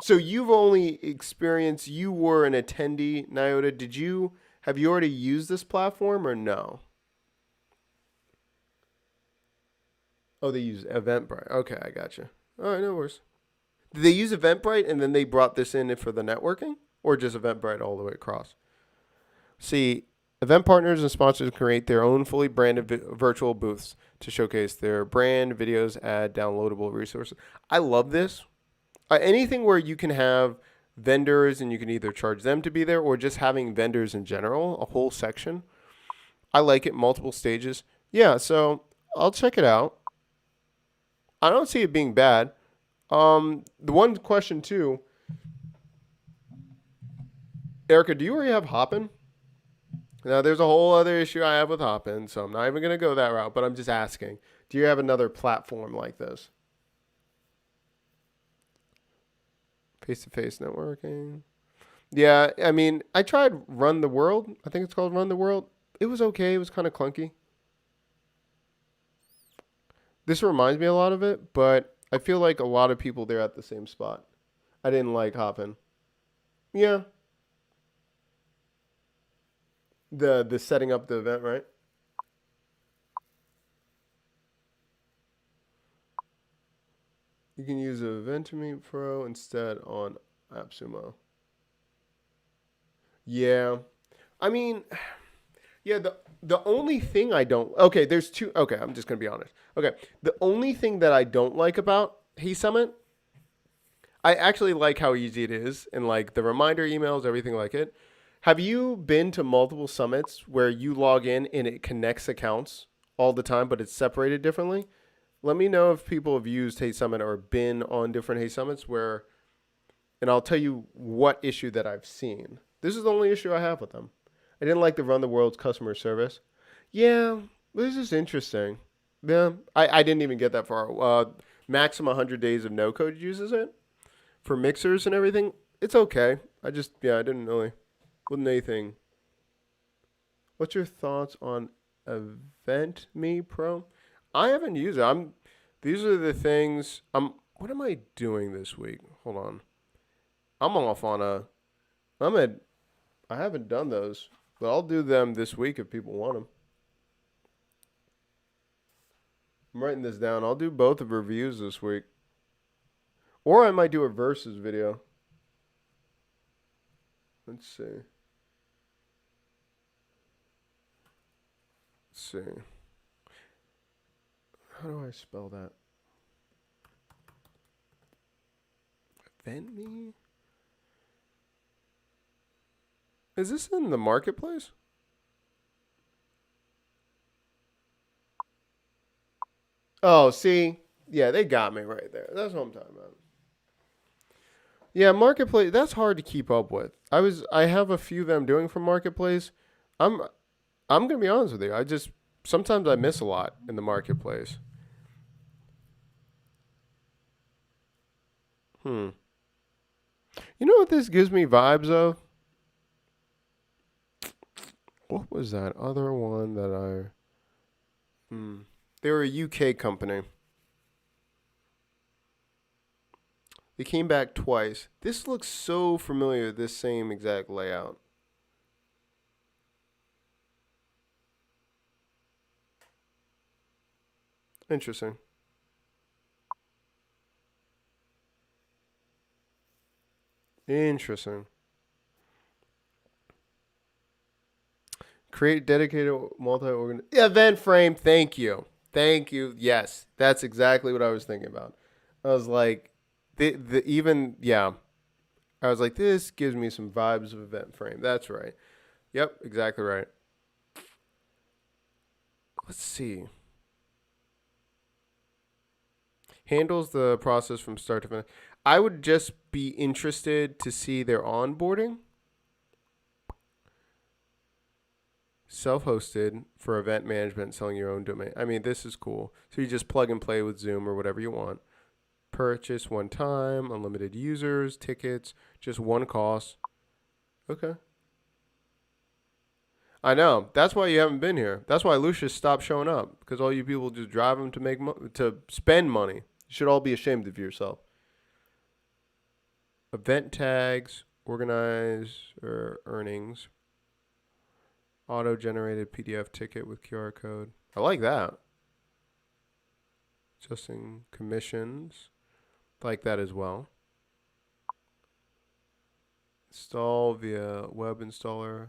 so you've only experienced, you were an attendee, Nyota. Have you already used this platform or no? Oh, they use Eventbrite. Okay, I gotcha. All right, no worries. Did they use Eventbrite and then they brought this in for the networking? Or just Eventbrite all the way across? See, event partners and sponsors create their own fully branded virtual booths to showcase their brand, videos, add downloadable resources. I love this. Anything where you can have vendors and you can either charge them to be there or just having vendors in general, a whole section. I like it, multiple stages. Yeah, so I'll check it out. I don't see it being bad. The one question too, Erica, do you already have Hopin? Now, there's a whole other issue I have with Hopin, so I'm not even going to go that route, but I'm just asking. Do you have another platform like this? Face-to-face networking. Yeah, I mean, I tried Run the World. I think it's called Run the World. It was okay. It was kind of clunky. This reminds me a lot of it, but I feel like a lot of people there at the same spot. I didn't like Hopin. Yeah. The setting up the event, right? You can use Eventomeet Pro instead on AppSumo. Yeah. I mean, yeah, the only thing I don't okay, there's two okay, I'm just gonna be honest. Okay. The only thing that I don't like about Hey Summit, I actually like how easy it is and like the reminder emails, everything like it. Have you been to multiple summits where you log in and it connects accounts all the time, but it's separated differently? Let me know if people have used Hey Summit or been on different Hey Summits where, and I'll tell you what issue that I've seen. This is the only issue I have with them. I didn't like the Run the World's customer service. Yeah, this is interesting. Yeah, I didn't even get that far. Maximum 100 days of no code uses it for mixers and everything. It's okay. I didn't really, wasn't anything. What's your thoughts on Event Me Pro? I haven't used it. These are the things. What am I doing this week? Hold on. I'm off on a. I'm at. I haven't done those, but I'll do them this week if people want them. I'm writing this down. I'll do both of reviews this week, or I might do a versus video. Let's see. Let's see. How do I spell that? Event Me? Is this in the marketplace? Oh, see? Yeah, they got me right there. That's what I'm talking about. Yeah, marketplace, that's hard to keep up with. I have a few that I'm doing from marketplace. I'm I'm going to be honest with you. Sometimes I miss a lot in the marketplace. Hmm. You know what this gives me vibes of? What was that other one that I? They were a UK company. They came back twice. This looks so familiar. This same exact layout. Interesting. Interesting. Create dedicated multi-organ event frame. Thank you. Thank you. Yes, that's exactly what I was thinking about. I was like, the even yeah. I was like, this gives me some vibes of event frame. That's right. Yep, exactly right. Let's see. Handles the process from start to finish. I would just be interested to see their onboarding. Self-hosted for event management, selling your own domain. I mean, this is cool. So you just plug and play with Zoom or whatever you want. Purchase one time, unlimited users, tickets, just one cost. Okay. I know. That's why you haven't been here. That's why Lucius stopped showing up because all you people just drive him to to spend money. You should all be ashamed of yourself. Event tags, organize or earnings, auto-generated PDF ticket with QR code. I like that. Adjusting commissions, like that as well. Install via web installer.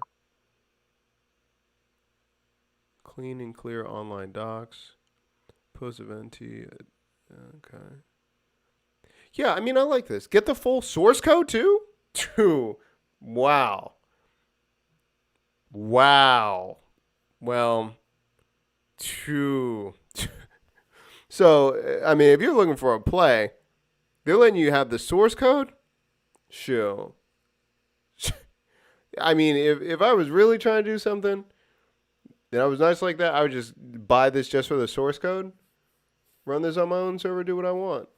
Clean and clear online docs. Post event. Okay. Yeah, I mean, I like this. Get the full source code too? Wow. Wow. Well, two. So, I mean, if you're looking for a play, they're letting you have the source code? Sure. I mean, if I was really trying to do something and I was nice like that, I would just buy this just for the source code, run this on my own server, do what I want.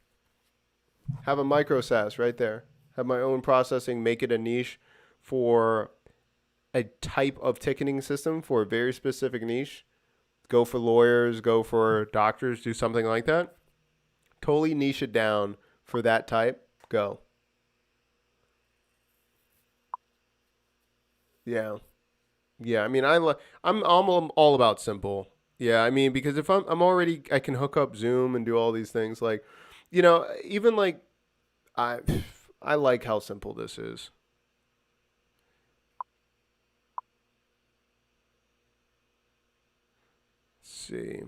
Have a micro SaaS right there. Have my own processing, make it a niche for a type of ticketing system for a very specific niche. Go for lawyers, go for doctors, do something like that. Totally niche it down for that type. Go. Yeah. Yeah, I mean, I'm all about simple. Yeah, I mean, because if I'm already I can hook up Zoom and do all these things like, even like I I like how simple this is. Let's see.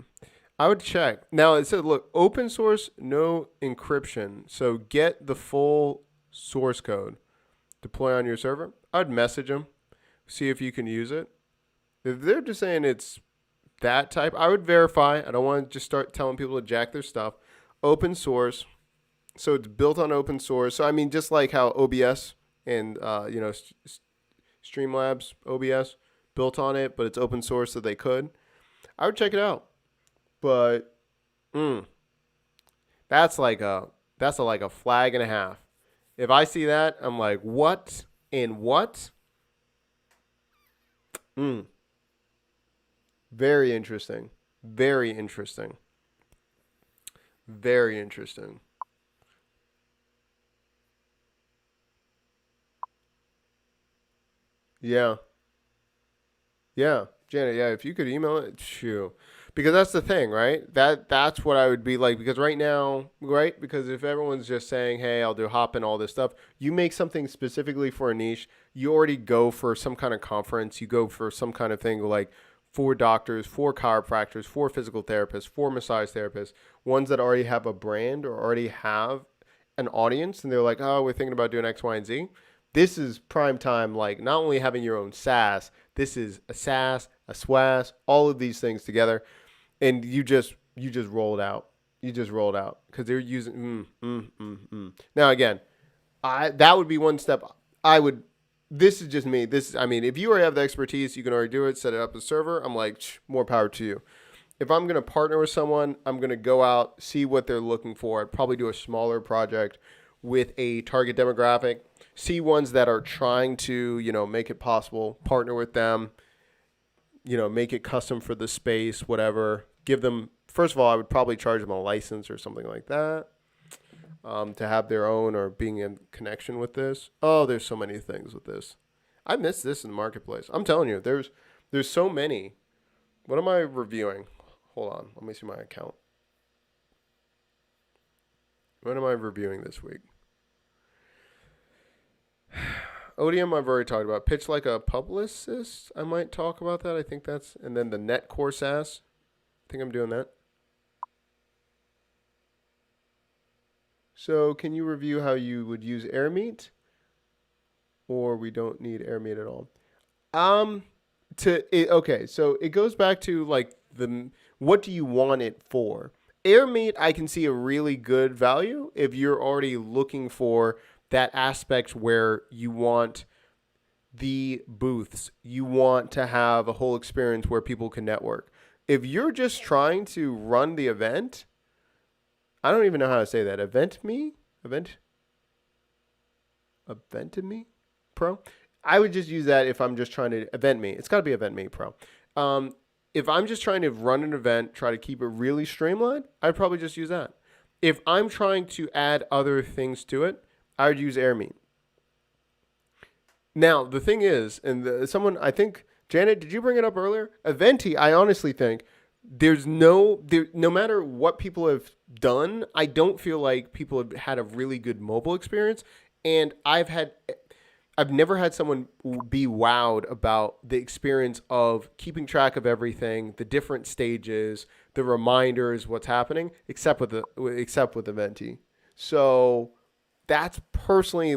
I would check. Now it said, look, open source, no encryption. So get the full source code. Deploy on your server. I'd message them, see if you can use it. If they're just saying it's that type, I would verify. I don't want to just start telling people to jack their stuff. Open source. So it's built on open source. So I mean, just like how OBS and Streamlabs OBS built on it, but it's open source, so they could. I would check it out. But mm, that's like a flag and a half. If I see that, I'm like, what and what? Mm, very interesting. Very interesting. Very interesting. Yeah. Yeah, Janet. Yeah, if you could email it, shoo. Because that's the thing, right? That's what I would be like. Because right now, right? Because if everyone's just saying, "Hey, I'll do hop and all this stuff," you make something specifically for a niche. You already go for some kind of conference. You go for some kind of thing like for doctors, for chiropractors, for physical therapists, for massage therapists, ones that already have a brand or already have an audience, and they're like, "Oh, we're thinking about doing X, Y, and Z." This is prime time. Like not only having your own SaaS, this is a SaaS, a SWAS, all of these things together, and you just roll it out. You just roll it out because they're using. Now again, I that would be one step. I would. This is just me. This I mean, if you already have the expertise, you can already do it. Set it up a server. I'm like, more power to you. If I'm gonna partner with someone, I'm gonna go out, see what they're looking for. I'd probably do a smaller project with a target demographic, see ones that are trying to, make it possible, partner with them, make it custom for the space, whatever. Give them, first of all, I would probably charge them a license or something like that, to have their own or being in connection with this. Oh, there's so many things with this. I miss this in the marketplace. I'm telling you, there's so many. What am I reviewing? Hold on. Let me see my account. What am I reviewing this week? ODM I've already talked about. Pitch like a publicist. I might talk about that. I think that's, and then the net core SaaS. I think I'm doing that. So can you review how you would use AirMeet? Or we don't need AirMeet at all? Okay, so it goes back to like what do you want it for? AirMeet, I can see a really good value if you're already looking for that aspect where you want the booths, you want to have a whole experience where people can network. If you're just trying to run the event, I don't even know how to say that. Eventme Pro. I would just use that if I'm just trying to Eventme. It's got to be Eventme Pro. If I'm just trying to run an event, try to keep it really streamlined, I'd probably just use that. If I'm trying to add other things to it, I would use AirMeet. Now, the thing is, and someone, I think, Janet, did you bring it up earlier? Eventee, I honestly think no matter what people have done, I don't feel like people have had a really good mobile experience. And I've never had someone be wowed about the experience of keeping track of everything, the different stages, the reminders, what's happening, except with Eventee. So that's personally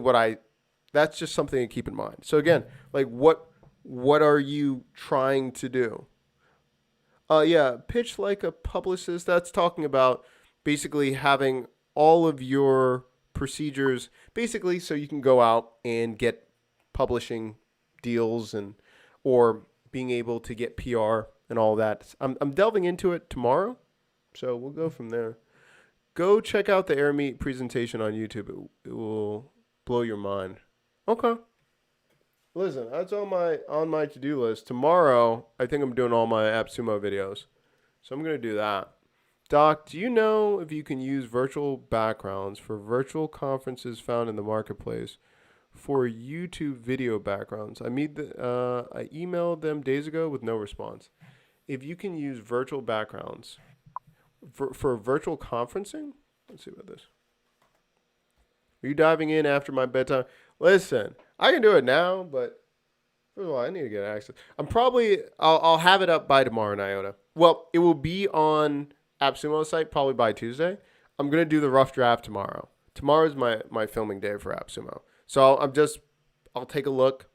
that's just something to keep in mind. So again, like what are you trying to do? Pitch like a publicist. That's talking about basically having all of your procedures basically so you can go out and get publishing deals or being able to get PR and all that. I'm delving into it tomorrow, so we'll go from there. Go check out the AirMeet presentation on YouTube. It will blow your mind. Okay. Listen, that's on my to-do list. Tomorrow, I think I'm doing all my AppSumo videos. So I'm going to do that. Doc, do you know if you can use virtual backgrounds for virtual conferences found in the marketplace for YouTube video backgrounds? I emailed them days ago with no response. If you can use virtual backgrounds for virtual conferencing? Let's see about this. Are you diving in after my bedtime? Listen, I can do it now, but first of all, I need to get access. I'll have it up by tomorrow, Iota. Well, it will be on AppSumo's site probably by Tuesday. I'm going to do the rough draft tomorrow. Tomorrow's my filming day for AppSumo. So I'll take a look.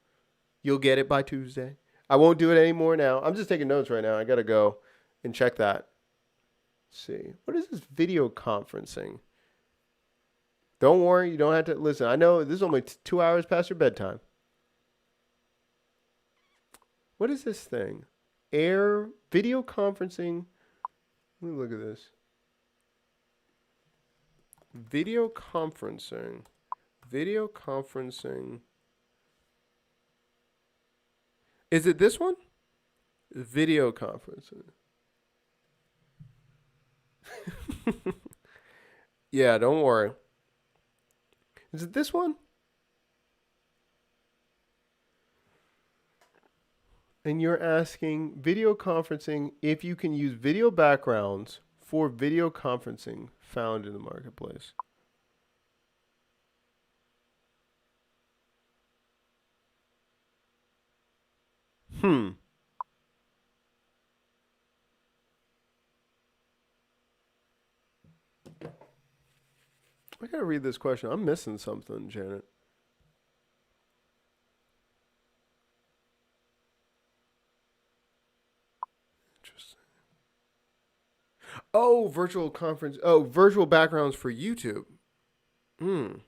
You'll get it by Tuesday. I won't do it anymore now. I'm just taking notes right now. I got to go and check that. Let's see. What is this video conferencing? Don't worry. You don't have to listen. I know this is only 2 hours past your bedtime. What is this thing? Air video conferencing. Let me look at this. Video conferencing. Is it this one? Video conferencing. Yeah, don't worry. Is it this one? And you're asking video conferencing if you can use video backgrounds for video conferencing found in the marketplace. I gotta read this question. I'm missing something, Janet. Interesting. Oh, virtual conference. Oh, virtual backgrounds for YouTube. You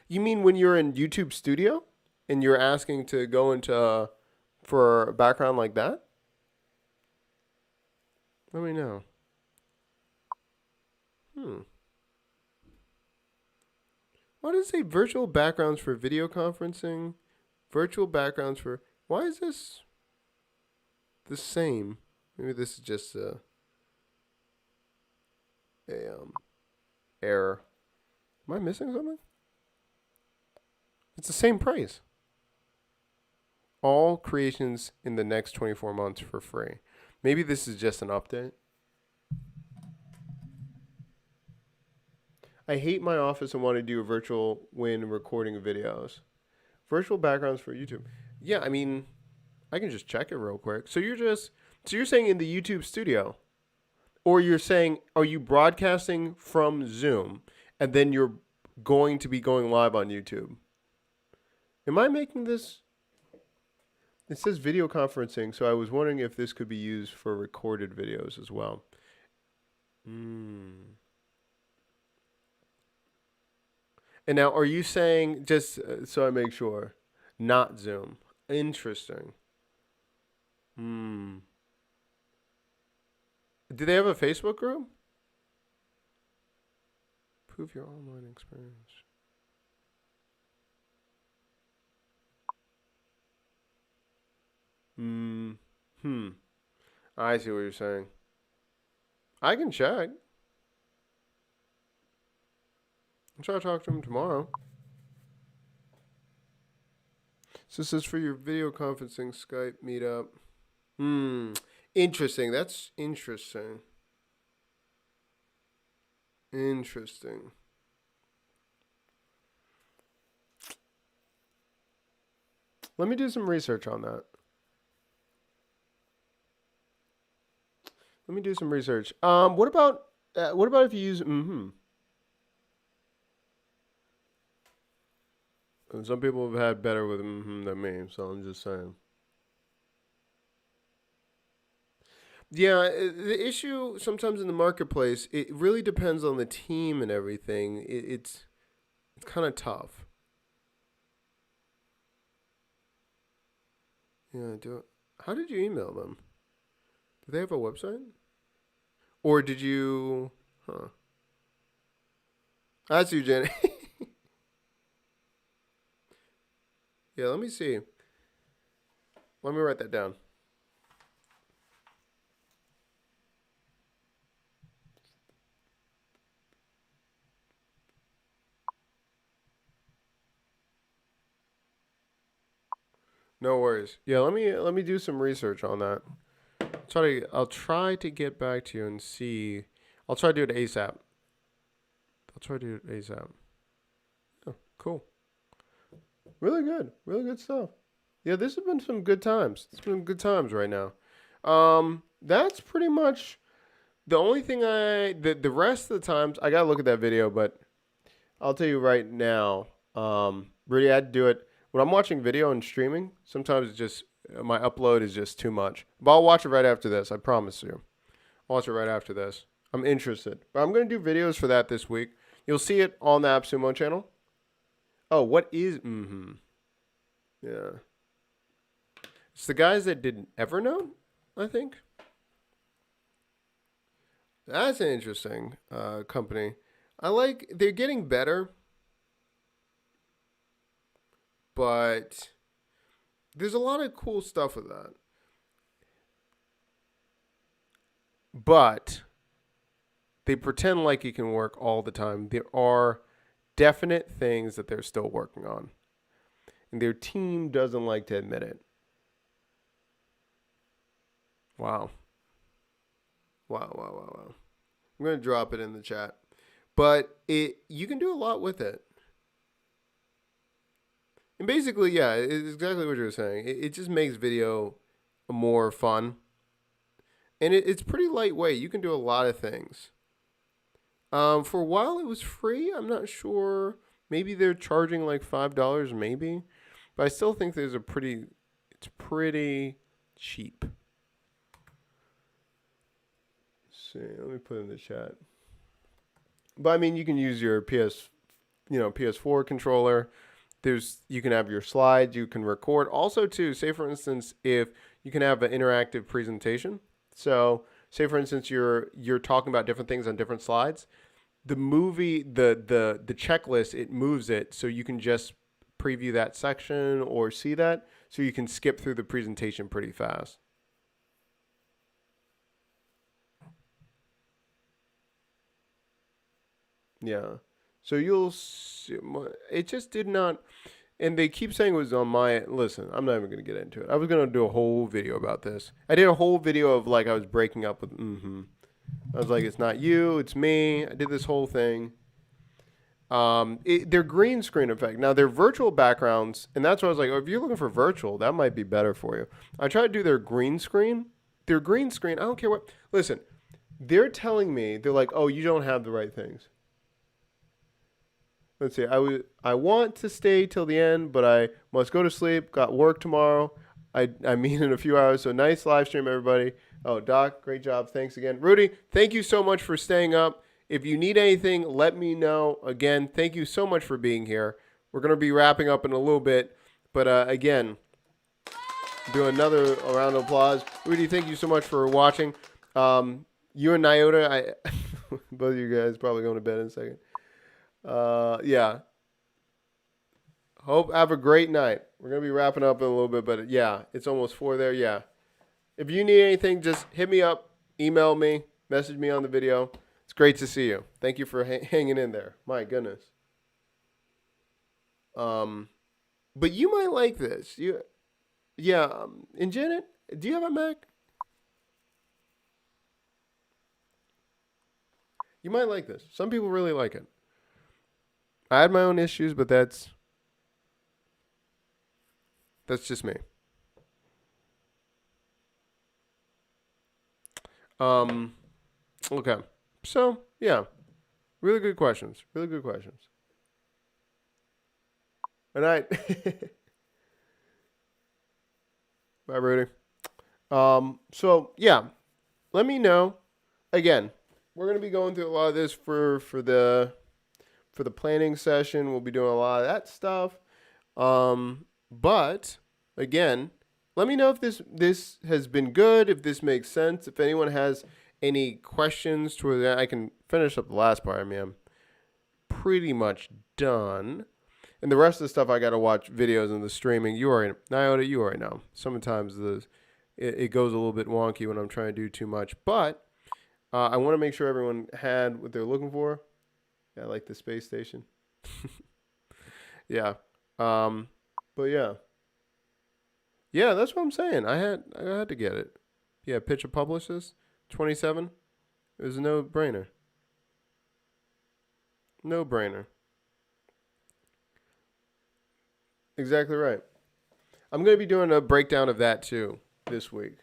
mean when you're in YouTube Studio and you're asking to go into for a background like that? Let me know. Why does it say virtual backgrounds for video conferencing? Virtual backgrounds for... Why is this the same? Maybe this is just a error. Am I missing something? It's the same price. All creations in the next 24 months for free. Maybe this is just an update. I hate my office and want to do a virtual when recording videos. Virtual backgrounds for YouTube. Yeah, I mean, I can just check it real quick. So you're saying in the YouTube studio, or you're saying, are you broadcasting from Zoom and then you're going to be going live on YouTube? Am I making this? It says video conferencing, so I was wondering if this could be used for recorded videos as well. And now, are you saying, just so I make sure, not Zoom? Interesting. Do they have a Facebook group? Prove your online experience. I see what you're saying. I can check. I'll try to talk to him tomorrow. So this is for your video conferencing Skype meetup. Interesting. That's interesting. Interesting. Let me do some research on that. Let me do some research. What about if you use And some people have had better with than me, so I'm just saying. Yeah, the issue sometimes in the marketplace, it really depends on the team and everything. It's kind of tough. Yeah, how did you email them? Do they have a website? Or did you... That's you, Jenny. Yeah, let me see. Let me write that down. No worries. Yeah, let me do some research on that. I'll try to get back to you and see. I'll try to do it ASAP. Oh, cool. Really good stuff. Yeah, this has been some good times. It's been good times right now. That's pretty much the only thing the rest of the times I gotta look at that video, but I'll tell you right now, really I had to do it when I'm watching video and streaming. Sometimes it's just my upload is just too much. But I'll watch it right after this. I promise you. I'll watch it right after this. I'm interested, but I'm gonna do videos for that this week. You'll see it on the AppSumo channel. Oh, what is Yeah. It's the guys that did Evernote, I think. That's an interesting company. They're getting better, but there's a lot of cool stuff with that. But they pretend like it can work all the time. There are definite things that they're still working on. And their team doesn't like to admit it. Wow. I'm going to drop it in the chat. But you can do a lot with it. And basically, yeah, it's exactly what you're saying. It just makes video more fun. And it's pretty lightweight. You can do a lot of things. For a while it was free. I'm not sure. Maybe they're charging like $5, maybe. But I still think it's pretty cheap. Let's see, let me put it in the chat. But I mean, you can use your PS4 controller. You can have your slides, you can record. Also too, say for instance, if you can have an interactive presentation. So say for instance, you're talking about different things on different slides. the movie, the checklist, it moves it so you can just preview that section or see that, so you can skip through the presentation pretty fast. Yeah. So you'll see, it just did not, and they keep saying it was on my, listen, I'm not even going to get into it. I was going to do a whole video about this. I did a whole video of like I was breaking up with, I was like, it's not you, it's me. I did this whole thing. They're green screen effect. Now they're virtual backgrounds, and that's why I was like, oh, if you're looking for virtual, that might be better for you. I tried to do their green screen. Their green screen, I don't care what. Listen, they're telling me, they're like, oh, you don't have the right things. Let's see. I want to stay till the end, but I must go to sleep. Got work tomorrow. I mean in a few hours. So nice live stream, everybody. Oh, Doc, great job. Thanks again. Rudy, thank you so much for staying up. If you need anything, let me know. Again, thank you so much for being here. We're going to be wrapping up in a little bit. But again, do another round of applause. Rudy, thank you so much for watching. You and Nyota, both of you guys probably going to bed in a second. Yeah. Have a great night. We're going to be wrapping up in a little bit, but yeah, it's almost 4 there. Yeah. If you need anything, just hit me up, email me, message me on the video. It's great to see you. Thank you for hanging in there. My goodness. But you might like this. And Janet, do you have a Mac? You might like this. Some people really like it. I had my own issues, but that's just me. Okay. So, yeah. Really good questions. Really good questions. All right. Bye, Rudy. So, yeah. Let me know. Again, we're going to be going through a lot of this for the planning session. We'll be doing a lot of that stuff. But again, let me know if this has been good, if this makes sense, if anyone has any questions to that. I can finish up the last part. I mean, I'm pretty much done. And the rest of the stuff, I got to watch videos and the streaming. You already know. Sometimes it goes a little bit wonky when I'm trying to do too much. But I want to make sure everyone had what they're looking for. Yeah, I like the space station. Yeah. But yeah. Yeah, that's what I'm saying. I had to get it. Yeah, Pitcher publishes 27. It was a no-brainer. No-brainer. Exactly right. I'm going to be doing a breakdown of that too this week.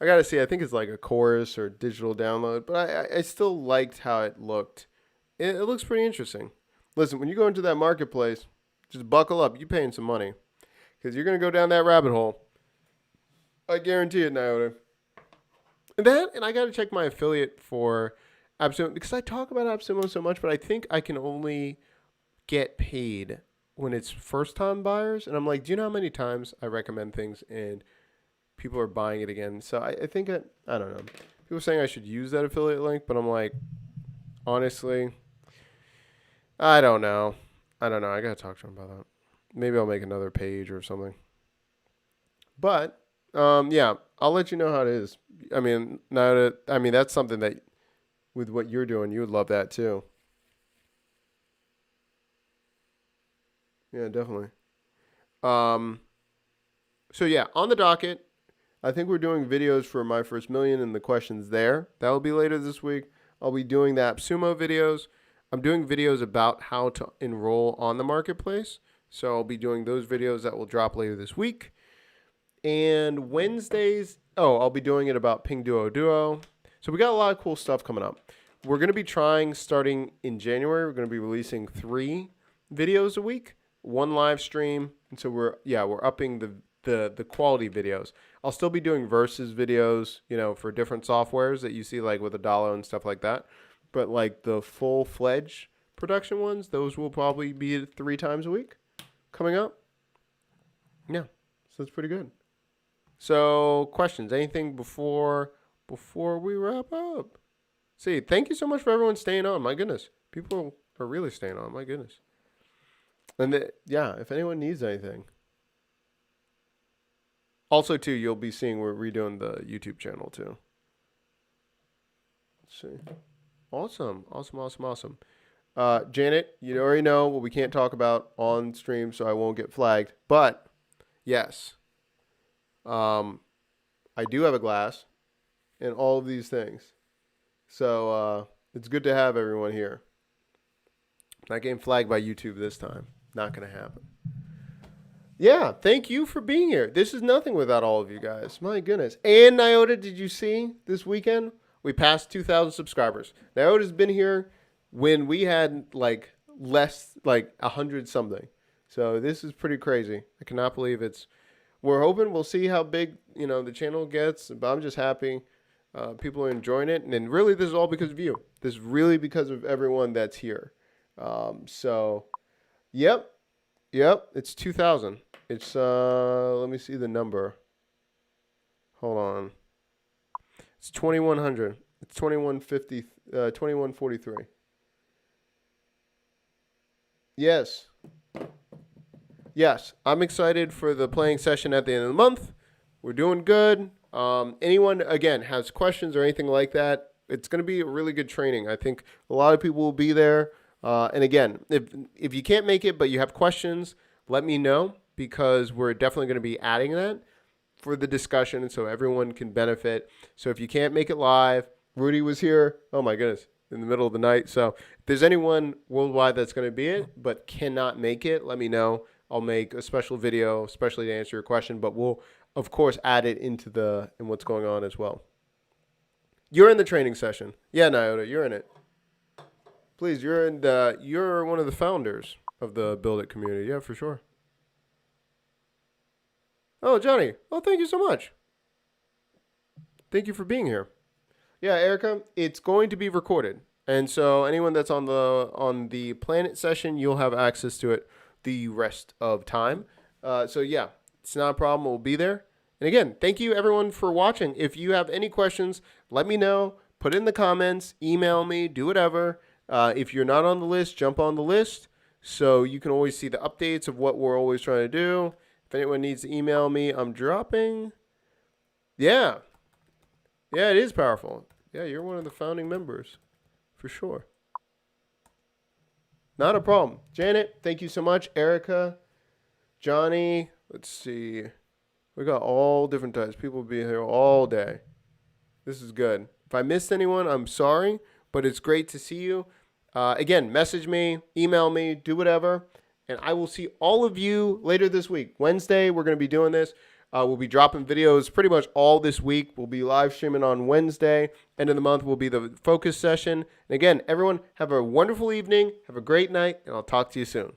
I got to see. I think it's like a chorus or digital download, but I still liked how it looked. It looks pretty interesting. Listen, when you go into that marketplace, just buckle up. You're paying some money because you're going to go down that rabbit hole. I guarantee it, Nyota. And I got to check my affiliate for AppSumo because I talk about AppSumo so much, but I think I can only get paid when it's first-time buyers. And I'm like, do you know how many times I recommend things and people are buying it again? So I think I don't know. People are saying I should use that affiliate link, but I'm like, honestly, I don't know. I got to talk to him about that. Maybe I'll make another page or something. But, yeah, I'll let you know how it is. I mean, that's something that with what you're doing, you would love that too. Yeah, definitely. So yeah, on the docket, I think we're doing videos for My First Million and the questions there. That will be later this week. I'll be doing the AppSumo videos. I'm doing videos about how to enroll on the marketplace. So I'll be doing those videos that will drop later this week. And Wednesdays, I'll be doing it about Ping Duo. So we got a lot of cool stuff coming up. We're going to be trying, starting in January, we're going to be releasing 3 videos a week, 1 live stream. And so we're upping the quality videos. I'll still be doing versus videos, for different softwares that you see like with Adalo and stuff like that. But like the full-fledged production ones, those will probably be 3 times a week coming up. Yeah, so it's pretty good. So questions, anything before we wrap up? See, thank you so much for everyone staying on. My goodness. People are really staying on. My goodness. And yeah, if anyone needs anything. Also, too, you'll be seeing we're redoing the YouTube channel, too. Let's see. Awesome. Janet, you already know what we can't talk about on stream, so I won't get flagged. But, yes, I do have a glass and all of these things. So it's good to have everyone here. Not getting flagged by YouTube this time. Not going to happen. Yeah, thank you for being here. This is nothing without all of you guys. My goodness. And Nyota, did you see this weekend? We passed 2,000 subscribers. Nyota's been here when we had like less, like 100 something. So this is pretty crazy. I cannot believe we're hoping we'll see how big, the channel gets. But I'm just happy people are enjoying it. And really, this is all because of you. This is really because of everyone that's here. So, yep, it's 2,000. It's, let me see the number. Hold on. It's 2,100. It's 2,150, 2,143. Yes. I'm excited for the playing session at the end of the month. We're doing good. Anyone, again, has questions or anything like that, it's going to be a really good training. I think a lot of people will be there. And again, if you can't make it but you have questions, let me know, because we're definitely going to be adding that for the discussion so everyone can benefit. So if you can't make it live, Rudy was here, oh my goodness, in the middle of the night. So if there's anyone worldwide that's going to be it but cannot make it, let me know. I'll make a special video, especially to answer your question, but we'll, of course, add it in what's going on as well. You're in the training session. Yeah, Nyota, you're in it. Please, you're one of the founders of the Build It community. Yeah, for sure. Oh, Johnny. Oh, thank you so much. Thank you for being here. Yeah, Erica, it's going to be recorded. And so anyone that's on the Planet session, you'll have access to it the rest of time. So yeah, it's not a problem. We'll be there. And again, thank you everyone for watching. If you have any questions, let me know. Put it in the comments, email me, do whatever. If you're not on the list, jump on the list so you can always see the updates of what we're always trying to do. If anyone needs to email me, I'm dropping. Yeah, it is powerful. Yeah, you're one of the founding members for sure. Not a problem. Janet, thank you so much. Erica, Johnny, let's see. We got all different types. People will be here all day. This is good. If I missed anyone, I'm sorry, but it's great to see you. Again, message me, email me, do whatever, and I will see all of you later this week. Wednesday, we're going to be doing this. We'll be dropping videos pretty much all this week. We'll be live streaming on Wednesday. End of the month will be the focus session. And again, everyone, have a wonderful evening. Have a great night, and I'll talk to you soon.